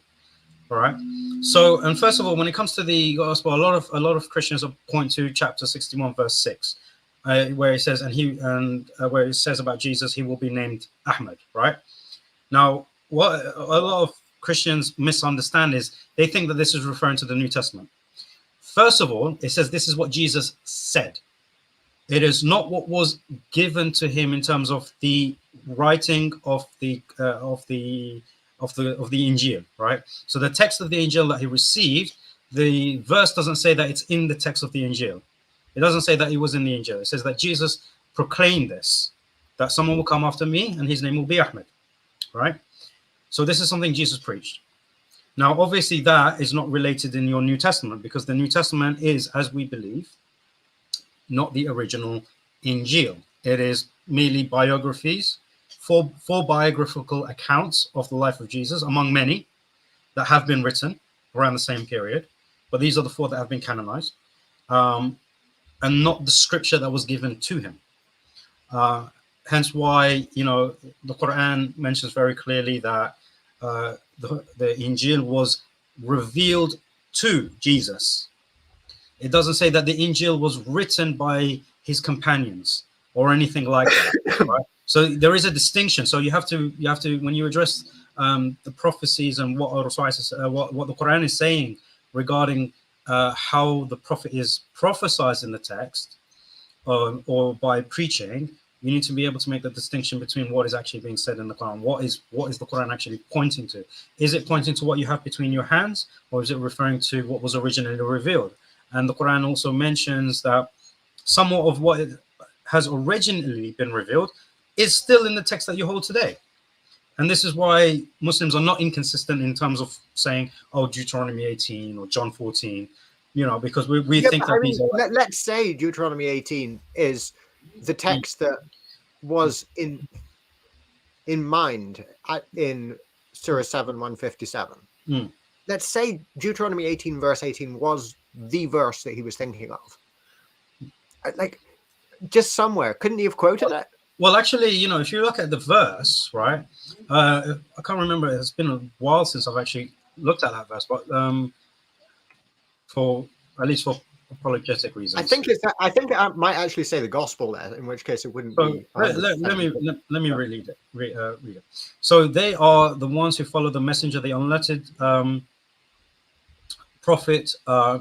all right? So, and first of all, when it comes to the Gospel, a lot of Christians point to chapter 61, verse 6, where it says, where it says about Jesus, he will be named Ahmed, right? Now, what a lot of Christians misunderstand is they think that this is referring to the New Testament. First of all, it says this is what Jesus said. It is not what was given to him in terms of the writing of the Injil, right? So the text of the Injil that he received, the verse doesn't say that it's in the text of the Injil. It doesn't say that it was in the Injil. It says that Jesus proclaimed this, that someone will come after me and his name will be Ahmed, right? So this is something Jesus preached. Now, obviously, that is not related in your New Testament because the New Testament is, as we believe, not the original Injil. It is merely biographies, four biographical accounts of the life of Jesus, among many that have been written around the same period. But these are the four that have been canonized, and not the scripture that was given to him. Hence why, the Quran mentions very clearly that the Injil was revealed to Jesus. It doesn't say that the Injil was written by his companions or anything like that. Right? So there is a distinction. So you have to when you address the prophecies and what the Quran is saying regarding how the prophet is prophesied in the text or by preaching, you need to be able to make the distinction between what is actually being said in the Quran. What is the Quran actually pointing to? Is it pointing to what you have between your hands, or is it referring to what was originally revealed? And the Quran also mentions that somewhat of what has originally been revealed is still in the text that you hold today. And this is why Muslims are not inconsistent in terms of saying, oh, Deuteronomy 18 or John 14, because we think that these are... Let's say Deuteronomy 18 is the text that was in mind in Surah 7, 157. Let's say Deuteronomy 18, verse 18 was the verse that he was thinking of. Like, just somewhere. Couldn't he have quoted it? Well, actually, if you look at the verse, right, I can't remember. It's been a while since I've actually looked at that verse, but for apologetic reasons. I think it might actually say the gospel there, in which case it wouldn't be. Let me read it. So they are the ones who follow the messenger, the unlettered prophet,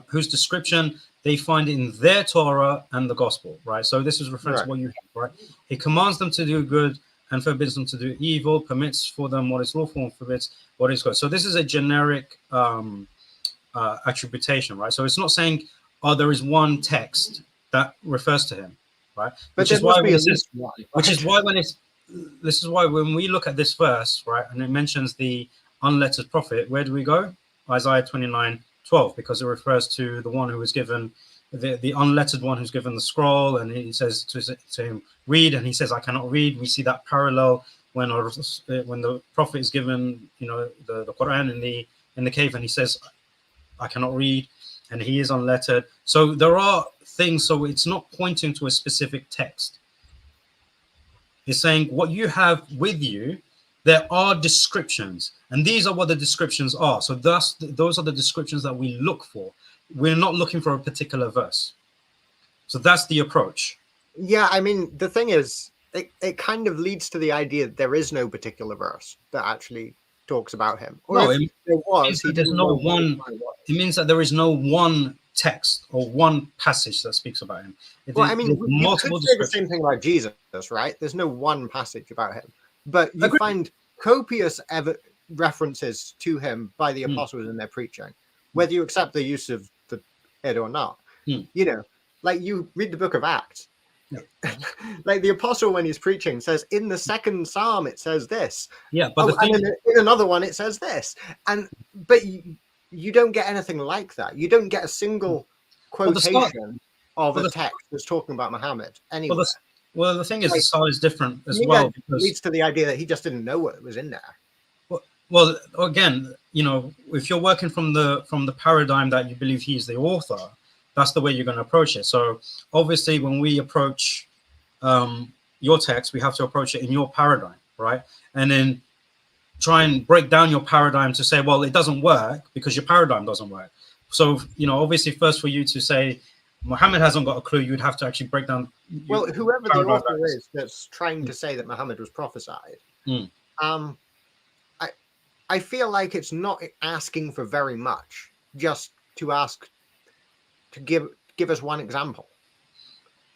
whose description they find in their Torah and the gospel, right? So this is referring to what you have, right? He commands them to do good and forbids them to do evil, permits for them what is lawful and forbids what is good. So this is a generic attribution, right? So it's not saying, oh, there is one text that refers to him, right? This is why when we look at this verse, right, and it mentions the unlettered prophet, where do we go? Isaiah 29:12, because it refers to the one who was given, the unlettered one who's given the scroll, and he says to him, read, and he says, I cannot read. We see that parallel when the prophet is given, the Quran in the cave, and he says, I cannot read, and he is unlettered. So there are things, so it's not pointing to a specific text. It's saying what you have with you, there are descriptions, and these are what the descriptions are. So thus, those are the descriptions that we look for. We're not looking for a particular verse. So that's the approach. Yeah, I mean, the thing is, it kind of leads to the idea that there is no particular verse that actually talks about him. Or no, if there was, there's no one. It means that there is no one text or one passage that speaks about him. Well, I mean, you could say the same thing about Jesus, right? There's no one passage about him, but you find copious references to him by the apostles in their preaching, whether you accept the use of it or not. Like you read the book of Acts. Yeah. Like the apostle, when he's preaching, says in the second psalm it says this. Yeah, but in another one it says this, but you don't get anything like that. You don't get a single quotation of a text that's talking about Muhammad anywhere. Well, the thing is, the style is different as well. Because leads to the idea that he just didn't know what was in there. Well, again, if you're working from the paradigm that you believe he's the author, that's the way you're going to approach it. So obviously, when we approach your text, we have to approach it in your paradigm, right? And then try and break down your paradigm to say, well, it doesn't work because your paradigm doesn't work. So, obviously, first for you to say Muhammad hasn't got a clue, you'd have to actually break down. Well, whoever the author is that's trying to say that Muhammad was prophesied, I feel like it's not asking for very much just to ask to give us one example.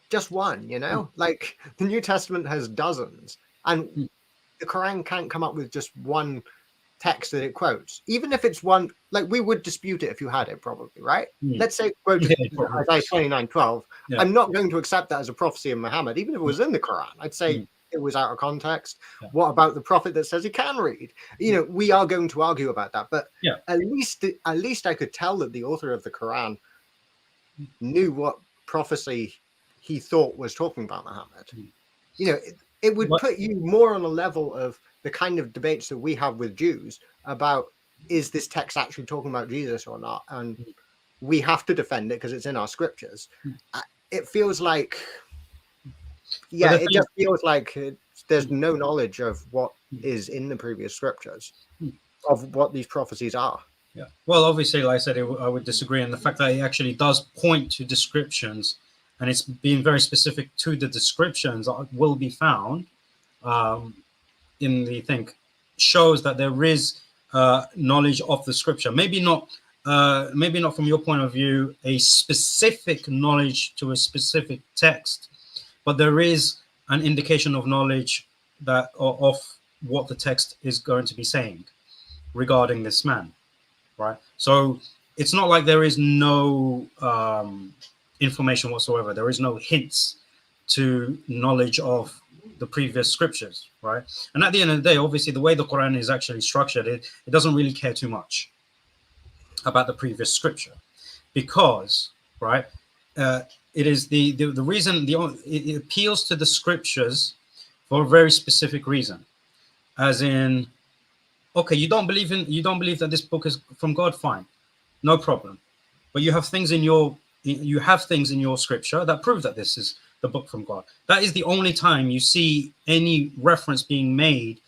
Just one, you know? Like the New Testament has dozens, and the Quran can't come up with just one text that it quotes. Even if it's one, like we would dispute it if you had it, probably, right? Let's say it quoted Isaiah 29:12. Yeah. I'm not going to accept that as a prophecy of Muhammad, even if it was in the Quran. I'd say it was out of context. Yeah. What about the prophet that says he can read? You know, we are going to argue about that, but Yeah. at least I could tell that the author of the Quran knew what prophecy he thought was talking about Muhammad. You know, it would put you more on a level of the kind of debates that we have with Jews about, is this text actually talking about Jesus or not? And we have to defend it because it's in our scriptures. It feels like, yeah, it just feels like there's no knowledge of what is in the previous scriptures, of what these prophecies are. Yeah. Well, obviously, like I said, I would disagree in the fact that it actually does point to descriptions, and it's being very specific to the descriptions that will be found in the thing, shows that there is knowledge of the scripture. Maybe not from your point of view, a specific knowledge to a specific text, but there is an indication of knowledge that of what the text is going to be saying regarding this man. Right, so it's not like there is no information whatsoever. There is no hints to knowledge of the previous scriptures, right? And at the end of the day, obviously, the way the Quran is actually structured, it doesn't really care too much about the previous scripture, because, right, it is the reason it appeals to the scriptures for a very specific reason, as in, okay, you don't believe that this book is from God, fine, no problem. But you have things in your scripture that prove that this is the book from God. That is the only time you see any reference being made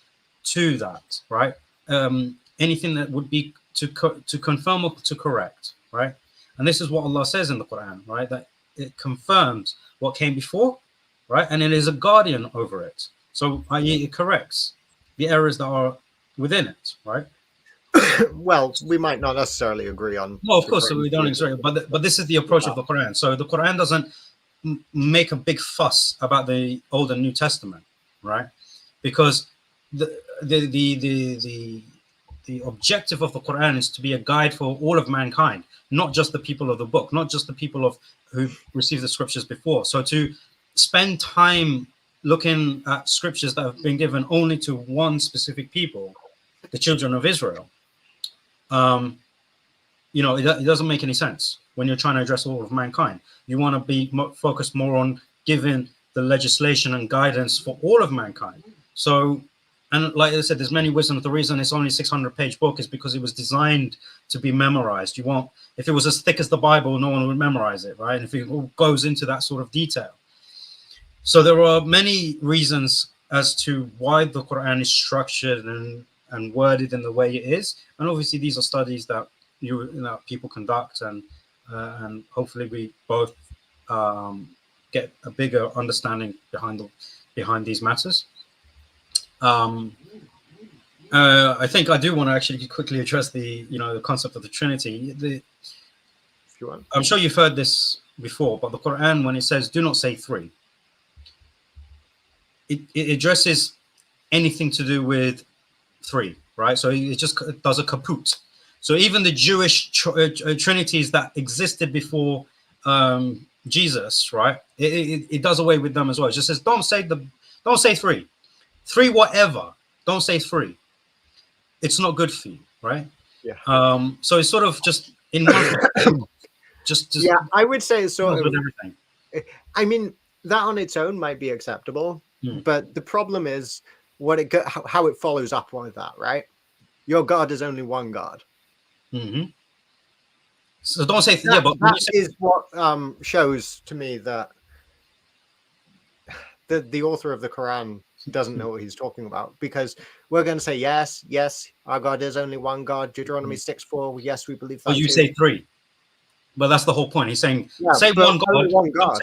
to that, right? Anything that would be to confirm or to correct, right? And this is what Allah says in the Quran, right? That it confirms what came before, right? And it is a guardian over it. So i.e. it corrects the errors that are within it, right? Well, we might not necessarily agree on. Well, of course, so we don't agree, but this is the approach of the Quran. So the Quran doesn't make a big fuss about the Old and New Testament, right? Because the objective of the Quran is to be a guide for all of mankind, not just the people of the book, not just the people who received the scriptures before. So to spend time looking at scriptures that have been given only to one specific people, the children of Israel, you know, it doesn't make any sense when you're trying to address all of mankind. You want to be focused more on giving the legislation and guidance for all of mankind. So, and like I said, there's many wisdoms. The reason it's only a 600-page book is because it was designed to be memorized. If it was as thick as the Bible, no one would memorize it, right? And if it all goes into that sort of detail. So there are many reasons as to why the Quran is structured and worded in the way it is. And obviously these are studies that people conduct, and hopefully we both get a bigger understanding behind these matters. I think I do want to actually quickly address the concept of the Trinity. If you want. I'm sure you've heard this before, but the Quran, when it says do not say three, it addresses anything to do with three, right? So it just does a kaput. So even the Jewish trinities that existed before Jesus, right? It does away with them as well. It just says don't say three whatever. Don't say three. It's not good for you, right? Yeah. So it's sort of just in one. just yeah, I would say it's sort of everything. I mean, that on its own might be acceptable, but the problem is how it follows up with that, right? Your God is only one God. Mm-hmm. So don't say that is what shows to me that the author of the Quran doesn't know what he's talking about, because we're going to say yes, our God is only one God. Deuteronomy 6:4. Yes, we believe that. Oh, you say three, but that's the whole point. He's saying say one God. Only one God.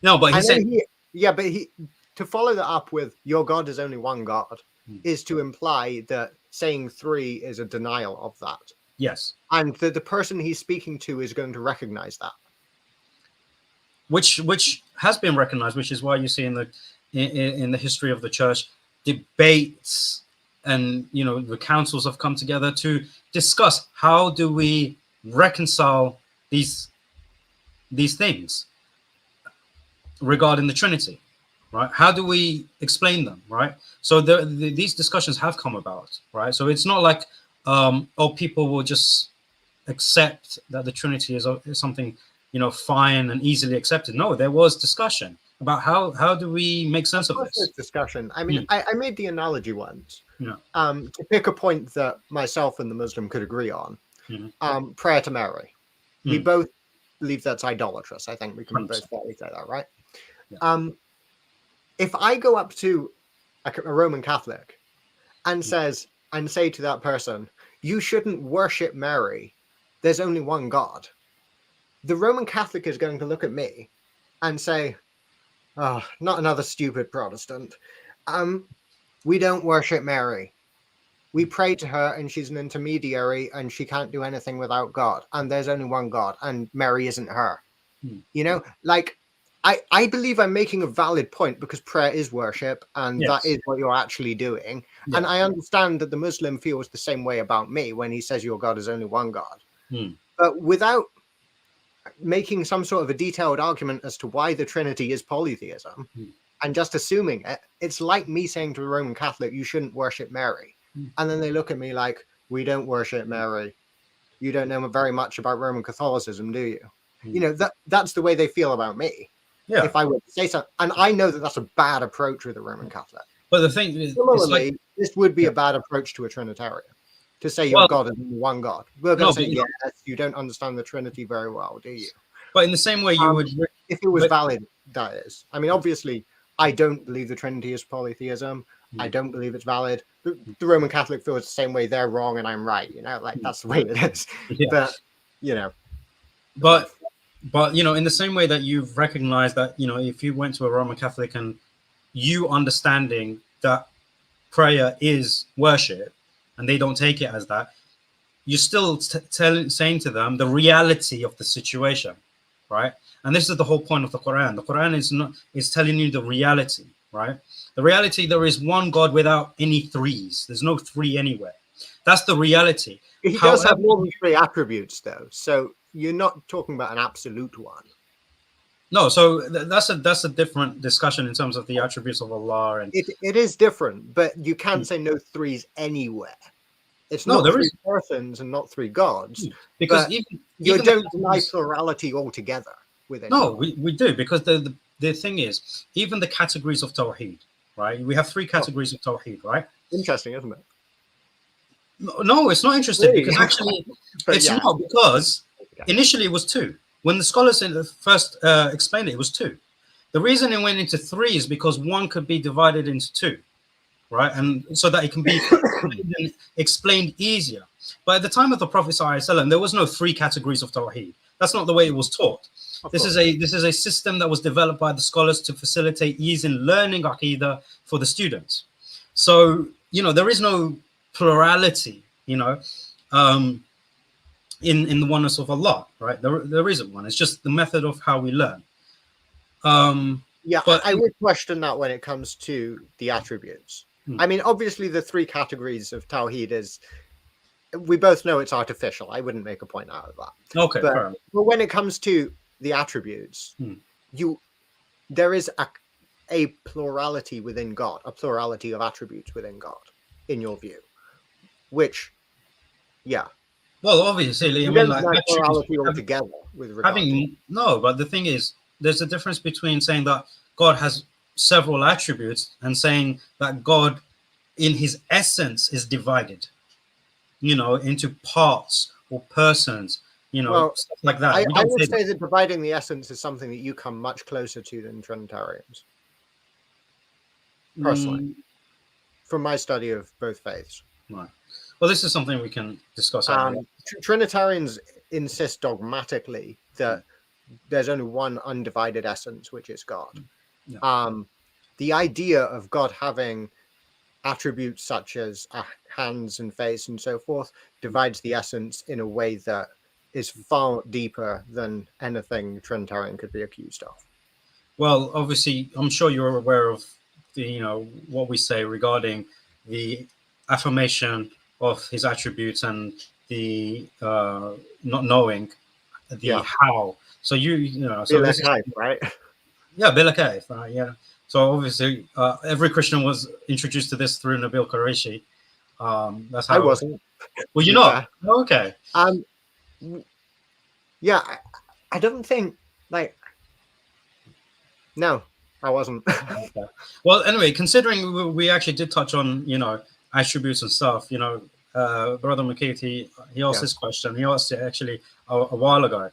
No, but he's saying to follow that up with your God is only one God is to imply that saying three is a denial of that. Yes. And the person he's speaking to is going to recognize that. Which has been recognized, which is why you see in the history of the church debates, and the councils have come together to discuss how do we reconcile these things regarding the Trinity, right? How do we explain them, right? So these discussions have come about, right? So it's not like people will just accept that the Trinity is something fine and easily accepted. No, there was discussion about how do we make sense of this discussion. I mean, I made the analogy once Yeah. To pick a point that myself and the Muslim could agree on. Prayer to Mary. We both believe that's idolatrous. I think we can both fairly say that, right? Yeah. If I go up to a Roman Catholic and say to that person, you shouldn't worship Mary, there's only one God, the Roman Catholic is going to look at me and say, oh, not another stupid Protestant. We don't worship Mary. We pray to her and she's an intermediary and she can't do anything without God. And there's only one God and Mary isn't her. Like, I believe I'm making a valid point because prayer is worship and Yes. that is what you're actually doing. Yeah. And I understand that the Muslim feels the same way about me when he says your God is only one God. But without making some sort of a detailed argument as to why the Trinity is polytheism and just assuming it, it's like me saying to a Roman Catholic, you shouldn't worship Mary. And then they look at me like, we don't worship Mary. You don't know very much about Roman Catholicism, do you? That's the way they feel about me. Yeah. If I were to say so. And I know that that's a bad approach with a Roman Catholic. But the thing is, similarly, this would be a bad approach to a Trinitarian. To say your God is one God. We're going to say, yes, you don't understand the Trinity very well, do you? But in the same way you would... If it was valid, that is. I mean, obviously, I don't believe the Trinity is polytheism. I don't believe it's valid. The Roman Catholic feels the same way. They're wrong and I'm right. Like that's the way it is. Yeah. But, But in the same way that you've recognized that, if you went to a Roman Catholic and you understanding that prayer is worship and they don't take it as that, you're still saying to them the reality of the situation, right? And this is the whole point of the Quran. The Quran is telling you the reality, right? The reality, there is one God without any threes. There's no three anywhere. That's the reality. He does have more than three attributes, though. So you're not talking about an absolute one. No, so that's a different discussion in terms of the attributes of Allah. And it is different, but you can't say no threes anywhere. It's not three persons and not three gods. Because you don't deny plurality altogether. We do, because the thing is, even the categories of Tawheed, right? We have three categories of Tawheed, right? Interesting, isn't it? No, it's not interesting, really? Because actually it's not, because initially it was two. When the scholars first explained it, it was two. The reason it went into three is because one could be divided into two, right? And so that it can be explained easier. But at the time of the Prophet ﷺ, there was no three categories of Tawheed. That's not the way it was taught. This is a system that was developed by the scholars to facilitate ease in learning Aqidah for the students. So, there is no plurality, in the oneness of Allah, right? There isn't one. It's just the method of how we learn. But I would question that when it comes to the attributes. I mean, obviously, the three categories of Tawheed is, we both know it's artificial. I wouldn't make a point out of that. Okay. But when it comes to the attributes, there is a plurality within God, a plurality of attributes within God, in your view. Which, well, obviously, I mean, like plurality altogether with regard but the thing is, there's a difference between saying that God has several attributes and saying that God, in his essence, is divided, into parts or persons, stuff like that. I would say that dividing the essence is something that you come much closer to than Trinitarians, personally, from my study of both faiths. Right. Well, this is something we can discuss. Trinitarians insist dogmatically that there's only one undivided essence, which is God. The idea of God having attributes such as hands and face and so forth, divides the essence in a way that is far deeper than anything Trinitarian could be accused of. Well, obviously, I'm sure you're aware of the, what we say regarding the affirmation of his attributes and the not knowing the how. So so this is, right? yeah, Bila Kaif, right? Yeah. So obviously, every Christian was introduced to this through Nabil Qureshi. That's how I wasn't. Well, you're not. Oh, okay. Yeah, I don't think no, I wasn't. Okay. Well, anyway, considering we actually did touch on, attributes and stuff, Brother McKeith, he asked this question. He asked it actually a while ago.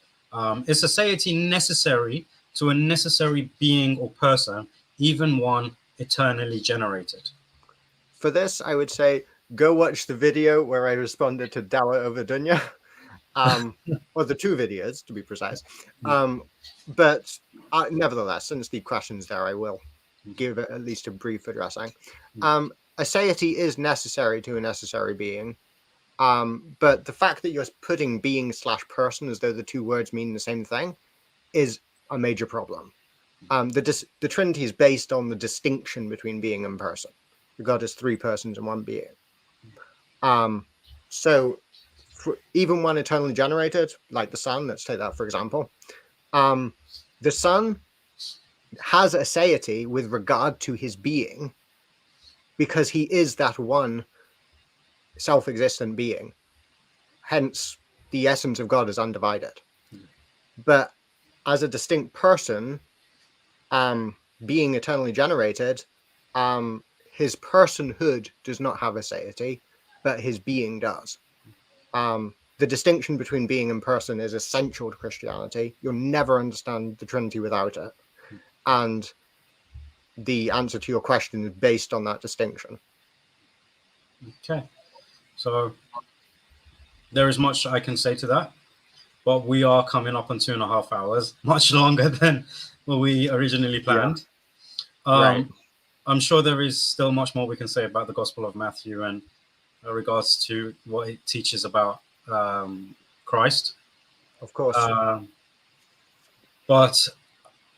Is society necessary to a necessary being or person, even one eternally generated? For this, I would say go watch the video where I responded to Dawa over Dunya, or the 2 videos to be precise. But nevertheless, since the question's there, I will give it at least a brief addressing. Aseity is necessary to a necessary being, but the fact that you're putting being / person as though the 2 words mean the same thing is a major problem. The Trinity is based on the distinction between being and person. God is 3 persons and 1 being. So even when eternally generated, like the sun, let's take that for example, the sun has aseity with regard to his being because he is that one self-existent being. Hence, the essence of God is undivided. But as a distinct person, being eternally generated, his personhood does not have aseity, but his being does. The distinction between being and person is essential to Christianity. You'll never understand the Trinity without it. And the answer to your question is based on that distinction. Okay. So there is much I can say to that, but we are coming up on 2.5 hours, much longer than what we originally planned. Right. I'm sure there is still much more we can say about the Gospel of Matthew and regards to what it teaches about Christ. Of course. But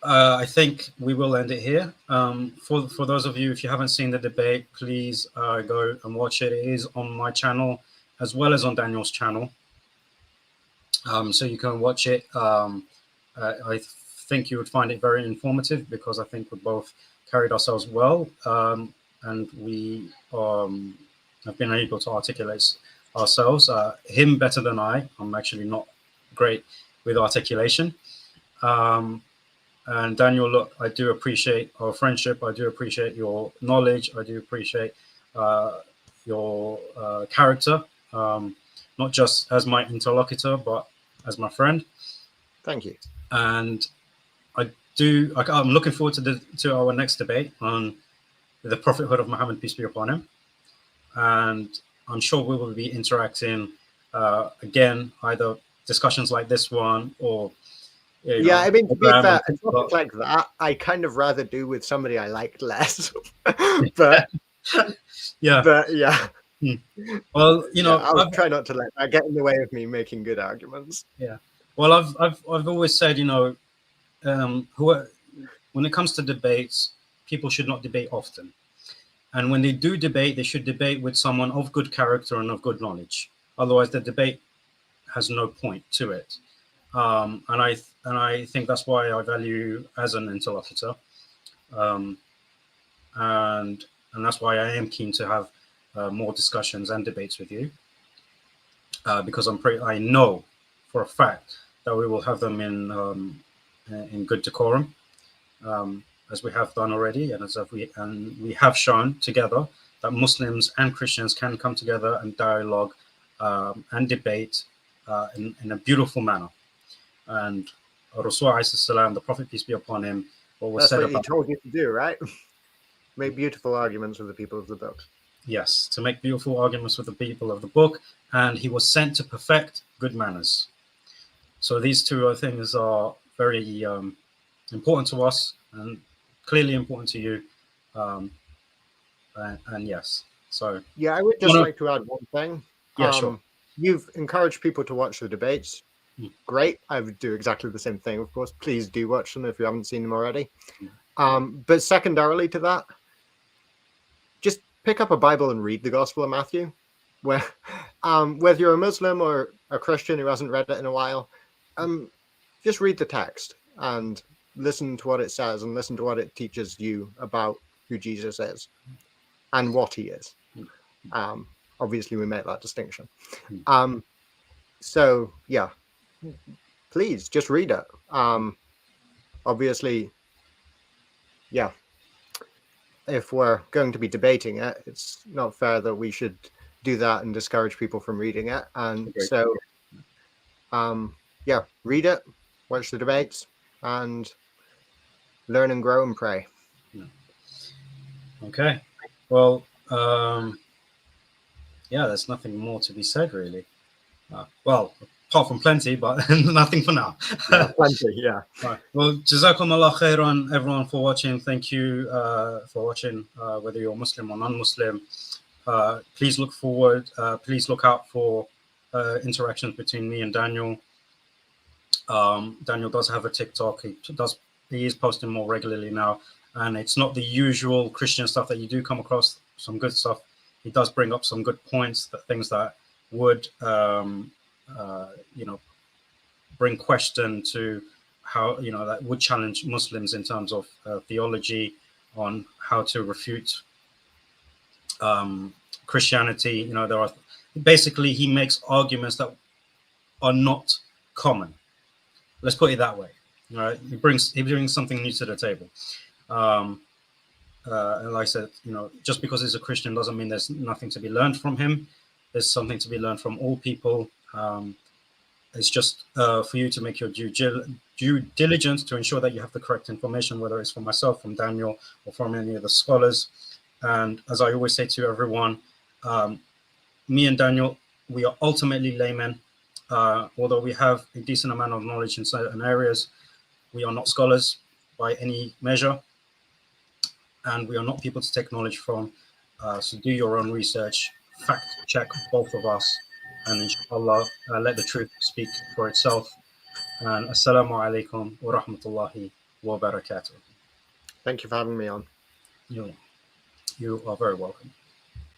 I think we will end it here. For those of you, if you haven't seen the debate, please go and watch it. It is on my channel as well as on Daniel's channel. So you can watch it. I think you would find it very informative because I think we both carried ourselves well, and we have been able to articulate ourselves. Him better than I. I'm actually not great with articulation. And Daniel, look, I do appreciate our friendship. I do appreciate your knowledge. I do appreciate your character, not just as my interlocutor, but as my friend. Thank you. And I'm looking forward to our next debate on the prophethood of Muhammad, peace be upon him. And I'm sure we will be interacting again, either discussions like this one or I mean, to be fair, a topic like that, I kind of rather do with somebody I liked less. but yeah. Well, I'll try not to let that get in the way of me making good arguments. Yeah. Well, I've always said, when it comes to debates, people should not debate often. And when they do debate, they should debate with someone of good character and of good knowledge. Otherwise, the debate has no point to it. And I think that's why I value you as an interlocutor, and that's why I am keen to have more discussions and debates with you, because I know for a fact that we will have them in good decorum, as we have done already, and we have shown together that Muslims and Christians can come together and dialogue and debate in a beautiful manner. And Rasul, the Prophet, peace be upon him, That's what he told you to do, right? Make beautiful arguments with the people of the book. Yes, to make beautiful arguments with the people of the book, and he was sent to perfect good manners. So these 2 things are very important to us and clearly important to you. And yes, So Yeah, I would just like to add one thing. Yeah, sure. You've encouraged people to watch the debates. Mm. Great. I would do exactly the same thing, of course. Please do watch them if you haven't seen them already. Mm. But secondarily to that, just pick up a Bible and read the Gospel of Matthew. Where, whether you're a Muslim or a Christian who hasn't read it in a while, just read the text and listen to what it says and listen to what it teaches you about who Jesus is and what he is. Obviously, we make that distinction. So, yeah, please just read it. Obviously, yeah, if we're going to be debating it, it's not fair that we should do that and discourage people from reading it. And so, yeah, read it, watch the debates, and learn and grow and pray. Okay. Well, yeah, there's nothing more to be said, really. Well, apart from plenty, but nothing for now. Yeah, plenty, yeah. Right. Well, Jazakumullah khairan, everyone, for watching. Thank you for watching, whether you're Muslim or non-Muslim. Please look forward. Please look out for interactions between me and Daniel. Daniel does have a TikTok. He is posting more regularly now, and it's not the usual Christian stuff that you do come across. Some good stuff. He does bring up some good points, things that would bring question to how, that would challenge Muslims in terms of theology, on how to refute Christianity. There are basically, he makes arguments that are not common. Let's put it that way. All right, he brings something new to the table. And like I said, just because he's a Christian doesn't mean there's nothing to be learned from him. There's something to be learned from all people. It's just for you to make your due diligence to ensure that you have the correct information, whether it's from myself, from Daniel, or from any of the scholars. And as I always say to everyone, me and Daniel, we are ultimately laymen. Although we have a decent amount of knowledge in certain areas, we are not scholars by any measure, and we are not people to take knowledge from. So do your own research, fact check both of us, and inshallah, let the truth speak for itself. And assalamu alaikum wa rahmatullahi wa barakatuh. Thank you for having me on. You are very welcome.